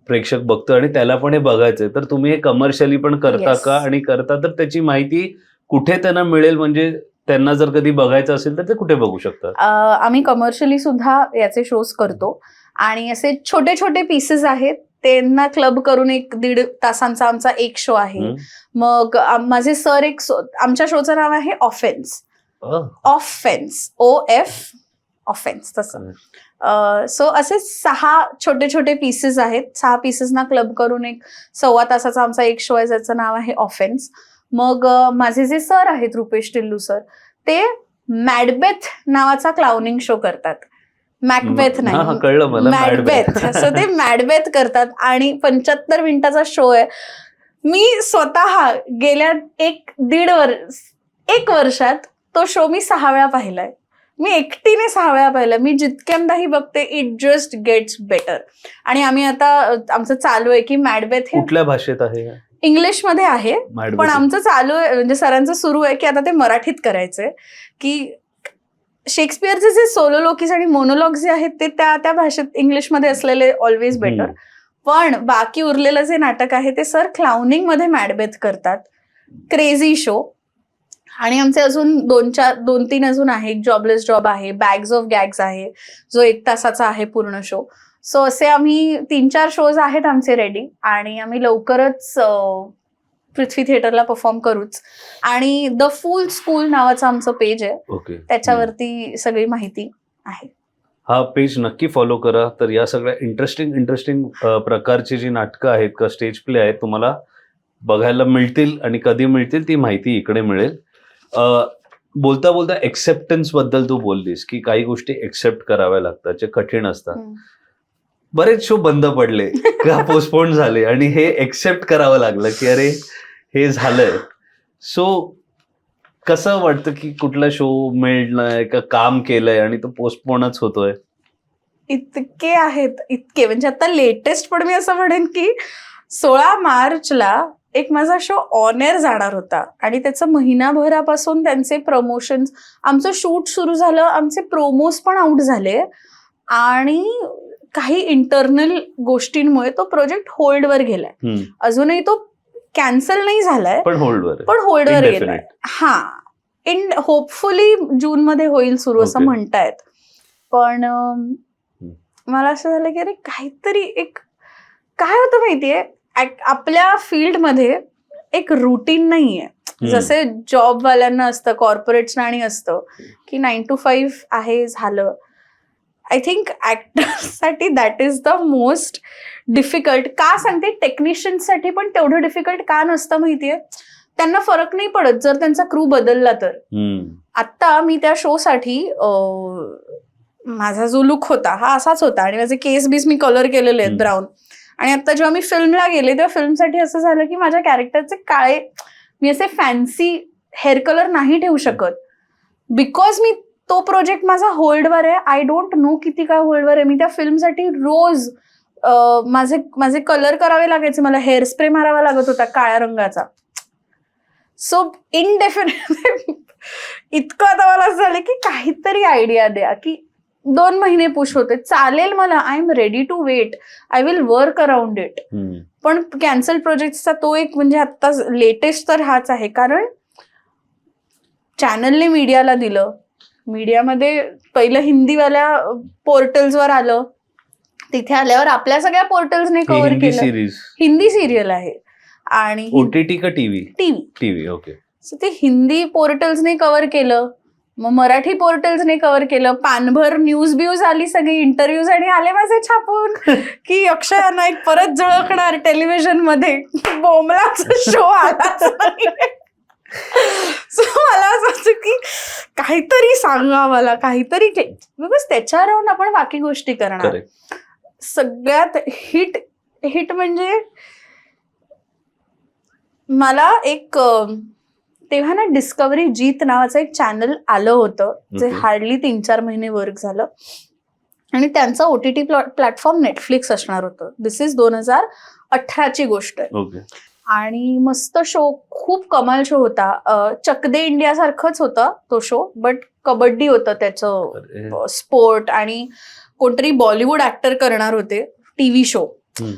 [SPEAKER 1] प्रेक्षक बघतो आणि त्याला पण हे बघायचंय, तर तुम्ही हे कमर्शियली पण करता का, आणि करता तर त्याची माहिती कुठे त्यांना मिळेल, म्हणजे त्यांना जर कधी बघायचं असेल तर ते कुठे बघू शकतात?
[SPEAKER 2] आम्ही कमर्शियली सुद्धा याचे शोज करतो, आणि असे छोटे छोटे पीसेस आहेत, त्यांना क्लब करून 1-1.5 तासांचा आमचा एक शो आहे. मग माझे सर आमच्या शोचं नाव आहे ऑफेन्स, OF ऑफेन्स तसं. सो असे 6 छोटे छोटे पीसेस आहेत, 6 पीसेसना क्लब करून 1.25 तासाचा आमचा एक शो आहे ज्याचं नाव आहे ऑफेन्स. मग माझे जे सर आहेत रुपेश टिल्लू सर, ते मॅडबेथ नावाचा क्लाउनिंग शो करतात. मॅकबेथ नाही,
[SPEAKER 1] कळलं मला,
[SPEAKER 2] मॅडबेथ. असं ते मॅडबेथ करतात आणि 75 मिनिटाचा शो आहे. मी स्वतः गेल्या 1 वर्षात तो शो मी 6 वेळा पाहिलाय. मी एकटीने 6 वेळा पाहिलं. मी जितक्यांदाही बघते इट जस्ट गेट्स बेटर. आणि आम्ही आता आमचं चालू आहे की मॅडबेथ हे
[SPEAKER 1] कुठल्या भाषेत आहे?
[SPEAKER 2] इंग्लिशमध्ये आहे,
[SPEAKER 1] Mad
[SPEAKER 2] पण
[SPEAKER 1] Basic.
[SPEAKER 2] आमचं चालू आहे, म्हणजे सरांचं सुरू आहे की आता ते मराठीत करायचंय, की शेक्सपियरचे जे सोलोलॉकीज आणि मोनोलॉग जे आहेत ते त्या भाषेत इंग्लिशमध्ये असलेले ऑलवेज बेटर. पण बाकी उरलेलं जे नाटक आहे ते सर क्लाउनिंग मध्ये मॅडबेथ करतात. क्रेझी शो, आणि आमचे अजून 2-3 अजून आहे. जॉबलेस जॉब आहे, बॅग्स ऑफ गॅग्स आहे जो 1 तासाचा आहे पूर्ण शो. सो असे आम्ही 3-4 शोज आहेत आमचे रेडी, आणि आम्ही लवकरच पृथ्वी थिएटरला परफॉर्म करूच. आणि द फुल स्कूल नावाचं आमचं पेज आहे,
[SPEAKER 1] ओके.
[SPEAKER 2] त्याच्यावरती सगळी माहिती आहे.
[SPEAKER 1] हा पेज नक्की फॉलो करा. तर या सगळ्या इंटरेस्टिंग प्रकारची जी नाटकं आहेत का स्टेज प्ले आहेत तुम्हाला बघायला मिळतील, आणि कधी मिळतील ती माहिती इकडे मिळेल. बोलता बोलता एक्सेप्टन्स बद्दल तू बोललीस की काही गोष्टी एक्सेप्ट कराव्या लागतात जे कठीण असतात. बरेच शो बंद पडले का पोस्टपोन झाले, आणि हे एक्सेप्ट करावं लागलं की अरे हे झालंय. सो कसं वाटतं की कुठला शो मिळणार का काम केलंय आणि तो पोस्टपोनच होतोय?
[SPEAKER 2] इतके आहेत, इतके म्हणजे आता लेटेस्ट पण मी असं म्हणेन की 16 मार्चला एक माझा शो ऑन एअर जाणार होता, आणि त्याचं महिनाभरापासून त्यांचे प्रमोशन्स, आमचं शूट सुरू झालं, आमचे प्रोमोज पण आउट झाले, आणि काही इंटरनल गोष्टींमुळे तो प्रोजेक्ट होल्डवर गेलाय. अजूनही तो कॅन्सल नाही झालाय,
[SPEAKER 1] पण
[SPEAKER 2] होल्डवर गेलाय. हा, होपफुली जून मध्ये होईल सुरू असं म्हणतायत. पण मला असं झालं की अरे काहीतरी एक, काय होतं माहितीये, आपल्या फील्डमध्ये एक रुटीन नाहीये. जसे जॉबवाल्यांना असतं, कॉर्पोरेट्सना आणि असतं की 9 to 5 आहे, झालं. आय थिंक ऍक्टर्ससाठी that is the most difficult. का सांगते, टेक्निशियन्ससाठी पण तेवढं डिफिकल्ट का नसतं माहितीये, त्यांना फरक नाही पडत जर त्यांचा क्रू बदलला तर. आता मी त्या शो साठी माझा जो लुक होता हा असाच होता, आणि माझे केस बीस मी कलर केलेले आहेत ब्राऊन. आणि आता जेव्हा मी फिल्मला गेले तेव्हा फिल्मसाठी असं झालं की माझ्या कॅरेक्टरचे काळे, मी असे फॅन्सी हेअर कलर नाही ठेवू शकत, बिकॉज मी तो प्रोजेक्ट माझा होल्डवर आहे. आय डोंट नो किती काय होल्डवर आहे. मी त्या फिल्मसाठी रोज माझे कलर करावे लागायचे, मला हेअर स्प्रे मारावा लागत होता काळ्या रंगाचा. सो इनडेफिनेट इतकं आता मला असं झालं की काहीतरी आयडिया द्या, की 2 महिने पुश होते, चालेल मला, I am ready to wait, I will work around it. पण कॅन्सल प्रोजेक्टचा तो एक, म्हणजे आता लेटेस्ट तर हाच आहे, कारण चॅनलने मीडियाला दिलं, मीडियामध्ये पहिलं हिंदीवाल्या पोर्टल्सवर आलं, तिथे आल्यावर आपल्या सगळ्या पोर्टल्सने कव्हर केलं. हिंदी सिरियल आहे, आणि
[SPEAKER 1] ओटीटी का टीव्ही. ओके.
[SPEAKER 2] सो ते हिंदी पोर्टल्सने कव्हर केलं, मग मराठी पोर्टल्सने कव्हर केलं, पानभर न्यूज ब्यूज आली, सगळी इंटरव्ह्यूज, आणि आले माझे छापून की अक्षया नाईक परत झळकणार टेलिव्हिजन मध्ये. बोमलाचा शो आलाच नाही. सो मला असं वाटतं की काहीतरी सांगा मला, काहीतरी, बिकॉज त्याच्यावर आपण बाकी गोष्टी करणार. सगळ्यात हिट म्हणजे मला एक तेव्हा ना डिस्कव्हरी जीत नावाचं एक चॅनल आलं होतं, जे हार्डली 3-4 महिने वर्क झालं, आणि त्यांचा OTT प्लॅटफॉर्म नेटफ्लिक्स असणार होतं. दिस इज 2018ची गोष्ट आहे. आणि मस्त शो, खूप कमाल शो होता. चक दे इंडिया सारखंच होतं तो शो, बट कबड्डी होतं त्याचं, स्पोर्ट, आणि कोणतरी बॉलिवूड ऍक्टर करणार होते टीव्ही शो.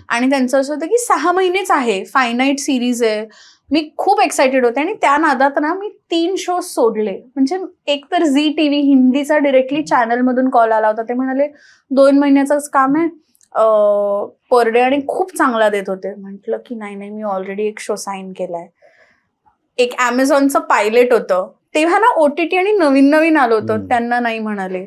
[SPEAKER 2] आणि त्यांचं असं होतं की 6 महिनेच आहे, फायनाईट सिरीज आहे. मी खूप एक्सायटेड होते, आणि त्या नादात ना मी 3 शो सोडले. म्हणजे एक तर झी टीव्ही हिंदीचा डिरेक्टली चॅनल मधून कॉल आला होता, ते म्हणाले 2 महिन्याचंच काम आहे पर डे, आणि खूप चांगला देत होते. म्हटलं की नाही, मी ऑलरेडी एक शो साईन केलाय. एक अमेझॉनचं पायलट होतं तेव्हा ना, OTT आणि नवीन आलं होतं, त्यांना नाही म्हणाले.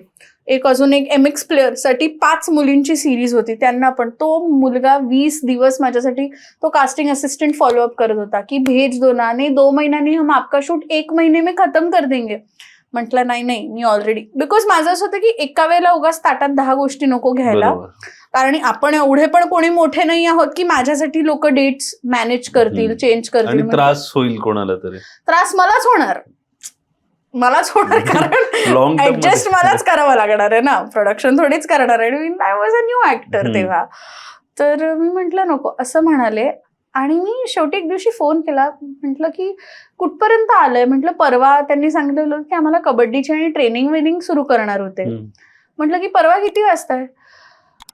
[SPEAKER 2] अजून एक MX प्लेअर साठी 5 मुलींची सिरीज होती, त्यांना पण. तो मुलगा 20 दिवस माझ्यासाठी तो कास्टिंग असिस्टंट फॉलोअप करत होता की भेज दो ना, नाही 2 महिन्यांनी हम आपका शूट 1 महीने में खत्म कर देंगे. म्हटलं नाही, मी ऑलरेडी, बिकॉज माझं असं होतं की एका वेळेला उगाच ताटात 10 गोष्टी नको घ्यायला, कारण आपण एवढे पण कोणी मोठे नाही आहोत की माझ्यासाठी लोक डेट्स मॅनेज करतील, चेंज करतील.
[SPEAKER 1] त्रास होईल कोणाला तरी,
[SPEAKER 2] त्रास मलाच होणार, कारण ऍडजस्ट मलाच करावं लागणार आहे ना, प्रोडक्शन थोडीच करणार आहे. I was a new actor तेव्हा. तर मी म्हटलं नको, असं म्हणाले. आणि मी शेवटी एक दिवशी फोन केला, म्हटलं की कुठपर्यंत आलंय. म्हटलं परवा त्यांनी सांगितलेलं की आम्हाला कबड्डीची आणि ट्रेनिंग सुरू करणार होते. म्हटलं की परवा किती वाजता आहे.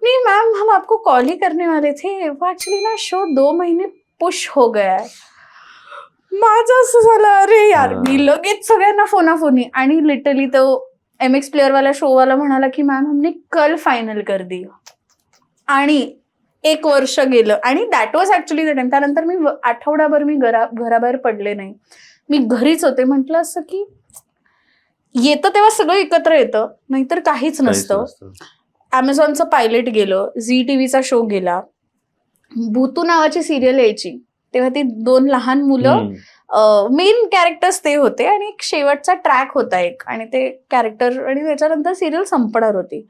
[SPEAKER 2] नहीं मैम हम आपको कॉल ही करने वाले थे, वो एक्चुअली ना शो 2 महीने पुश हो गया है. माझं असं झालं, अरे यार. मी लगेच सगळ्यांना फोनाफोनी. आणि लिटरली तो MX प्लेअर वाला शो वाला म्हणाला की मॅम हमने कल फायनल कर दी. आणि 1 वर्ष गेलं. आणि that was actually the time. त्यानंतर मी आठवडाभर मी घराबाहेर पडले नाही. मी घरीच होते. म्हटलं असं की येतं तेव्हा सगळं एकत्र येतं, नाहीतर काहीच नसतं. अमेझॉनचं पायलट गेलं, झी टीव्हीचा शो गेला, भूतू नावाची सिरियल यायची तेव्हा ती 2 लहान मुलं मेन कॅरेक्टर्स ते होते आणि एक शेवटचा ट्रॅक होता एक, आणि ते कॅरेक्टर, आणि त्याच्यानंतर सिरियल संपणार होती.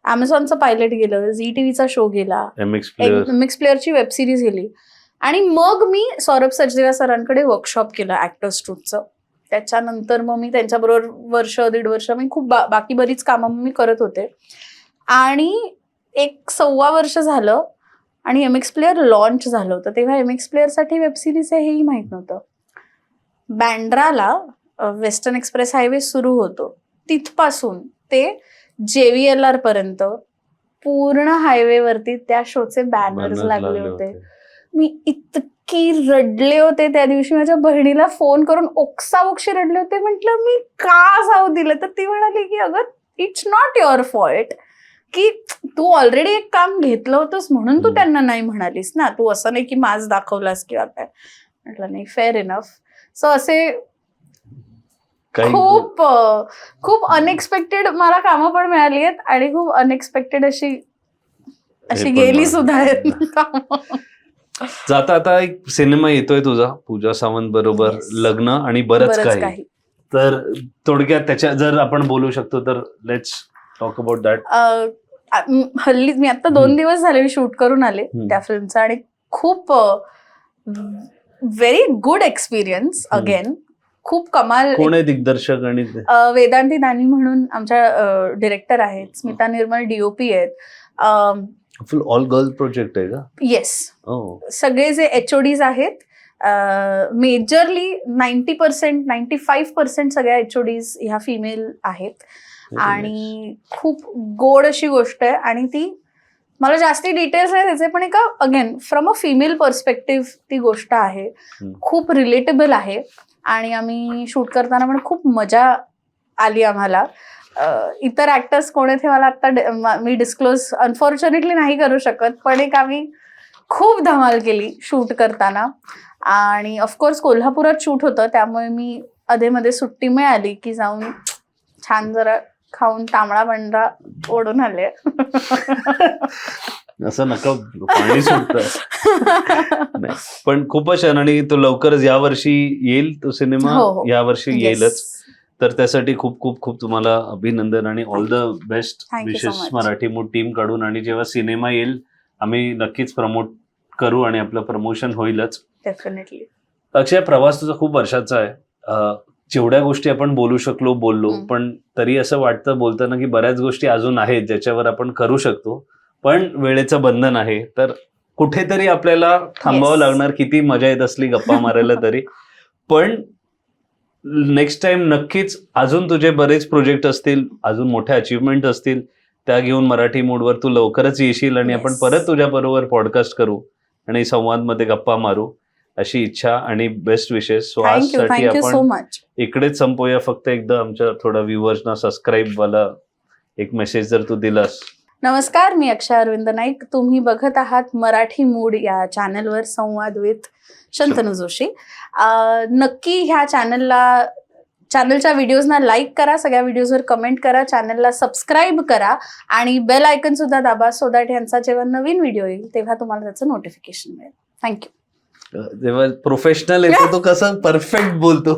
[SPEAKER 2] अमेझॉनचं पायलट गेलं, झी टीव्हीचा शो गेला, MX प्लेअरची वेब सिरीज गेली. आणि मग मी सौरभ सचदेवा सरांकडे वर्कशॉप केलं ऍक्टर्सचं. त्याच्यानंतर मग मी त्यांच्याबरोबर 1.5 वर्ष मी खूप बाकी बरीच कामं मी करत होते. आणि 1.25 वर्ष झालं आणि MX प्लेअर लॉन्च झालं होतं. तेव्हा MX प्लेअरसाठी वेब सिरीज आहे हेही माहित नव्हतं. बँड्राला वेस्टर्न एक्सप्रेस हायवे सुरू होतो, तिथपासून ते JVLR पर्यंत पूर्ण हायवेवरती त्या शोचे बॅनर्स लागले होते. मी इतकी रडले होते त्या दिवशी. माझ्या बहिणीला फोन करून ओक्साबोक्षी रडले होते. म्हटलं मी का जाऊ दिलं. तर ती म्हणाली की अगं इट्स नॉट युअर फॉल्ट, की तू ऑलरेडी एक काम घेतलं होतंस म्हणून तू त्यांना नाही म्हणालीस ना, तू असं नाही की माज दाखवलास किंवा काय. म्हटलं नाही, फेअर इनफ. सो असे खूप खूप अनएक्सपेक्टेड मला कामं पण मिळाली आहेत आणि खूप अनएक्सपेक्टेड अशी गेली सुद्धा आहेत.
[SPEAKER 1] जाता आता एक सिनेमा येतोय तुझा पूजा सावंत बरोबर, लग्न आणि बरंच काही. तर थोडक्यात त्याच्या जर आपण बोलू शकतो तर लेट्स टॉक अबाउट दॅट.
[SPEAKER 2] हल्ली मी आता 2 दिवस झाले मी शूट करून आले त्या फिल्मचा, आणि खूप व्हेरी गुड एक्सपिरियन्स. अगेन खूप कमाल.
[SPEAKER 1] कोण आहे दिग्दर्शक? आणि
[SPEAKER 2] वेदांती दानी म्हणून आमच्या डिरेक्टर आहेत. स्मिता निर्मल DOP आहेत.
[SPEAKER 1] फुल ऑल गर्ल प्रोजेक्ट आहे का?
[SPEAKER 2] येस. सगळे जे HODs आहेत, मेजरली 90% 95% सगळ्या HODs ह्या फिमेल आहेत. आणि खूप गोड अशी गोष्ट आहे. आणि ती मला जास्ती डिटेल्स नाही त्याचे, पण एका again from a female perspective ती गोष्ट आहे. खूप रिलेटेबल आहे. आणि आम्ही शूट करताना पण खूप मजा आली आम्हाला. इतर ऍक्टर्स कोण आहेत हे मला आता मी डिस्क्लोज अनफॉर्च्युनेटली नाही करू शकत, पण एक आम्ही खूप धमाल केली शूट करताना. आणि ऑफकोर्स कोल्हापुरात शूट होतं, त्यामुळे मी अधेमध्ये सुट्टी मिळाली की जाऊन छान जरा खाऊन तांबडा बंडा ओढून आले.
[SPEAKER 1] असं नका, पाणी सुटतं. पण खूपच छान. आणि तो लवकरच यावर्षी येईल तो सिनेमा, यावर्षी येईलच. तर त्यासाठी खूप खूप खूप तुम्हाला अभिनंदन आणि ऑल द बेस्ट विशेष मराठी मूड टीम कडून. आणि जेव्हा सिनेमा येईल आम्ही नक्कीच प्रमोट करू आणि आपलं प्रमोशन होईलच.
[SPEAKER 2] डेफिनेटली.
[SPEAKER 1] अक्षय, प्रवास तुझा खूप वर्षाचा आहे. जेवढ्या गोष्टी आपण बोललो, पण तरी असं वाटतं बोलताना की बऱ्याच गोष्टी अजून आहेत ज्याच्यावर आपण करू शकतो, पण वेळेचं बंधन आहे. तर कुठेतरी आपल्याला थांबावं लागणार, किती मजा येत असली गप्पा मारायला तरी. पण नेक्स्ट टाइम नक्कीच अजून तुझे बरेच प्रोजेक्ट असतील, अजून मोठ्या अचीवमेंट असतील, त्या घेऊन मराठी मूडवर तू लवकरच येशील आणि आपण परत तुझ्या बरोबर पॉडकास्ट करू आणि संवादमध्ये गप्पा मारू, अशी इच्छा आणि बेस्ट विशेस. सो आजसाठी आपण इकडेच संपूया. फक्त एकदा आमच्या थोडा व्ह्युअर्सना सबस्क्राईब वाला एक मेसेज जर तू दिलास.
[SPEAKER 2] नमस्कार, मी अक्षय अरविंद नाईक. तुम्ही बघत आहात मराठी मूड या चॅनलवर संवाद विथ शंतनू जोशी. नक्की ह्या चॅनलच्या व्हिडिओजना लाईक करा, सगळ्या व्हिडिओजवर कमेंट करा, चॅनलला सबस्क्राईब करा आणि बेल आयकन सुद्धा दाबा, सो दॅट ह्यांचा जेव्हा नवीन व्हिडिओ येईल तेव्हा तुम्हाला त्याचं नोटिफिकेशन मिळेल. थँक्यू.
[SPEAKER 1] जेव्हा प्रोफेशनल येतो तो कसं परफेक्ट बोलतो.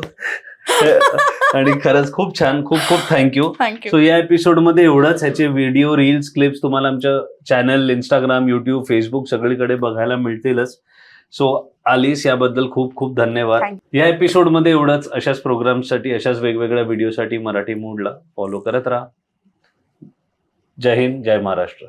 [SPEAKER 1] आणि खरंच खूप छान, खूप खूप थँक्यू. सो या एपिसोडमध्ये एवढंच. ह्याचे व्हिडिओ, रील्स, क्लिप्स तुम्हाला आमच्या चॅनल, इंस्टाग्राम, युट्यूब, फेसबुक सगळीकडे बघायला मिळतीलच. सो आलीस, याबद्दल खूप खूप धन्यवाद. या एपिसोडमध्ये एवढंच. अशाच प्रोग्रामसाठी, अशाच वेगवेगळ्या व्हिडिओसाठी मराठी मूडला फॉलो करत राहा. जय हिंद, जय महाराष्ट्र.